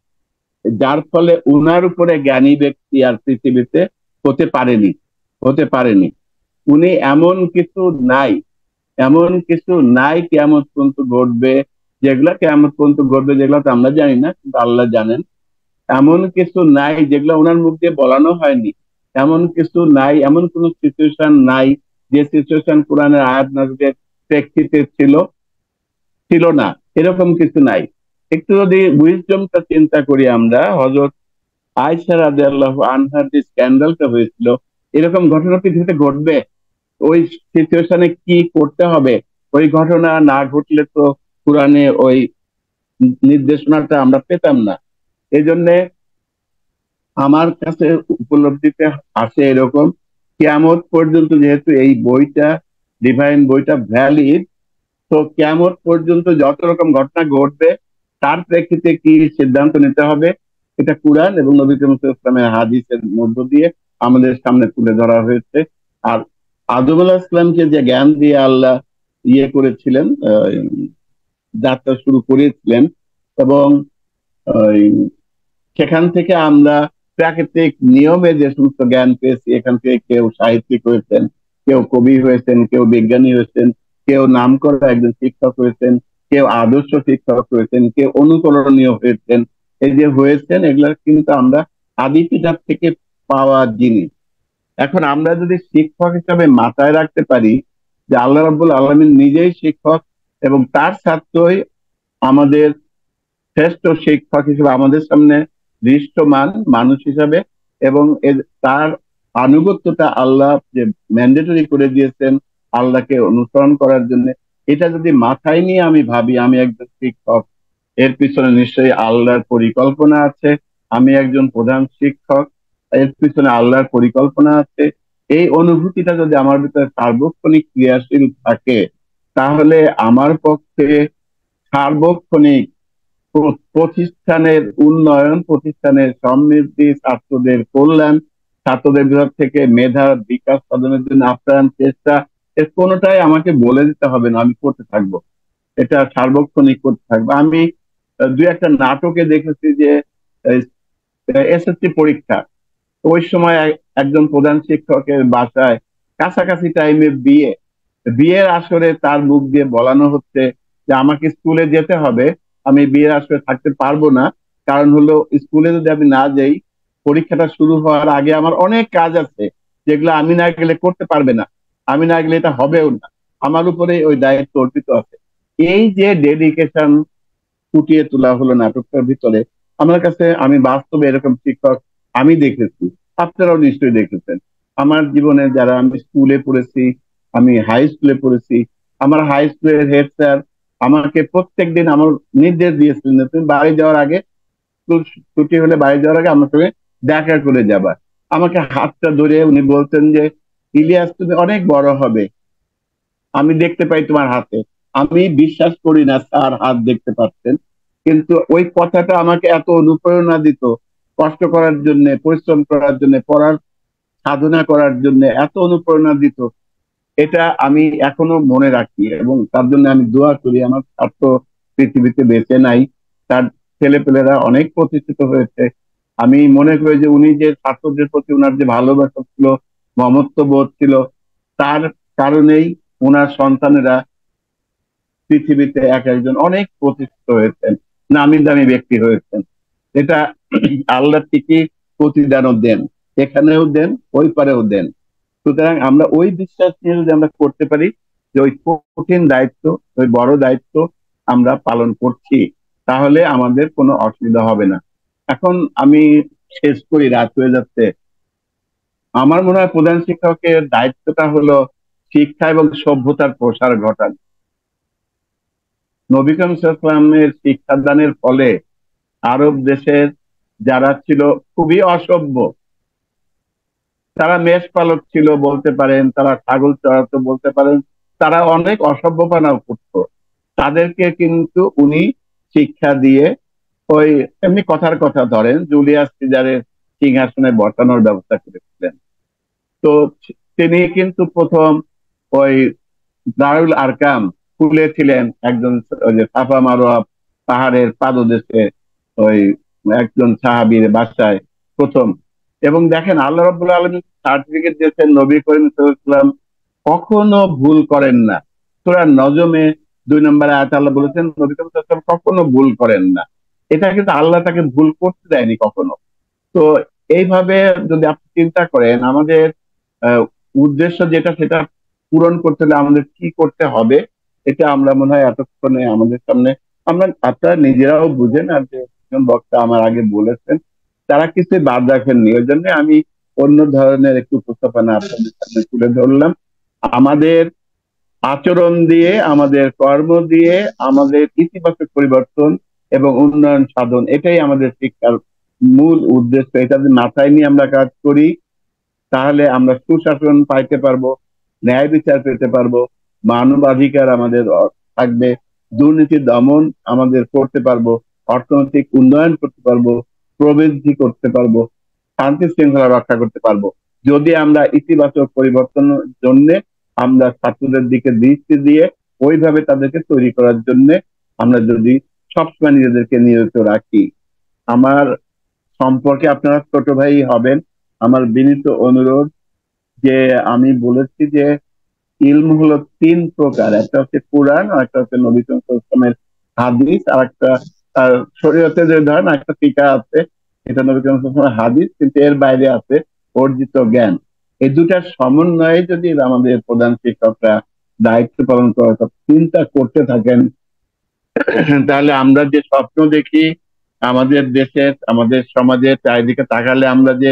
যার ফলে উনার উপরে জ্ঞানী ব্যক্তি আর পৃথিবীতে হতে পারেনি। উনি এমন কিছু নাই কিয়ামত পর্যন্ত ঘটবে, যেগুলা তো আমরা জানি না, কিন্তু আল্লাহ জানেন। এমন কিছু নাই যেগুলো ওনার মুখ দিয়ে বলানো হয়নি। এমন কিছু নাই, এমন কোন সিচুয়েশন নাই যে সিচুয়েশন কোরআনের আয়াত নাযিলের প্রেক্ষিতে ছিল না, এরকম কিছু নাই। একটু যদি উইজডমটা চিন্তা করি আমরা, হযরত আয়েশা রাদিয়াল্লাহু আনহার যে স্ক্যান্ডালটা হয়েছিল, এরকম ঘটনা পৃথিবীতে ঘটবে? ওই সিচুয়েশনে কি করতে হবে, ওই ঘটনা না ঘটলে তো কোরআনে ওই নির্দেশনাটা আমরা পেতাম না। এই জন্যে আমার কাছে উপলব্ধিতে আসে এরকম, কিয়ামত পর্যন্ত যেহেতু এই বইটা, ডিভাইন বইটা ভ্যালিড, তো কিয়ামত পর্যন্ত যত রকম ঘটনা ঘটবে তার প্রেক্ষিতে কি সিদ্ধান্ত নিতে হবে, এটা কুরআন এবং নবী করিম সাল্লাল্লাহু আলাইহি ওয়াসাল্লামের হাদিসের মধ্য দিয়ে আমাদের সামনে তুলে ধরা হয়েছে। আর আদম আলাইহিস সালামকে যে জ্ঞান দিয়ে আল্লাহ করেছিলেন, যাত্রা শুরু করেছিলেন, এবং ওই সেখান থেকে আমরা প্রাকৃতিক নিয়মে যে সমস্ত জ্ঞান পেয়েছি, এখান থেকে কেউ সাহিত্যিক হয়েছেন, কেউ কবি হয়েছেন, কেউ বিজ্ঞানী হয়েছেন, কেউ নামকরা একজন শিক্ষক হয়েছেন, কেউ আদর্শ শিক্ষক হয়েছেন, কেউ অনুকরণীয় হয়েছেন। এই যে হয়েছেন, এগুলা কিন্তু আমরা আদি কিতাব থেকে পাওয়া জিনিস। এখন আমরা যদি শিক্ষক হিসাবে মাথায় রাখতে পারি যে আল্লাহ রাব্বুল আলামিন নিজেই শিক্ষক এবং তার ছাত্রই আমাদের শ্রেষ্ঠ শিক্ষক হিসেবে আমাদের সামনে দৃষ্টমান মানুষ হিসাবে, এবং তার আনুগত্যটা আল্লাহ যে ম্যান্ডেটরি করে দিয়েছেন আল্লাহকে অনুসরণ করার জন্য, এটা যদি মাথায় নিয়ে আমি ভাবি আমি একজন শিক্ষক, এর পিছনে নিশ্চয়ই আল্লাহর পরিকল্পনা আছে। আমি একজন প্রধান শিক্ষক, এর পিছনে আল্লাহর পরিকল্পনা আছে। এই অনুভূতিটা যদি আমার ভিতরে সার্বক্ষণিক ক্রিয়াশীল থাকে, তাহলে আমার পক্ষে সার্বক্ষণিক প্রতিষ্ঠানের উন্নয়ন, প্রতিষ্ঠানের সমৃদ্ধি, ছাত্রদের কল্যাণ, ছাত্রদের ভিতর থেকে মেধার বিকাশ সাধনের জন্য আপ্রাণ চেষ্টা, এর কোনোটাই আমাকে বলে দিতে হবে না, আমি করতে থাকবো। এটা সার্বক্ষণিক করতে থাকবো। আমি দুই একটা নাটকে দেখেছি যে এসএসসি পরীক্ষা, ওই সময় একজন প্রধান শিক্ষকের বাসায় কাছাকাছি টাইমে বিয়ের আসরে তার মুখ দিয়ে বলানো হচ্ছে যে আমাকে স্কুলে যেতে হবে, আমি বিয়ের আসরে থাকতে পারবো না, কারণ হলো স্কুলে যদি আমি না যাই, পরীক্ষাটা শুরু হওয়ার আগে আমার অনেক কাজ আছে যেগুলো আমি না গেলে করতে পারবে না, আমি না গেলে এটা হবেও না, আমার উপরে ওই দায়িত্ব অর্পিত আছে। এই যে ডেডিকেশন ফুটিয়ে তোলা হলো নাটকটার ভিতরে, আমার কাছে, আমি বাস্তবে এরকম শিক্ষক আমি দেখেছি, আপনারাও নিশ্চয়ই দেখেছেন। আমার জীবনে যারা, আমি স্কুলে পড়েছি, আমি হাই স্কুলে পড়েছি, আমার হাই স্কুলের হেড স্যার আমাকে প্রত্যেকদিন আমার নির্দেশ দিয়েছিলেন যে তুমি বাড়ি যাওয়ার আগে, স্কুল ছুটি হলে বাড়ি যাওয়ার আগে আমার সঙ্গে দেখা করে যাবা। আমাকে হাতটা ধরে উনি বলতেন যে ইলিয়াস, তুমি অনেক বড় হবে, আমি দেখতে পাই তোমার হাতে। আমি বিশ্বাস করি না স্যার হাত দেখতে পাচ্ছেন, কিন্তু ওই কথাটা আমাকে এত অনুপ্রেরণা দিত কষ্ট করার জন্য, পরিশ্রম করার জন্য, পড়ার সাধনা করার জন্য এত অনুপ্রেরণা দিত, এটা আমি এখনো মনে রাখি এবং তার জন্য আমি দোয়া করি। আমার ছাত্র পৃথিবীতে বেঁচে নাই, তার ছেলেপেলেরা অনেক প্রতিষ্ঠিত হয়েছে। আমি মনে করি যে উনি যে ছাত্রদের প্রতি ওনার যে ভালোবাসা ছিল, মমত্ব বোধ ছিল, তার কারণেই ওনার সন্তানেরা পৃথিবীতে এক একজন অনেক প্রতিষ্ঠিত হয়েছেন, নামি দামি ব্যক্তি হয়েছেন। এটা আল্লাহ ঠিকই প্রতিদানও দেন, এখানেও দেন, ওই পারেও দেন। সুতরাং আমরা ওই বিশ্বাস নিয়ে যদি আমরা করতে পারি যে ওই কঠিন দায়িত্ব, ওই বড় দায়িত্ব আমরা পালন করছি, তাহলে আমাদের কোনো অসুবিধা হবে না। এখন আমি শেষ করি, রাত হয়ে যাচ্ছে। আমার মনে হয় প্রধান শিক্ষকের দায়িত্বটা হলো শিক্ষা এবং সভ্যতার প্রসার ঘটানো। নবী করিম সাল্লাল্লাহু আলাইহি ওয়াসাল্লামের শিক্ষাদানের ফলে আরব দেশের যারা ছিল খুবই অসভ্য, তারা মেষ পালক ছিল বলতে পারেন, তারা ছাগল চড়াতো বলতে পারেন, তারা অনেক অসভ্যপানাও করতো, তাদেরকে কিন্তু উনি শিক্ষা দিয়ে ওই এমনি কথার কথা ধরেন জুলিয়াস সিজারের সিংহাসনে বসানোর ব্যবস্থা করেছিলেন। তো তিনি কিন্তু প্রথম ওই দারুল আরকাম খুলেছিলেন একজন, ওই যে সাফা মারোয়া পাহাড়ের পাদদেশে ওই একজন সাহাবীর বাসায় প্রথম। এবং দেখেন আল্লাহ রাব্বুল আলামিন সার্টিফিকেট দিয়েছেন, নবী করিম সাল্লাল্লাহু আলাইহি ওয়াসাল্লাম কখনো ভুল করেন না। সূরা নজমে 2 নম্বরে আয়াতে আল্লাহ বলেছেন নবী করিম সাল্লাল্লাহু আলাইহি ওয়াসাল্লাম কখনো ভুল করেন না। এটা কিন্তু আল্লাহ তাকে ভুল করতে দেয়নি কখনো। তো এইভাবে যদি আপনি চিন্তা করেন, আমাদের উদ্দেশ্য যেটা, সেটা পূরণ করতে হলে আমাদের কি করতে হবে, এটা আমরা মনে হয় এতক্ষণে আমাদের সামনে আপনারা নিজেরাও বুঝেন, আর যে একজন বক্তা আমার আগে বলেছেন তারা কিছু বাদ রাখেননি, ওই জন্য আমি অন্য ধরনের একটু উপস্থাপনা আপনাদের সামনে তুলে ধরলাম। আমাদের আচরণ দিয়ে, আমাদের কর্ম দিয়ে আমাদের ইতিবাচক পরিবর্তন এবং উন্নয়ন সাধন, এটাই আমাদের শিক্ষার মূল উদ্দেশ্য। এটা যদি মাথায় নিয়ে আমরা কাজ করি তাহলে আমরা সুশাসন পাইতে পারবো, ন্যায় বিচার পেতে পারবো, মানবাধিকার আমাদের থাকবে, দুর্নীতি দমন আমাদের করতে পারবো, অর্থনৈতিক উন্নয়ন করতে পারবো, প্রবৃদ্ধি করতে পারবো, শান্তি শৃঙ্খলা রক্ষা করতে পারবো। যদি আমরা ইতিবাচক পরিবর্তনের জন্য আমরা ছাত্রদের দিকে দৃষ্টি দিয়ে ওইভাবে তাদেরকে তৈরি করার জন্য আমরা যদি সবসময় নিজেদেরকে নিয়োজিত রাখি। আমার সম্পর্কে আপনারা ছোট ভাই হবেন, আমার বিনীত অনুরোধ যে আমি বলেছি যে ইলম হলো 3 প্রকার, একটা হচ্ছে কোরআন, আর একটা হচ্ছে নবী সাল্লাল্লাহু আলাইহি ওয়াসাল্লামের হাদিস, আর একটা শরীয়তে যে ধরেন একটা ফিকাহ আছে, এটা নবী সাল্লাল্লাহু আলাইহি ওয়াসাল্লামের হাদিস, কিন্তু এর বাইরে আছে অর্জিত জ্ঞান। এই দুটার সমন্বয়ে যদি আমাদের প্রধান শিক্ষকরা দায়িত্ব পালন করার কথা চিন্তা করতে থাকেন তাহলে আমরা যে স্বপ্ন দেখি আমাদের দেশের, আমাদের সমাজের চারিদিকে তাকালে আমরা যে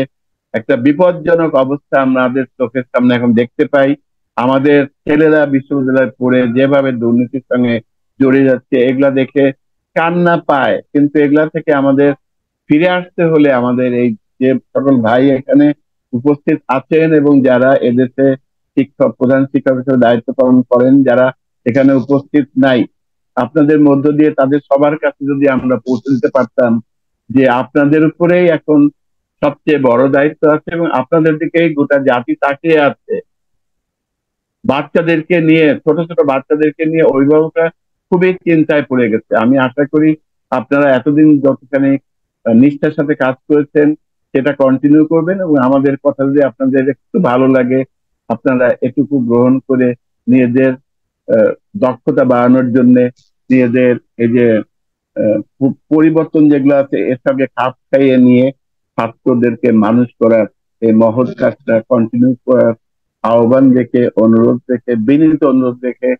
একটা বিপজ্জনক অবস্থা আমাদের চোখের সামনে এখন দেখতে পাই, আমাদের ছেলেরা বিশ্ববিদ্যালয়ে পড়ে যেভাবে দুর্নীতির সঙ্গে জড়িয়ে যাচ্ছে, এগুলা দেখে কান্না পায়। কিন্তু এগুলা থেকে আমাদের ফিরে আসতে হলে আমাদের এই যে সকল ভাই এখানে উপস্থিত আছেন এবং যারা এদেশে শিক্ষক, প্রধান শিক্ষক হিসেবে দায়িত্ব পালন করেন, যারা এখানে উপস্থিত নাই, আপনাদের মধ্য দিয়ে তাদের সবার কাছে যদি আমরা পৌঁছে দিতে পারতাম যে আপনাদের উপরেই এখন সবচেয়ে বড় দায়িত্ব আছে এবং আপনাদের দিকেই গোটা জাতি তাকিয়ে আছে। বাচ্চাদেরকে নিয়ে, ছোট ছোট বাচ্চাদেরকে নিয়ে অভিভাবকরা খুবই চিন্তায় পড়ে গেছে। আমি আশা করি আপনারা এতদিন যতখানি নিষ্ঠার সাথে কাজ করেছেন সেটা কন্টিনিউ করবেন, এবং আমাদের কথা যদি আপনাদের একটু ভালো লাগে আপনারা এটুকু গ্রহণ করে নিজেদের দক্ষতা বাড়ানোর জন্য, নিজেদের এই যে পরিবর্তন যেগুলো আছে এর সঙ্গে খাপ খাইয়ে নিয়ে ছাত্রদেরকে মানুষ করার এই মহৎ কাজটা কন্টিনিউ করার আহ্বান রেখে, অনুরোধ রেখে, বিনীত অনুরোধ রেখে,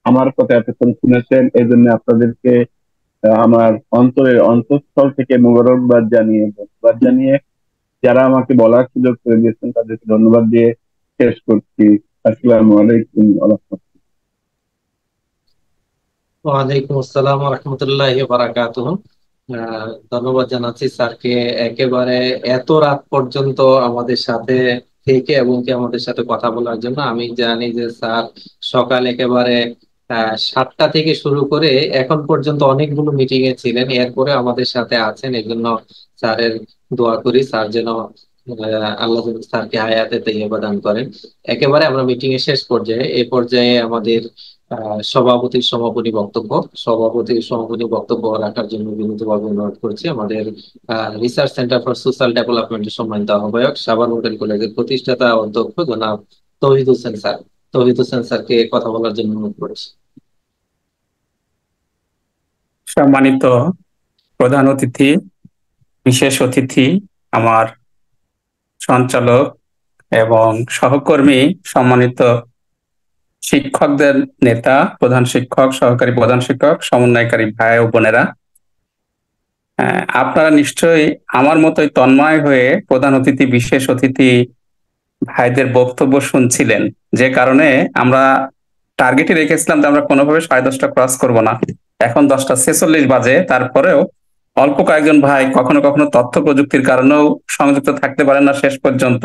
আমার কথা এতক্ষণ শুনেছেন এই জন্য আপনাদেরকে আমার অন্তরের অন্তঃস্থল থেকে মোবারকবাদ জানিয়ে যারা আমাকে বলার সুযোগ করে দিয়েছেন তাদেরকে ধন্যবাদ দিয়ে শেষ করছি। আসসালামু আলাইকুম ওয়া রাহমাতুল্লাহ। ওয়ালাইকুম আসসালাম ওয়া রাহমাতুল্লাহি ওয়া বারাকাতুহু। ধন্যবাদ জানাচ্ছি স্যারকে, একেবারে এত রাত পর্যন্ত আমাদের সাথে থেকে এবং কি আমাদের সাথে কথা বলার জন্য। আমি জানি যে স্যার সকাল একেবারে 7টা থেকে শুরু করে এখন পর্যন্ত অনেকগুলো মিটিং এ ছিলেন, এরপরে আমাদের সাথে আছেন। এই জন্য স্যারের দোয়া করি স্যার যেন আল্লাহ যেন স্যারকে হায়াতে তাইয়্যিবা দান করেন। একেবারে আমরা মিটিং এর শেষ পর্যায়ে, এই পর্যায়ে আমাদের সভাপতির সমাপনী বক্তব্য রাখার জন্য বিনীতভাবে অনুরোধ করছি আমাদের রিসার্চ সেন্টার ফর সোশ্যাল ডেভেলপমেন্টের সম্মানিত আহ্বায়ক, সাভার মডেল কলেজের প্রতিষ্ঠাতা অধ্যক্ষ জনাব তৌহিদ হোসেন স্যার। তৌহিদ হোসেন স্যারকে কথা বলার জন্য অনুরোধ করছি। সম্মানিত প্রধান অতিথি, বিশেষ অতিথি, আমার সঞ্চালক এবং সহকর্মী, সম্মানিত শিক্ষকদের নেতা, প্রধান শিক্ষক, সহকারী প্রধান শিক্ষক, সমন্বয়কারী ভাই ও বোনেরা, আপনারা নিশ্চয়ই আমার মতোই তন্ময় হয়ে প্রধান অতিথি, বিশেষ অতিথি ভাইদের বক্তব্য শুনছিলেন, যে কারণে আমরা টার্গেটে রেখেছিলাম যে আমরা কোনোভাবে 10:30 ক্রস করব না। এখন 10:46 বাজে, তারপরেও অল্প কয়েকজন ভাই কখনো কখনো তথ্য প্রযুক্তির কারণেও সংযুক্ত থাকতে পারেন না শেষ পর্যন্ত।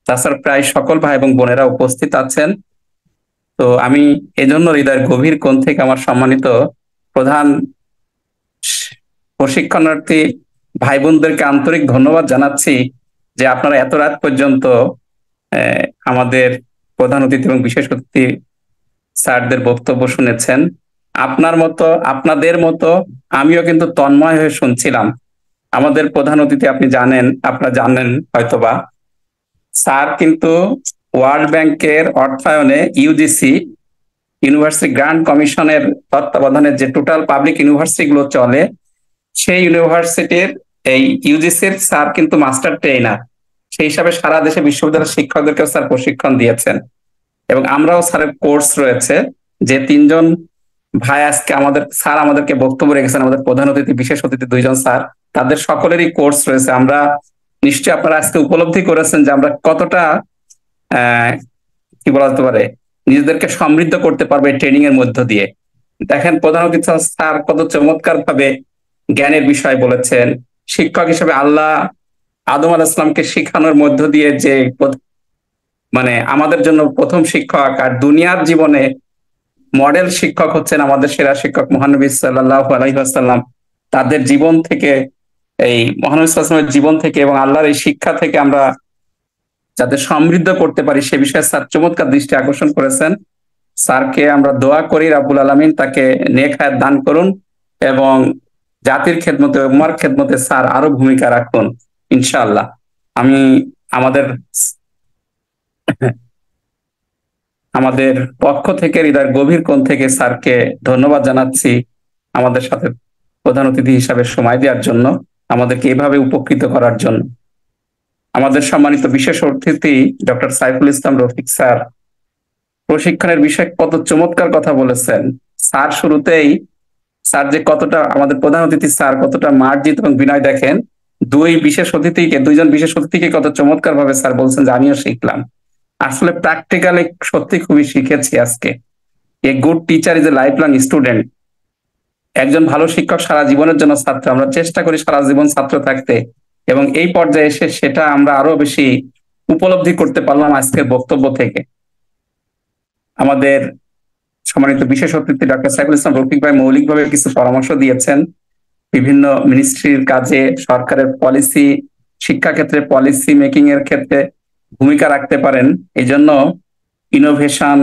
তাছাড়া প্রায় সকল ভাই এবং বোনেরা উপস্থিত আছেন। তো আমি এজন্য হৃদয়ের গভীর কোণ থেকে আমার সম্মানিত প্রধান প্রশিক্ষণার্থী ভাই বোনদেরকে আন্তরিক ধন্যবাদ জানাচ্ছি যে আপনারা এত রাত পর্যন্ত আমাদের প্রধান অতিথি এবং বিশেষ অতিথি স্যারদের বক্তব্য শুনেছেন। আপনাদের মতো আমিও কিন্তু তন্ময় হয়ে শুনছিলাম। আমাদের প্রধান অতিথি আপনারা জানেন হয়তোবা, স্যার কিন্তু ওয়ার্ল্ড ব্যাংকের অর্থায়নে ইউজিসি, ইউনিভার্সিটি গ্রান্ট কমিশনের তত্ত্বাবধানে যে টোটাল পাবলিক ইউনিভার্সিটি গুলো চলে, সেই ইউনিভার্সিটির এই ইউজিসির স্যার কিন্তু মাস্টার ট্রেনার। সেই হিসাবে সারা দেশে বিশ্ববিদ্যালয়ের শিক্ষকদেরকেও স্যার প্রশিক্ষণ দিয়েছেন এবং আমরাও স্যারের কোর্স রয়েছে যে তিনজন ভাই আজকে স্যার আমাদেরকে বক্তব্য রেখেছেন, আমাদের প্রধান অতিথি বিশেষ অতিথি দুইজন স্যার, তাদের সকলেরই কোর্স রয়েছে। আমরা নিশ্চয়ই আপনারা আজকে উপলব্ধি করেছেন যে আমরা কতটা কি বলা যেতে পারে নিজেদেরকে সমৃদ্ধ করতে পারবো এই ট্রেনিং এর মধ্য দিয়ে। দেখেন প্রধান অতিথি স্যার কত চমৎকার ভাবে জ্ঞানের বিষয় বলেছেন। শিক্ষক হিসেবে আল্লাহ আদম আলাইহিস সালামকে শেখানোর মধ্য দিয়ে যে মানে আমাদের জন্য প্রথম শিক্ষক, আর দুনিয়ার জীবনে মডেল শিক্ষক হচ্ছেন আমাদের সেরা শিক্ষক মহানবী সাল্লাল্লাহু আলাইহি ওয়াসাল্লাম। তাদের জীবন থেকে, এই মহানবী সাল্লাল্লাহু আলাইহি ওয়াসাল্লামের জীবন থেকে এবং আল্লাহর এই শিক্ষা থেকে আমরা যাতে সমৃদ্ধ করতে পারি সে বিষয়ে স্যার চমৎকার দৃষ্টি আকর্ষণ করেছেন। স্যারকে আমরা দোয়া করি রাব্বুল আলামিন তাকে নেক হায়াত দান করুন এবং জাতির খেদমতে, উম্মার খেদমতে স্যার আরো ভূমিকা রাখুন ইনশাআল্লাহ। আমি আমাদের পক্ষ থেকে হৃদয়ের গভীর কোণ থেকে স্যারকে ধন্যবাদ জানাচ্ছি আমাদের সাথে প্রধান অতিথি হিসাবে সময় দেওয়ার জন্য, আমাদেরকে এভাবে উপকৃত করার জন্য। আমাদের সম্মানিত বিশেষ অতিথি ডক্টর সাইফুল ইসলাম রফিক স্যার প্রশিক্ষণের বিষয়ে কত চমৎকার কথা বলেছেন। স্যার শুরুতেই স্যার যে কতটা, আমাদের প্রধান অতিথি স্যার কতটা মার্জিত এবং বিনয়, দেখেন দুইজন বিশেষ অতিথিকে কত চমৎকার ভাবে স্যার বলছেন যে আমিও শিখলাম। আসলে প্র্যাকটিক্যালি সত্যি খুবই শিখেছি আজকে। A good teacher is a life long student. একজন ভালো শিক্ষক সারা জীবনের জন্য ছাত্র। আমরা চেষ্টা করি সারা জীবন ছাত্র থাকতে, এবং এই পর্যায়ে এসে সেটা আমরা আরো বেশি উপলব্ধি করতে পারলাম আজকের বক্তব্য থেকে। আমাদের সম্মানিত বিশেষ অতিথি ডক্টর সাইফুল ইসলাম রফিক ভাই মৌলিকভাবে কিছু পরামর্শ দিয়েছেন বিভিন্ন মিনিস্ট্রির কাজে, সরকারের পলিসি, শিক্ষা ক্ষেত্রে পলিসি মেকিং এর ক্ষেত্রে ভূমিকা রাখতে পারেন। এই জন্য ইনোভেশন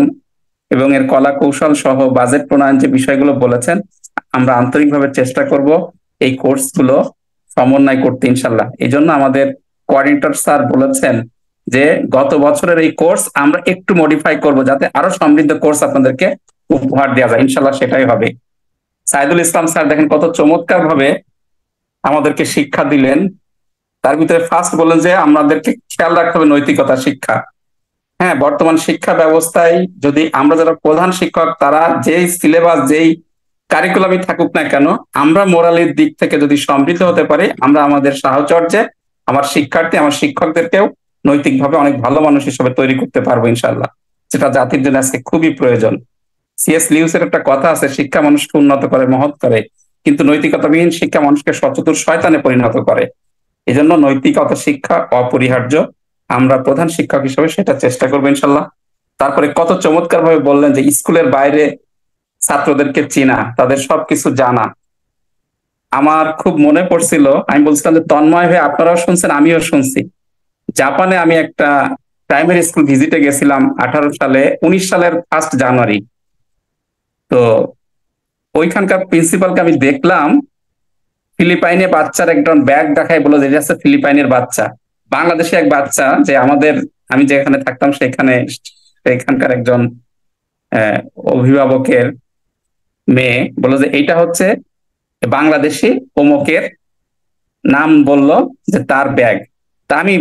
এবং এর কলা কৌশল সহ বাজেট প্রণয়ন যে বিষয়গুলো বলেছেন, আমরা আন্তরিকভাবে চেষ্টা করব এই কোর্সগুলো সমন্বয় করতে ইনশাল্লাহ। এই জন্য আমাদের কোঅর্ডিনেটর স্যার বলেছেন যে গত বছরের এই কোর্স আমরা একটু মডিফাই করব যাতে আরো সমৃদ্ধ কোর্স আপনাদেরকে উপহার দেওয়া যায়, ইনশাল্লাহ সেটাই হবে। সাইদুল ইসলাম স্যার দেখেন কত চমৎকার ভাবে আমাদেরকে শিক্ষা দিলেন। তার ভিতরে ফার্স্ট বললেন যে আমাদেরকে খেয়াল রাখতে হবে নৈতিকতা শিক্ষা। হ্যাঁ, বর্তমান শিক্ষা ব্যবস্থায় যদি আমরা যারা প্রধান শিক্ষক তারা যেই সিলেবাস, যেই কারিকুলামই থাকুক না কেন, আমরা মোরালের দিক থেকে যদি সমৃদ্ধ হতে পারি, আমরা আমাদের সাহচর্যে আমার শিক্ষার্থী, আমার শিক্ষকদেরকেও নৈতিকভাবে অনেক ভালো মানুষ হিসেবে তৈরি করতে পারবো ইনশাল্লাহ, যেটা জাতির জন্য আজকে খুবই প্রয়োজন। সিএস লিউসের একটা কথা আছে, শিক্ষা মানুষকে উন্নত করে, মহৎ করে, কিন্তু নৈতিকতাবিহীন শিক্ষা মানুষকে শতচতুর শয়তানে পরিণত করে। এই জন্য নৈতিকতা শিক্ষা অপরিহার্য। আমরা প্রধান শিক্ষক হিসেবে সেটা চেষ্টা করবো ইনশাল্লাহ। তারপরে কত চমৎকার ভাবে বললেন যে স্কুলের বাইরে ছাত্রদেরকে চেনা, তাদের সবকিছু জানা। আমার খুব মনে পড়ছিল, আমি বলছিলাম যে তন্ময় হয়ে আপনারাও শুনছেন, আমিও শুনছি। জাপানে আমি একটা প্রাইমারি স্কুল ভিজিটে গেছিলাম 19 সালের 1 জানুয়ারি। তো ওইখানকার প্রিন্সিপালকে আমি দেখলাম ফিলিপাইনে বাচ্চার একজন ব্যাগ দেখায়, বলে যে এটা হচ্ছে ফিলিপাইনের বাচ্চা। বাংলাদেশে এক বাচ্চা, যে আমি যেখানে থাকতাম সেখানকার একজন অভিভাবকের মেয়ে বললো যে এইটা হচ্ছে বাংলাদেশি অমুকের, নাম বলল যে তার ব্যাগ। তা আমি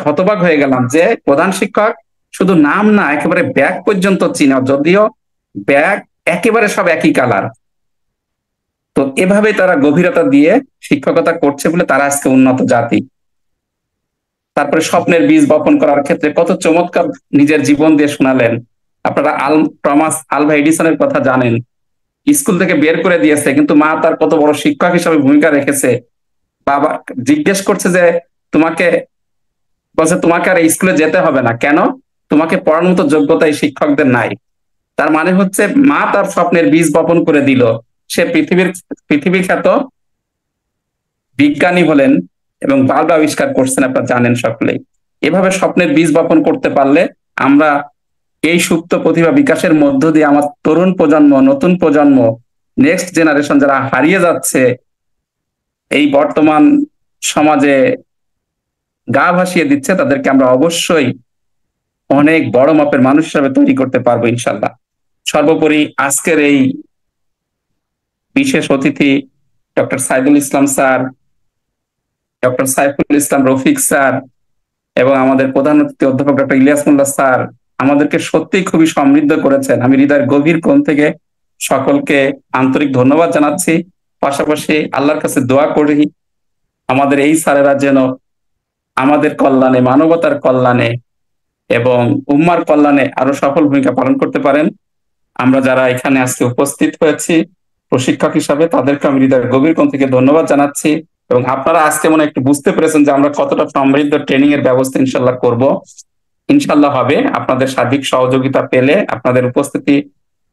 হতবাক হয়ে গেলাম যে প্রধান শিক্ষক শুধু নাম না, একেবারে ব্যাগ পর্যন্ত চিনা, যদিও ব্যাগ একেবারে সব একই কালার। তো এভাবে তারা গভীরতা দিয়ে শিক্ষকতা করছে বলে তারা আজকে উন্নত জাতি। তারপরে স্বপ্নের বীজ বপন করার ক্ষেত্রে কত চমৎকার নিজের জীবন দিয়ে শোনালেন। আপনারা টমাস আলভা এডিসনের কথা জানেন, স্কুল থেকে বের করে দিয়েছে, কিন্তু মা তার কত বড় শিক্ষক হিসাবে ভূমিকা রেখেছে। বাবা জিজ্ঞেস করছে যে তোমাকে আর স্কুলে যেতে হবে না কেন, তোমাকে পড়ানোর মতো যোগ্যতা এই শিক্ষকদের নাই। তার মানে হচ্ছে মা তার স্বপ্নের বীজ বপন করে দিল। সে পৃথিবী খ্যাত বিজ্ঞানী হলেন এবং বাল্ব আবিষ্কার করছেন, আপনারা জানেন সকলেই। এভাবে স্বপ্নের বীজ বপন করতে পারলে আমরা এই সুপ্ত প্রতিভা বিকাশের মধ্য দিয়ে আমার তরুণ প্রজন্ম, নতুন প্রজন্ম, নেক্সট জেনারেশন যারা হারিয়ে যাচ্ছে, এই বর্তমান সমাজে গা ভাসিয়ে দিচ্ছে, তাদেরকে আমরা অবশ্যই অনেক বড় মাপের মানুষ হিসাবে তৈরি করতে পারবো ইনশাল্লাহ। সর্বোপরি আজকের এই বিশেষ অতিথি doctor Saidul Islam sir, doctor Saiful Islam Rafiq sir এবং আমাদের প্রধান অতিথি অধ্যাপক ডক্টর ইলিয়াস মোল্লা স্যার, আমাদেরকে সত্যিই খুবই সমৃদ্ধ করেছেন। আমি হৃদয়ের গভীর কোণ থেকে সকলকে আন্তরিক ধন্যবাদ জানাচ্ছি। পাশাপাশি আল্লাহর কাছে দোয়া করি আমাদের এই স্যারেরা যেন আমাদের কল্যাণে, মানবতার কল্যাণে এবং উম্মার কল্যাণে আরো সফল ভূমিকা পালন করতে পারেন। আমরা যারা এখানে আজকে উপস্থিত হয়েছি প্রশিক্ষক হিসাবে, তাদেরকে আমি হৃদয়ের গভীর কোণ থেকে ধন্যবাদ জানাচ্ছি। এবং আপনারা আজকে মনে একটু বুঝতে পেরেছেন যে আমরা কতটা সমৃদ্ধ ট্রেনিং এর ব্যবস্থা ইনশাল্লাহ করব। ইনশাল্লাহ হবে, আপনাদের সার্বিক সহযোগিতা পেলে, আপনাদের উপস্থিতি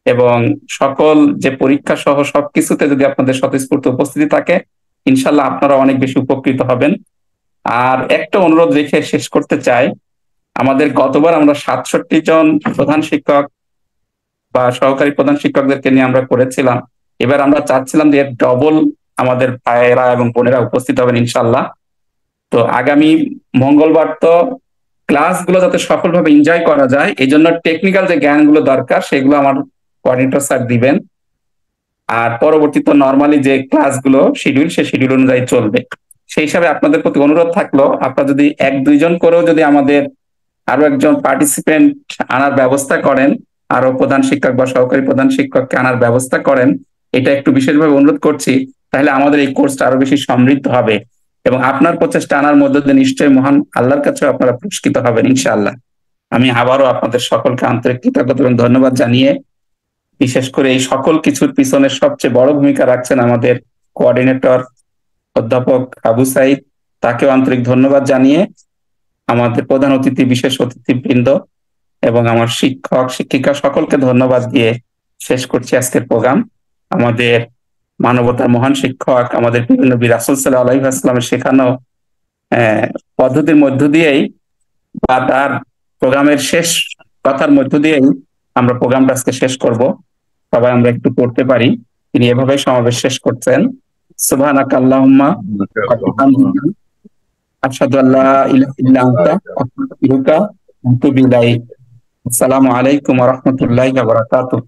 এবং সকল যে পরীক্ষা সহ সবকিছুতে যদি আপনাদের স্বতঃস্ফূর্ত উপস্থিতি থাকে, ইনশাল্লাহ আপনারা অনেক বেশি উপকৃত হবেন। আর একটা অনুরোধ রেখে শেষ করতে চাই, আমাদের গতবার আমরা 67 জন প্রধান শিক্ষক বা সহকারী প্রধান শিক্ষকদেরকে নিয়ে আমরা করেছিলাম। এবার আমরা চাচ্ছিলাম যে ডবল আমাদের ভাইয়েরা এবং বোনেরা উপস্থিত হবেন ইনশাল্লাহ। তো আগামী মঙ্গলবার তো ক্লাসগুলো যাতে সফলভাবে এনজয় করা যায়, এই জন্য টেকনিক্যাল যে জ্ঞানগুলো দরকার সেগুলো আমার কোঅর্ডিনেটর স্যার দিবেন। আর পরবর্তীতে নর্মালি যে ক্লাসগুলো শিডিউল, সেই শিডিউল অনুযায়ী চলবে। সেই হিসাবে আপনাদের প্রতি অনুরোধ থাকলো, আপনারা যদি 1-2 জন করেও যদি আমাদের আরো একজন পার্টিসিপেন্ট আনার ব্যবস্থা করেন, আরো প্রধান শিক্ষক বা সহকারী প্রধান শিক্ষককে আনার ব্যবস্থা করেন, এটা একটু বিশেষভাবে অনুরোধ করছি, তাহলে আমাদের এই কোর্সটা আরো বেশি সমৃদ্ধ হবে এবং আপনার প্রচেষ্টা আনার মধ্যে দিয়ে নিশ্চয়ই মহান আল্লাহর কাছে আপনারা পুরস্কৃত হবেন ইনশাআল্লাহ। আমি আবারও আপনাদের সকলকে আন্তরিক কৃতজ্ঞতা এবং ধন্যবাদ জানিয়ে, বিশেষ করে এই সকল কিছুর পিছনে সবচেয়ে বড় ভূমিকা রাখছেন আমাদের কোঅর্ডিনেটর অধ্যাপক আবু সাইদ, তাকেও আন্তরিক ধন্যবাদ জানিয়ে, আমাদের প্রধান অতিথি, বিশেষ অতিথিবৃন্দ এবং আমার শিক্ষক শিক্ষিকা সকলকে ধন্যবাদ দিয়ে শেষ করছি আজকের প্রোগ্রাম। আমাদের মানবতার মহান শিক্ষক, আমাদের বিভিন্ন নবী রাসূল সাল্লাল্লাহু আলাইহি ওয়াসাল্লামের শেখানো পদ্ধতির মধ্য দিয়েই বা তার প্রোগ্রামের শেষ কথার মধ্য দিয়েই আমরা প্রোগ্রামটা আজকে শেষ করব। সবাই আমরা একটু পড়তে পারি। তিনি এভাবে সমাবেশ শেষ করছেন, সুবহানাকা আল্লাহুম্মা ওয়া বিহামদিকা আশহাদু আল্লা ইলাহা ইল্লা আনতা আস্তাগফিরুকা ওয়া আতুবু ইলাইক। আসসালামু আলাইকুম ওয়া রাহমাতুল্লাহি ওয়া বারাকাতুহু।